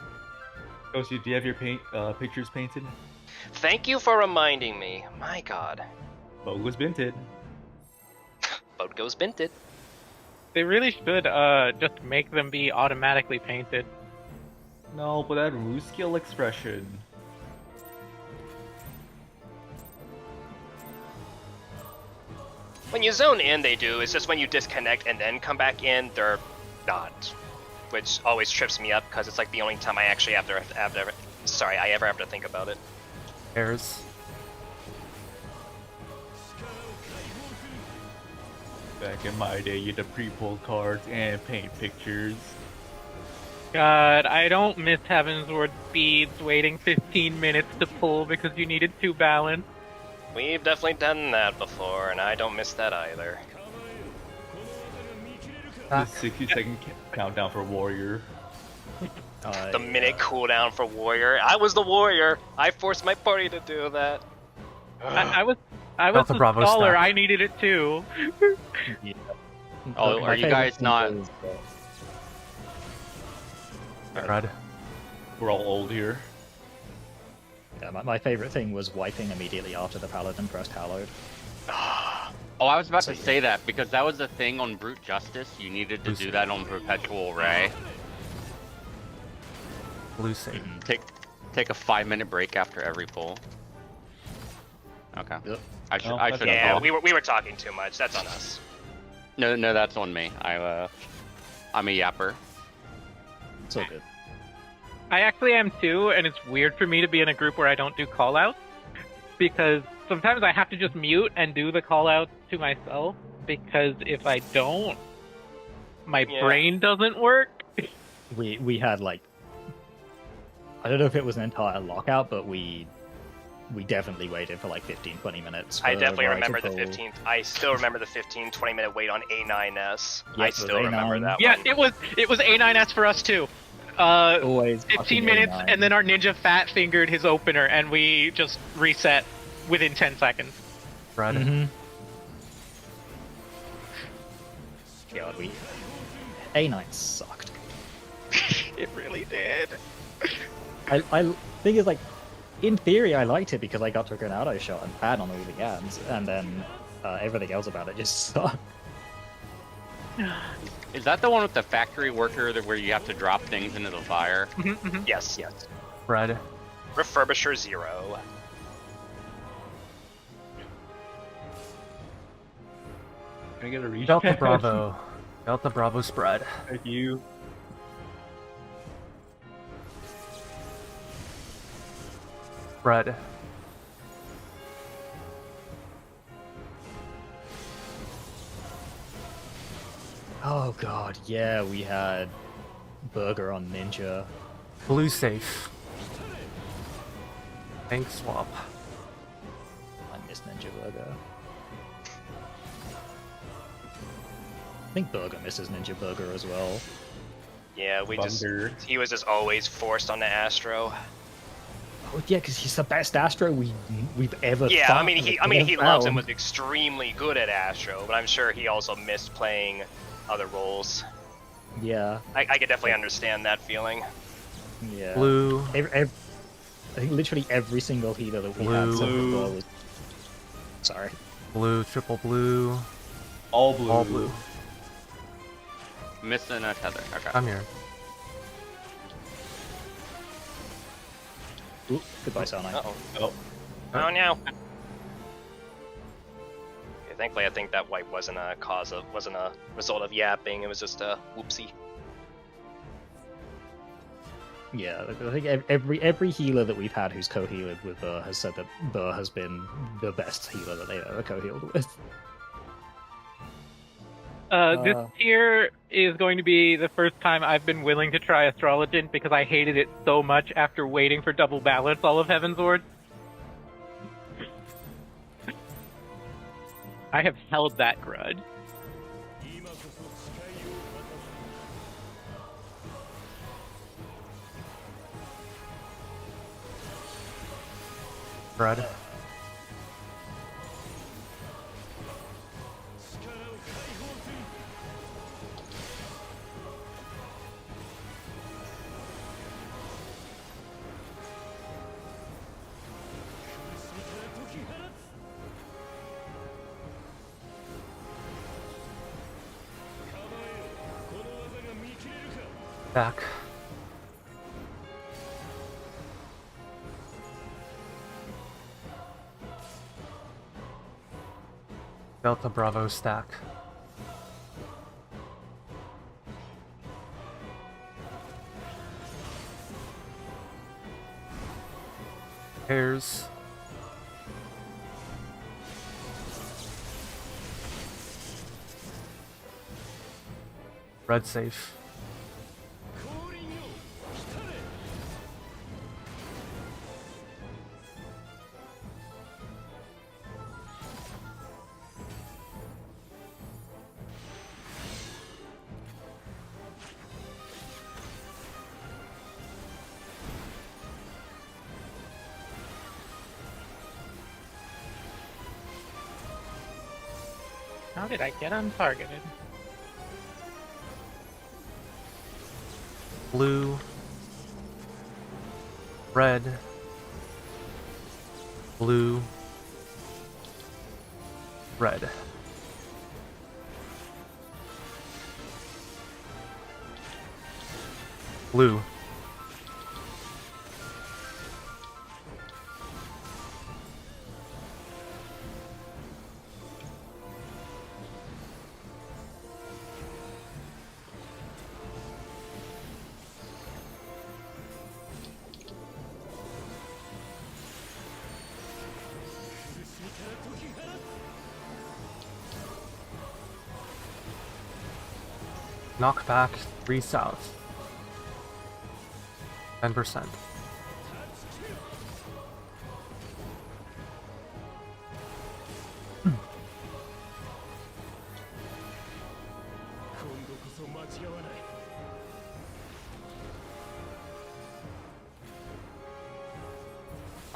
Koshi, do you have your pictures painted? Thank you for reminding me. My God, Boat was binted. boat goes binted. They really should just make them be automatically painted. No, but that ruse skill expression. When you zone in, they do. It's just when you disconnect and then come back in, they're not. Which always trips me up because it's like the only time I actually I ever have to think about it. Airs. Back in my day, you had to pre-pull cards and paint pictures. God, I don't miss Heavensward speeds waiting 15 minutes to pull because you needed 2 balance. We've definitely done that before, and I don't miss that either. The 60-second countdown for Warrior. The minute cooldown for Warrior. I was the Warrior. I forced my party to do that. I was Delta the Bravo scholar, stack. I needed it too. Oh, My are you favorite guys thing not- is that- Red. We're all old here. Yeah, my favorite thing was wiping immediately after the paladin pressed Hallowed. Oh, I was about to So, say that, because that was the thing on Brute Justice. You needed to do that on Perpetual Ray. Blue Sage. Take a 5-minute break after every pull. Okay. Yep. I should Oh, I that's should have Yeah, called. we were talking too much. That's on us. No, that's on me. I'm a yapper. It's all good. I actually am too, and it's weird for me to be in a group where I don't do callouts because sometimes I have to just mute and do the callouts to myself because if I don't, my Yeah. brain doesn't work. We had like, I don't know if it was an entire lockout, but we definitely waited for like 15-20 minutes. I for definitely Rai to remember the pull. 15th. I still remember the 15-20 minute wait on A9S. Yep, I it was still remember A9. that Yeah, one. it was A9S for us too. Always 15 fucking minutes, A9. and then our ninja fat fingered his opener, and we just reset within 10 seconds. Red. Mhm. God, A9 sucked. It really did. I think it's like, in theory, I liked it because I got to a Granado shot and bad on all the ads, and then everything else about it just sucked. Is that the one with the factory worker where you have to drop things into the fire? Yes. Red. Refurbisher 0. Can I get a reach? Delta Bravo. Delta Bravo spread. Thank you. Spread. Oh god, yeah, we had Burger on Ninja. Blue safe. Tank swap. I miss Ninja Burger. I think Burger misses Ninja Burger as well. Yeah, Thunder. he was just always forced on the Astro. Oh yeah, because he's the best Astro we've ever. Yeah, found, he loves and found. was extremely good at Astro, but I'm sure he also missed playing other roles. Yeah, I could definitely understand that feeling. yeah. Blue. I think literally every single healer that we had Blue. except for Thor was. Sorry. Blue. Triple blue. All blue. All blue. Missing a tether. Okay. I'm here. Ooh, goodbye, Sarnite. Uh-oh. Oh. Oh, no. Yeah, thankfully, I think that wipe wasn't a result of yapping. It was just a whoopsie. Yeah, I think every healer that we've had who's co-healed with Burr has said that Burr has been the best healer that they've ever co-healed with. This tier is going to be the first time I've been willing to try Astrologian because I hated it so much after waiting for double balance all of Heaven's Ward. I have held that grudge. Red. Back. Delta Bravo stack. Pairs. Red safe. How did I get untargeted? Blue. Red. Blue. Red. Blue. Knockback 3 south. 10%.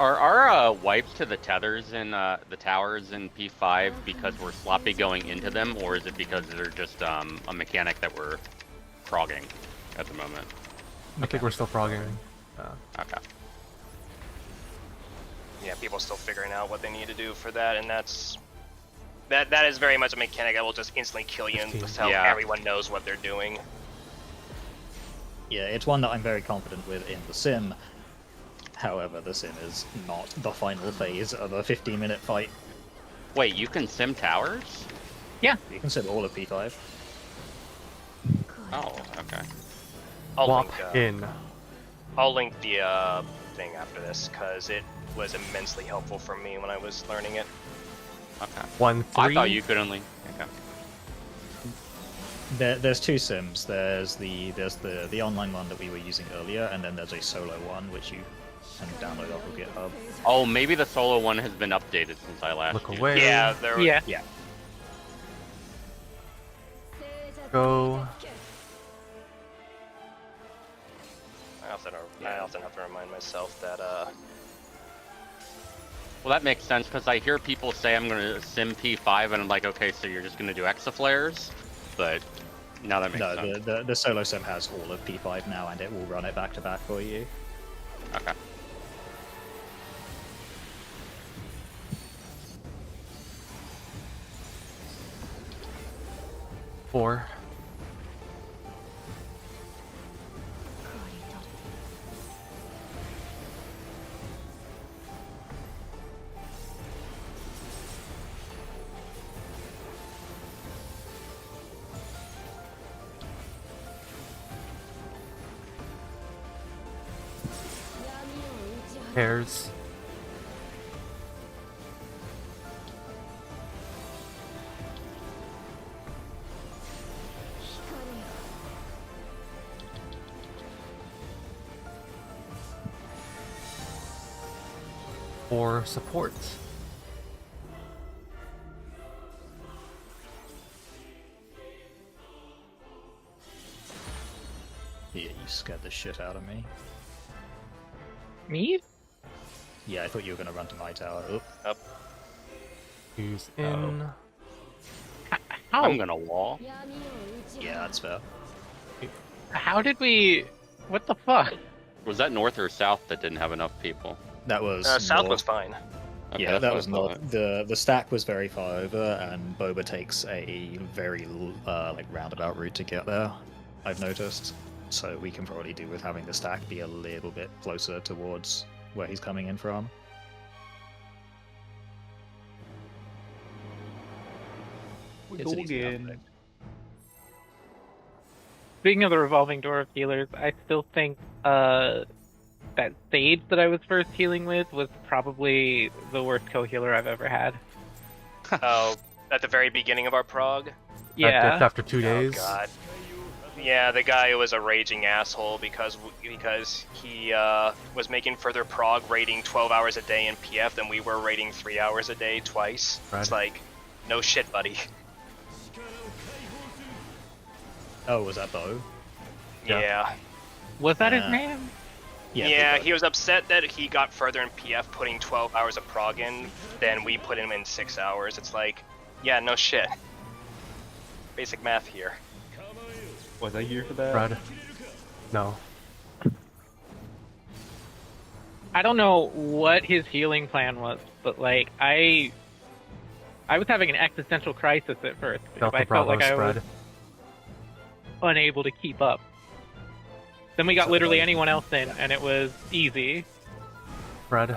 Are our wipes to the tethers in the towers in P5 because we're sloppy going into them, or is it because they're just a mechanic that we're frogging at the moment? I think we're still frogging. Okay. Yeah, people are still figuring out what they need to do for that, and that's That is very much a mechanic that will just instantly kill you and 15. just tell Yeah. everyone knows what they're doing. Yeah, it's one that I'm very confident with in the sim. However, the sim is not the final phase of a 15-minute fight. Wait, you can sim towers? You can sim all of P5. Oh, okay. Walk in. I'll link the thing after this because it was immensely helpful for me when I was learning it. Okay. 1-3. I thought you could only. Okay. There's two sims. There's the online one that we were using earlier, and then there's a solo one which you can download off of GitHub. Oh, maybe the solo one has been updated since I last. Look used away. it. Yeah, there. Yeah. Go. I often have to remind myself that Well, that makes sense because I hear people say I'm gonna sim P5, and I'm like, okay, so you're just gonna do exaflares, but now that makes No, sense. the solo sim has all of P5 now, and it will run it back to back for you. Okay. Four. Pairs. For support. Yeah, you scared the shit out of me. Me? Yeah, I thought you were gonna run to my tower. Oop. Use in. How? I'm gonna wall. Yeah, that's fair. How did we? What the fuck? Was that north or south that didn't have enough people? That was South north. was fine. Okay, Yeah, that's that what was I not thought. the stack was very far over, and Boba takes a very like roundabout route to get there. I've noticed, so we can probably do with having the stack be a little bit closer towards where he's coming in from. It's an easy enough pick. Speaking of the revolving door of healers, I still think that Sage that I was first healing with was probably the worst co-healer I've ever had. Oh, at the very beginning of our prog. Yeah. After 2 days. Oh god. Yeah, the guy was a raging asshole because he was making further prog rating 12 hours a day in PF than we were rating 3 hours a day twice. Right. It's like, no shit, buddy. Oh, was that Bo? Yeah. Yeah. Was that his Uh, name? Yeah, Bo. he was upset that he got further in PF putting 12 hours of prog in than we put him in 6 hours. It's like, yeah, no shit. Basic math here. Was I here for that? Fred. No. I don't know what his healing plan was, but like I was having an existential crisis at first because Delta I Bravo felt like I spread. was unable to keep up. Then we got So, literally like, anyone else in, and it was easy. Fred.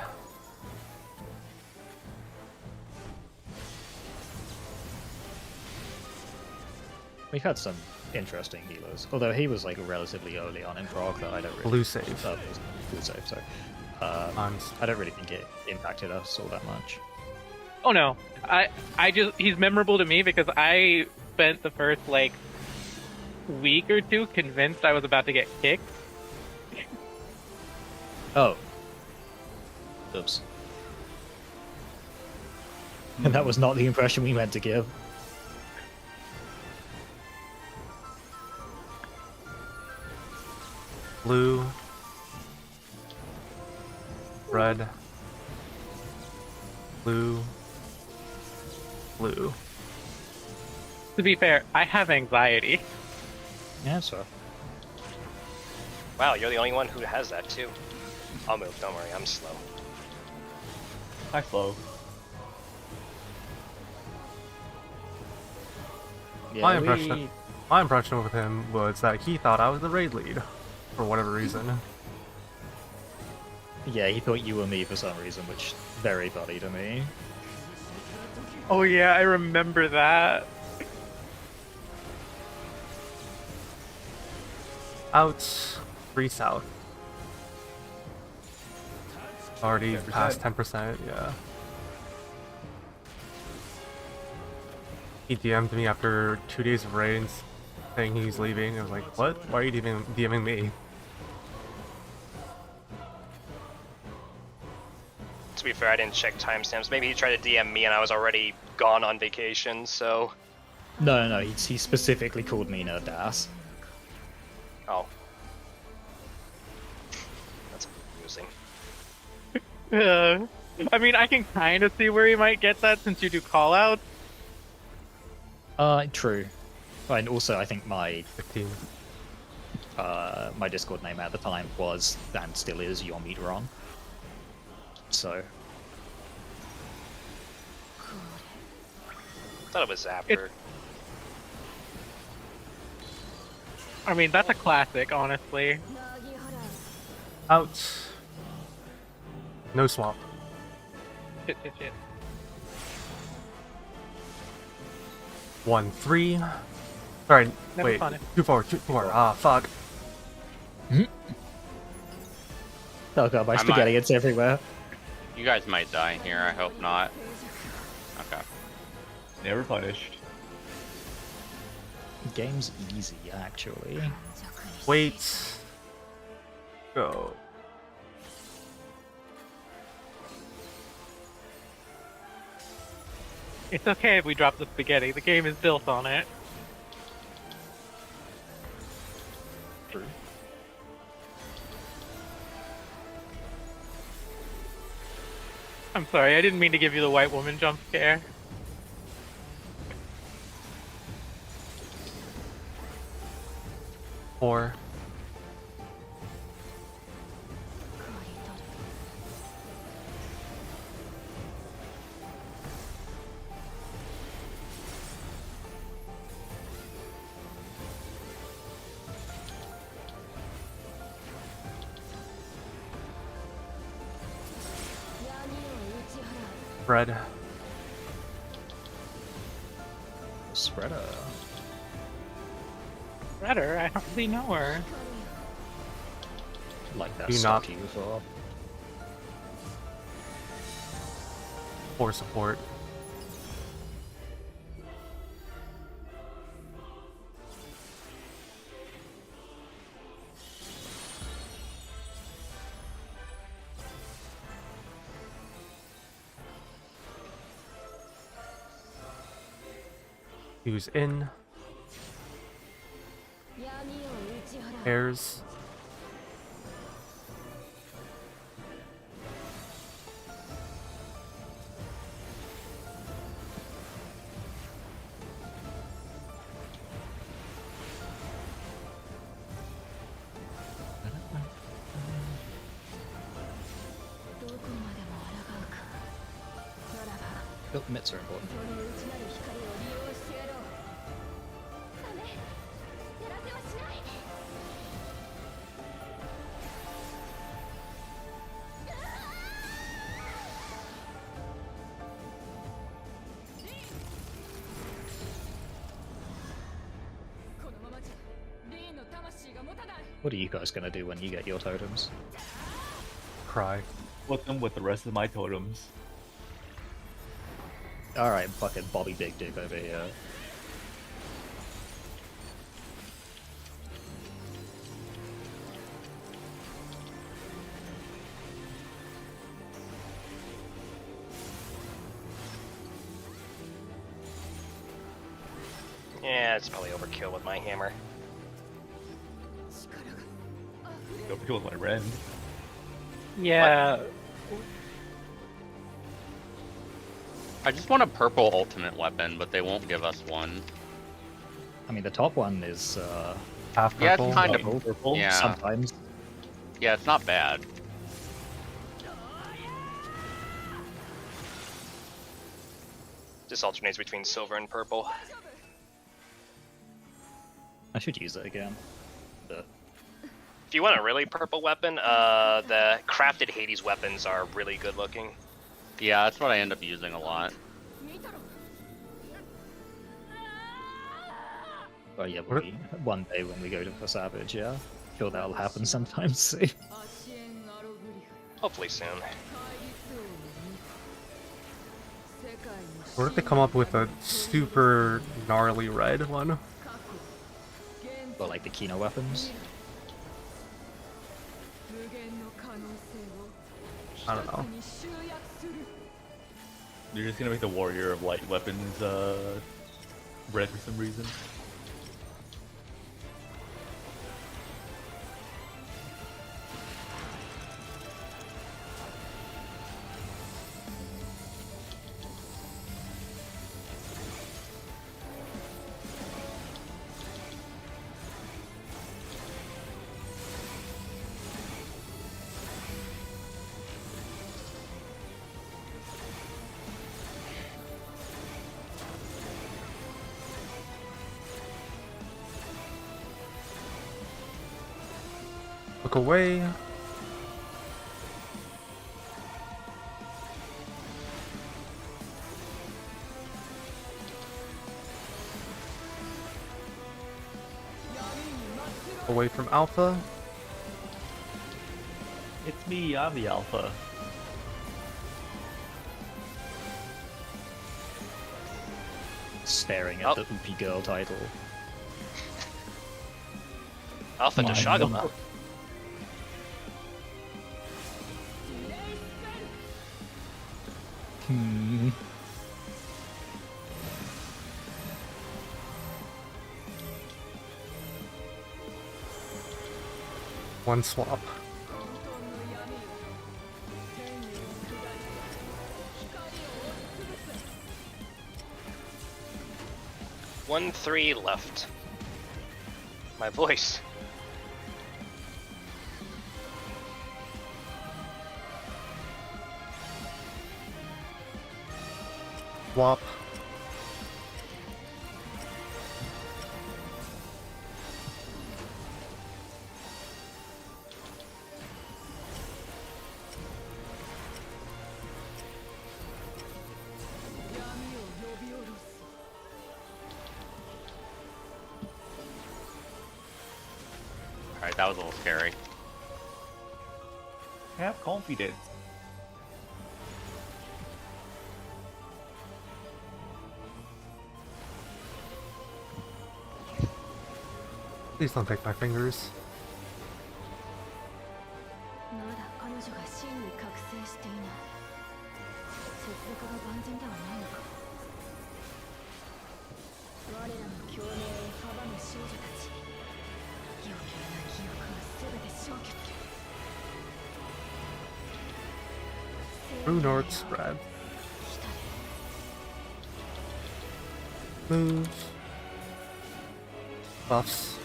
We've had some interesting healers, although he was like relatively early on in prog that I don't really. Blue save. Blue save, sorry. On I don't really think it impacted us all that much. Oh no, I just he's memorable to me because I spent the first like week or two convinced I was about to get kicked. Oh. Oops. And that was not the impression we meant to give. blue. Red. Blue. Blue. To be fair, I have anxiety. Yeah, so. Wow, you're the only one who has that too. I'll move, don't worry, I'm slow. Hi, Flo. Yeah, My impression with him was that he thought I was the raid lead, for whatever reason. Yeah, he thought you were me for some reason, which very funny to me. Oh yeah, I remember that. Out 3 south. Already 10%. past 10%, yeah. He DM'd me after 2 days of raids saying he's leaving. I was like, what? Why are you DMing me? To be fair, I didn't check timestamps. Maybe he tried to DM me and I was already gone on vacation, so... No, he specifically called me Nerdass. Oh. That's amusing. I mean, I can kind of see where you might get that since you do callouts. True. And also, I think my 15. my Discord name at the time was, and still is, Your Meat Wrong. So, Thought it was Zapper. I mean, that's a classic, honestly. Out. No swap. Shit. 1, 3. Sorry, Never wait. fun. 2, 4, 2, 4. Ah, fuck. oh god, my I spaghetti, might- it's everywhere. You guys might die here. I hope not. Okay. Never punished. Game's easy, actually. Wait. Go. It's okay if we drop the spaghetti. The game is built on it. True. I'm sorry, I didn't mean to give you the white woman jump scare. Four. Bread. Spreader. Redder, I hardly know her. Like that Do stuff not- you before. 4 support. Who's in? Pairs. Built mitts are important. What are you guys gonna do when you get your totems? Cry. Put them with the rest of my totems. Alright, fucking Bobby Big Dick over here. Yeah, it's probably overkill with my hammer. Go kill with my Ren. Yeah. I just want a purple ultimate weapon, but they won't give us one. I mean, the top one is, Half Yeah, it's purple. kind of- double purple yeah. sometimes. Yeah, it's not bad. Just alternates between silver and purple. I should use it again. But If you want a really purple weapon, the crafted Hades weapons are really good looking. Yeah, that's what I end up using a lot. well, yeah, What- one day when we go to for Savage, yeah. Sure that'll happen sometime soon. Hopefully soon. What if they come up with a super gnarly red one? Or like the Kino weapons. I don't know. They're just gonna make the warrior of light weapons red for some reason. Look away. Away from Alpha. It's me, I'm the alpha. Staring at Oh. the Oopie Girl title. Alpha to My Shagama. Hmm. One swap. One 3 left. My voice. Swap. Alright, that was a little scary. Have confidence. Please don't take my fingers. まだ彼女が真に覚醒していない。接続が万全ではないのか。我らの共鳴を阻む少女たち。余計な記憶は全て消去する。 True North spread. 来たれ。 Moves. Buffs.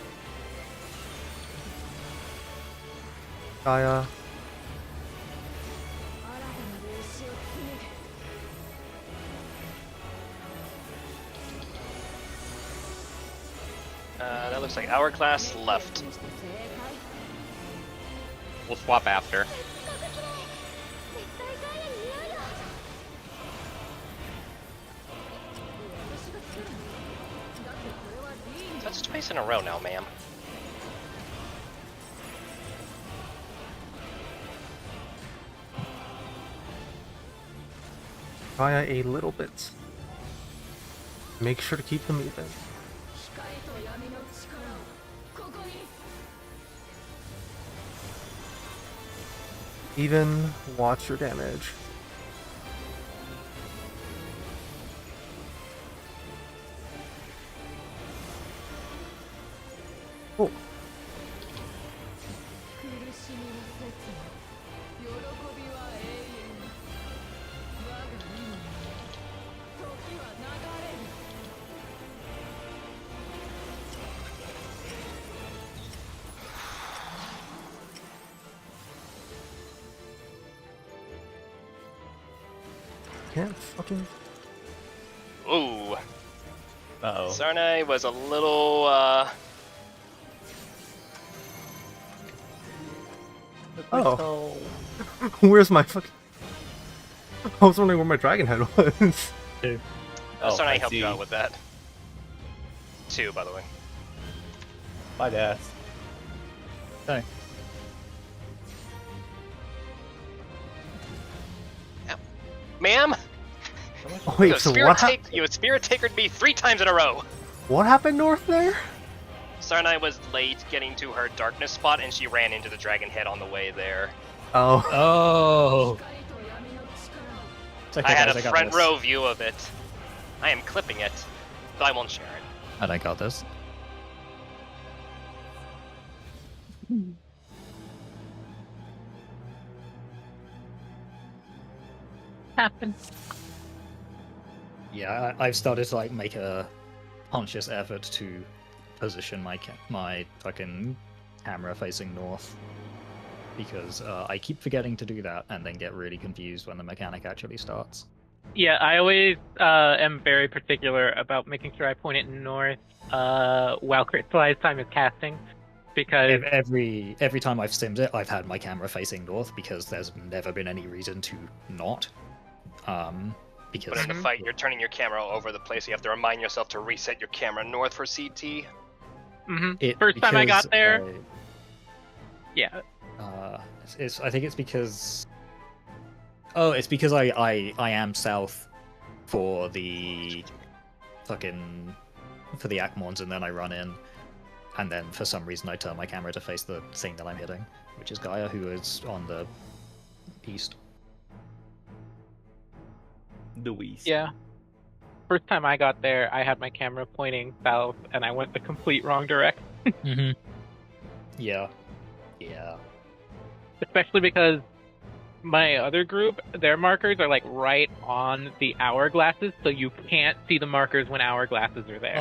Gaia. 新たな霊視を紡ぐ。 That looks like Hourglass left. にして正解。 We'll swap after. 絶対ガイアに嫌よ。私が作るの？だってこれはリーン。 That's twice in a row now, ma'am. Gaia a little bit. Make sure to keep them even. 光と闇の力をここに。 Even, watch your damage. Oh, 苦しみは切な、喜びは永遠。我が意のまま、時は流れる。 can't fucking. Ooh. Uh-oh. Sarnai was a little Oh. Where's my fucking... I was wondering where my dragon head was. Oh, Sorry, I I helped you see. out with that. 2, by the way. Bye, Das. Okay. Ma'am, Oh, wait, you so spirit, what, you spirit takered me 3 times in a row. what happened north there? Sarnai was late getting to her darkness spot, and she ran into the dragon head on the way there. Oh, Oh. 光と闇の力 It's okay, I had guys, a got front this. row view of it. I am clipping it, though I won't share it. And I got this. Happen. Yeah, I've started to like make a conscious effort to position my fucking camera facing north because I keep forgetting to do that and then get really confused when the mechanic actually starts. Yeah, I always am very particular about making sure I point it north while crystallized time is casting, because Every time I've simmed it, I've had my camera facing north because there's never been any reason to not. Because But in a fight, you're turning your camera over the place. You have to remind yourself to reset your camera north for CT. First time I got there, I- yeah, I think it's because. Oh, it's because I am south for the fucking for the Akmons, and then I run in, and then for some reason I turn my camera to face the thing that I'm hitting, which is Gaia, who is on the east. The West. yeah. First time I got there, I had my camera pointing south, and I went the complete wrong direction. Mm-hmm. Yeah. Yeah. Especially because my other group, their markers are like right on the hourglasses, so you can't see the markers when hourglasses are there.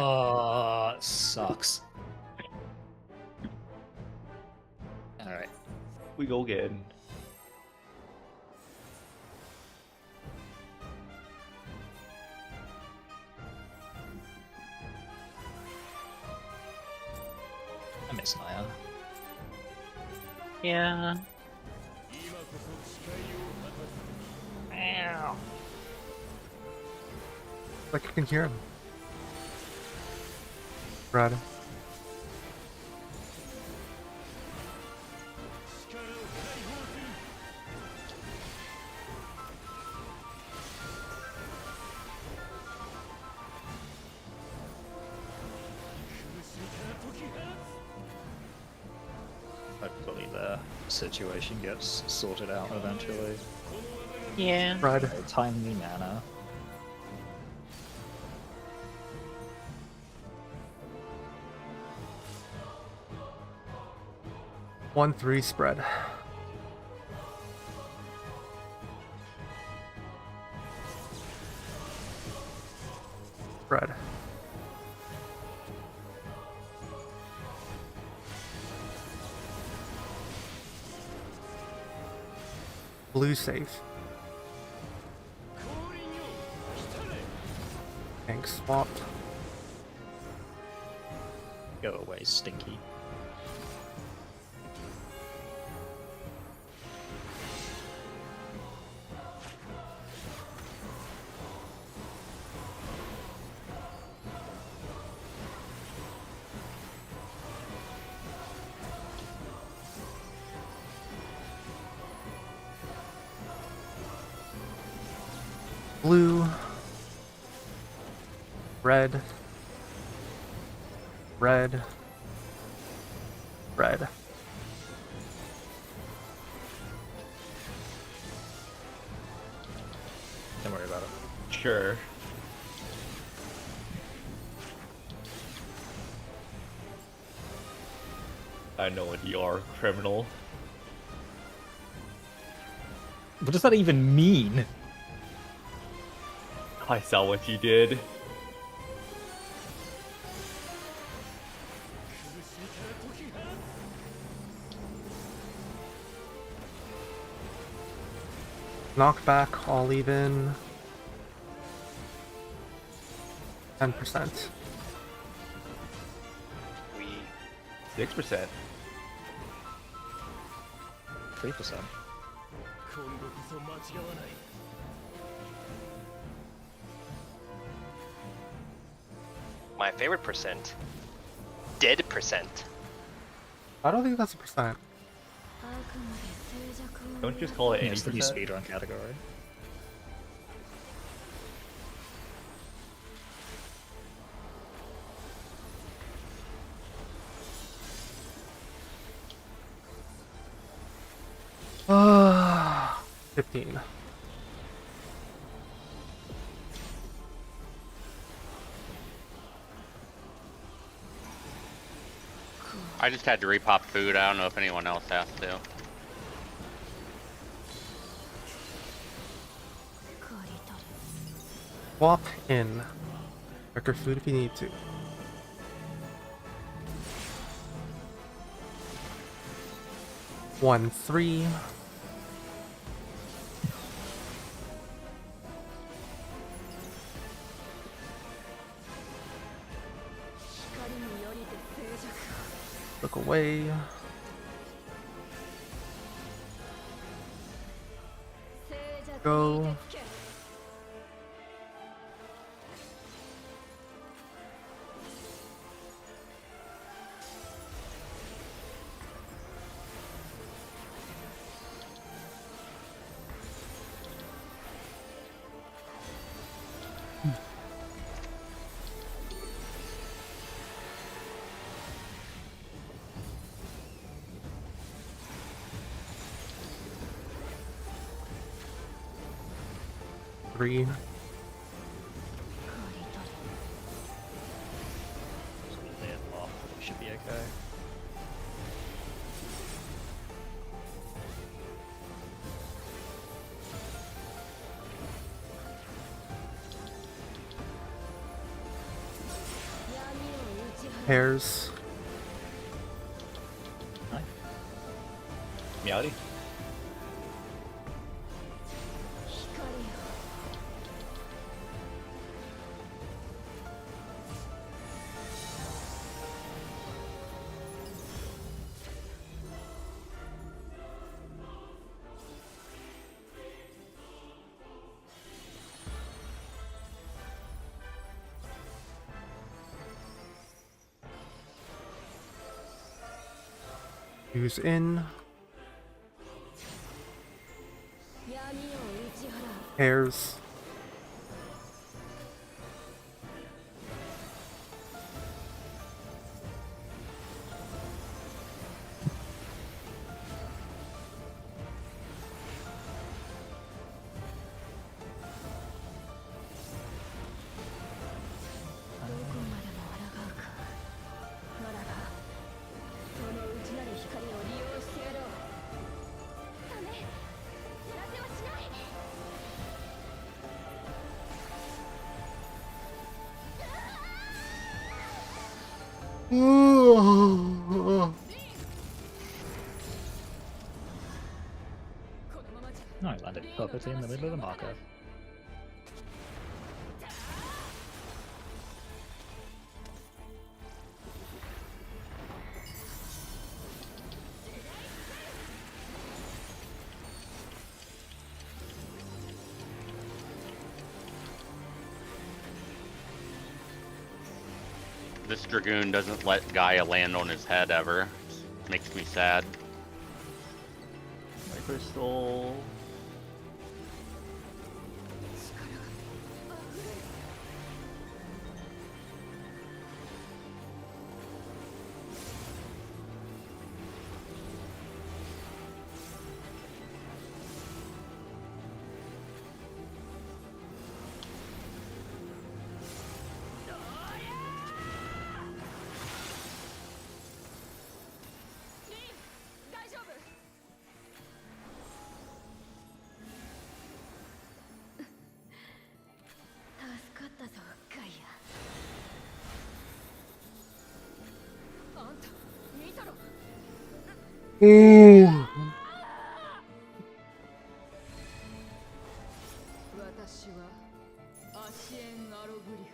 Sucks. All right. We go again. I miss Naya. Yeah. like I can hear him. Brad. Hopefully the situation gets sorted out eventually. Yeah. Brad. In a timely manner. One 3 spread. Spread. Blue safe. Tank swapped. Go away, Stinky. Blue. Red. Red. Red. Don't worry about it. Sure. I know what you are, criminal. What does that even mean? I saw what you did. Knockback, all even. 10%. We 6%. 3%. My favorite percent. Dead percent. I don't think that's a percent. あくまで静寂を Don't just call it Yeah, any it's the new percent. speedrun category. Ah, 15. I just had to repop food. I don't know if anyone else has to. 借り取る Swap in. Record food if you need to. One, 3. 光によりて静寂 Look away. 静寂 Go. にてつけ 3. 借り取る Slightly off, but it should be okay. Pairs. Meowdy. 光よ Use in. 闇を打ち払う Pairs. No, I landed perfectly in the middle of the marker. This Dragoon doesn't let Gaia land on his head ever. Makes me sad. My crystal. Ooh. 私はアシエン・アログリフ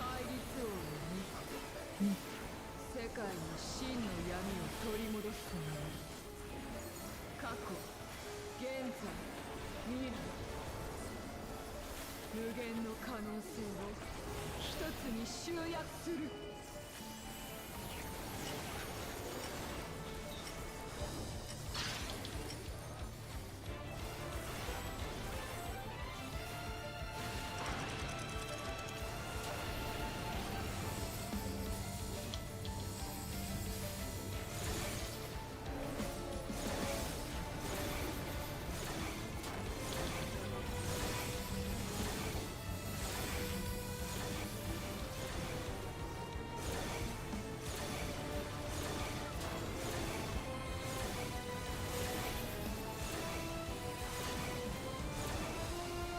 戒律王の巫女世界に真の闇を取り戻すために見ない無限の可能性を一つに集約する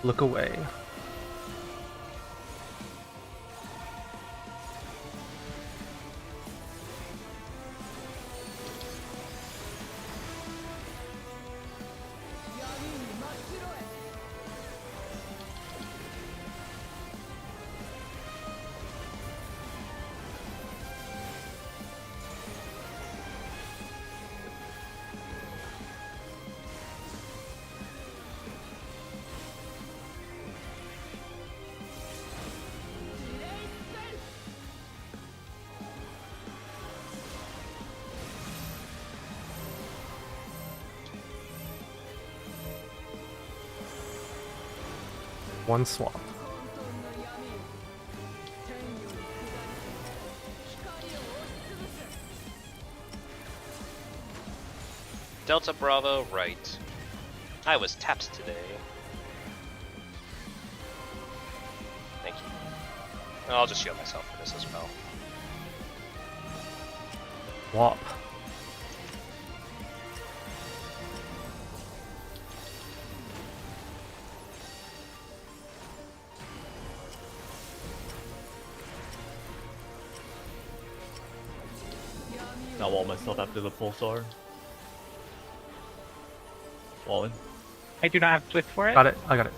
Look away. One swap. 混沌の闇よ天より下り光を押しつぶせ Delta Bravo, right. I was tapped today. Thank you. I'll just shield myself for this as well. Swap. Now wall myself after the pulsar. Wallen. I do not have Swift for it. Got it. I got it.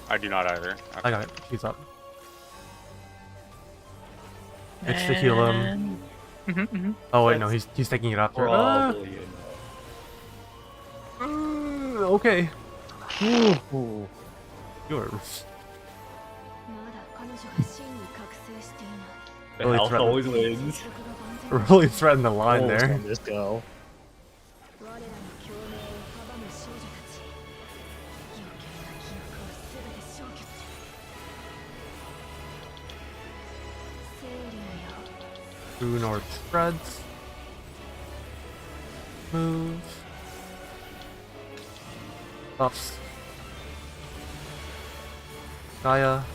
I do not either. I got it. She's up. It's to heal him. Oh wait, no, he's taking it after. Probably. Okay. Ooh. You're まだ彼女が真に覚醒していない The Really house threatened. always wins. 実力が万全 really threatening the line Balls there. on this girl. 我らの共鳴を阻む少女たち余計な記憶を全て消去する清流よ True North spreads. Move. Buffs. Gaia. 新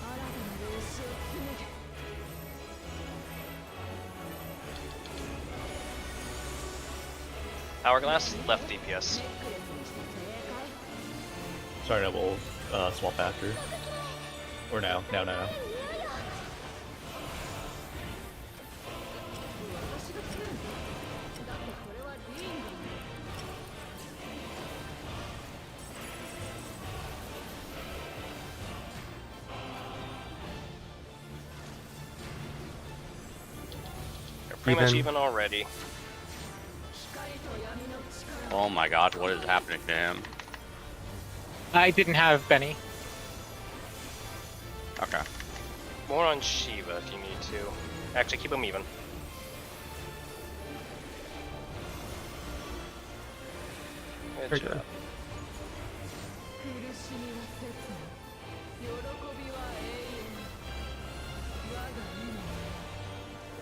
たな霊視を紡げ Hourglass, left DPS. ネックレスにして正解 Sorry, we'll swap after. Or now. Now. 私が作るんだだってこれはリーンだもん They're pretty much Even. even already. 光と闇の力 Oh my god, what is happening to him? I didn't have Benny. Okay. More on Shiva if you need to. Actually, keep them even. Good Very job. good. 苦しみは切な喜びは永遠我が今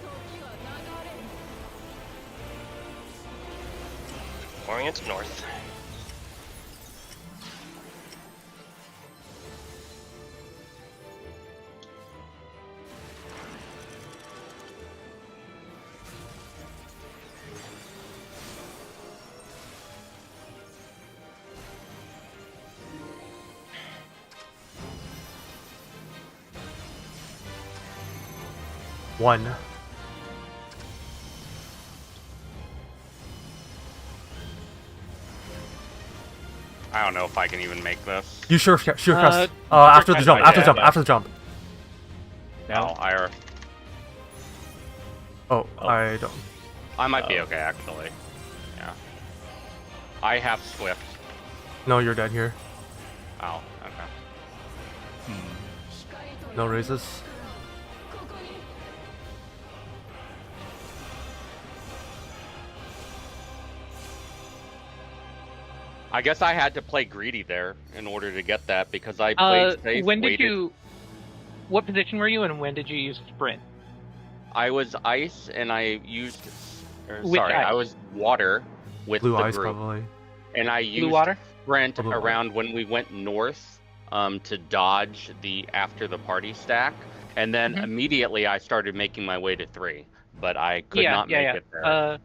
時は流れる Orient north. One. I don't know if I can even make this. You sure crest. After the crest, jump. yeah, After the jump. yeah. After the jump. No, Oh, I don't. I might be okay actually. Yeah. I have Swift. No, you're dead here. Oh, okay. No raises. I guess I had to play greedy there in order to get that because I played safe. When did waited. you? What position were you, and when did you use sprint? I was ice and I used. Which Sorry, ice? I was water with Blue the eyes, group, probably. and I used water? sprint Blue water. around when we went north to dodge the after the party stack, and then Mhm. immediately I started making my way to 3, but I could not make it there.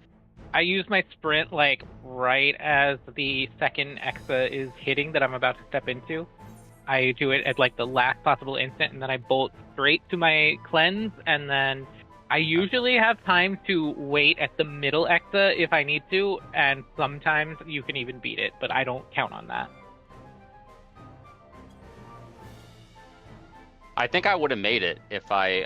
I use my sprint like right as the second Exa is hitting that I'm about to step into. I do it at like the last possible instant, and then I bolt straight to my cleanse, and then I usually have time to wait at the middle Exa if I need to, and sometimes you can even beat it, but I don't count on that. I think I would have made it if I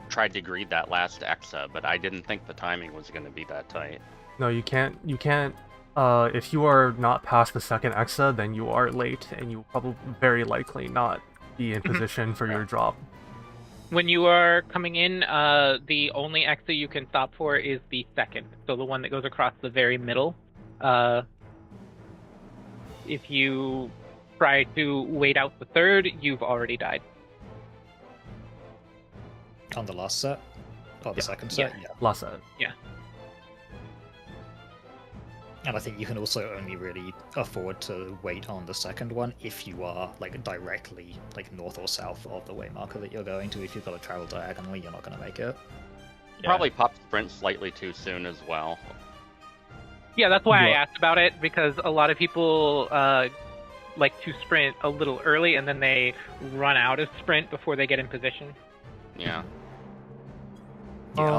tried to greed that last Exa, but I didn't think the timing was going to be that tight. No, you can't. You can't. If you are not past the second Exa, then you are late, and you probably very likely not be in position for your drop. When you are coming in, the only Exa you can stop for is the second, so the one that goes across the very middle. If you try to wait out the third, you've already died. On the last set? Or the second set? Yeah. Last set. And I think you can also only really afford to wait on the second one if you are like directly like north or south of the waymarker that you're going to. If you've got to travel diagonally, you're not going to make it. Probably popped sprint slightly too soon as well. Yeah, that's why I Yeah. asked about it, because a lot of people like to sprint a little early, and then they run out of sprint before they get in position. Yeah. Yeah,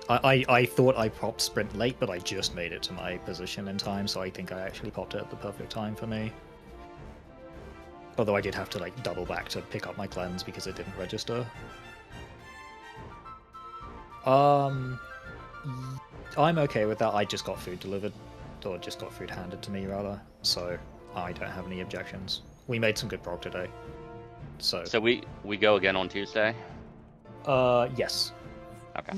I thought I popped sprint late, but I just made it to my position in time, so I think I actually popped it at the perfect time for me. Although I did have to like double back to pick up my cleanse because it didn't register. I'm okay with that. I just got food delivered, or just got food handed to me rather, so I don't have any objections. We made some good prog today, so. So we go again on Tuesday? Yes. Okay.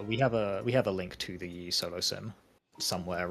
We have a link to the solo sim somewhere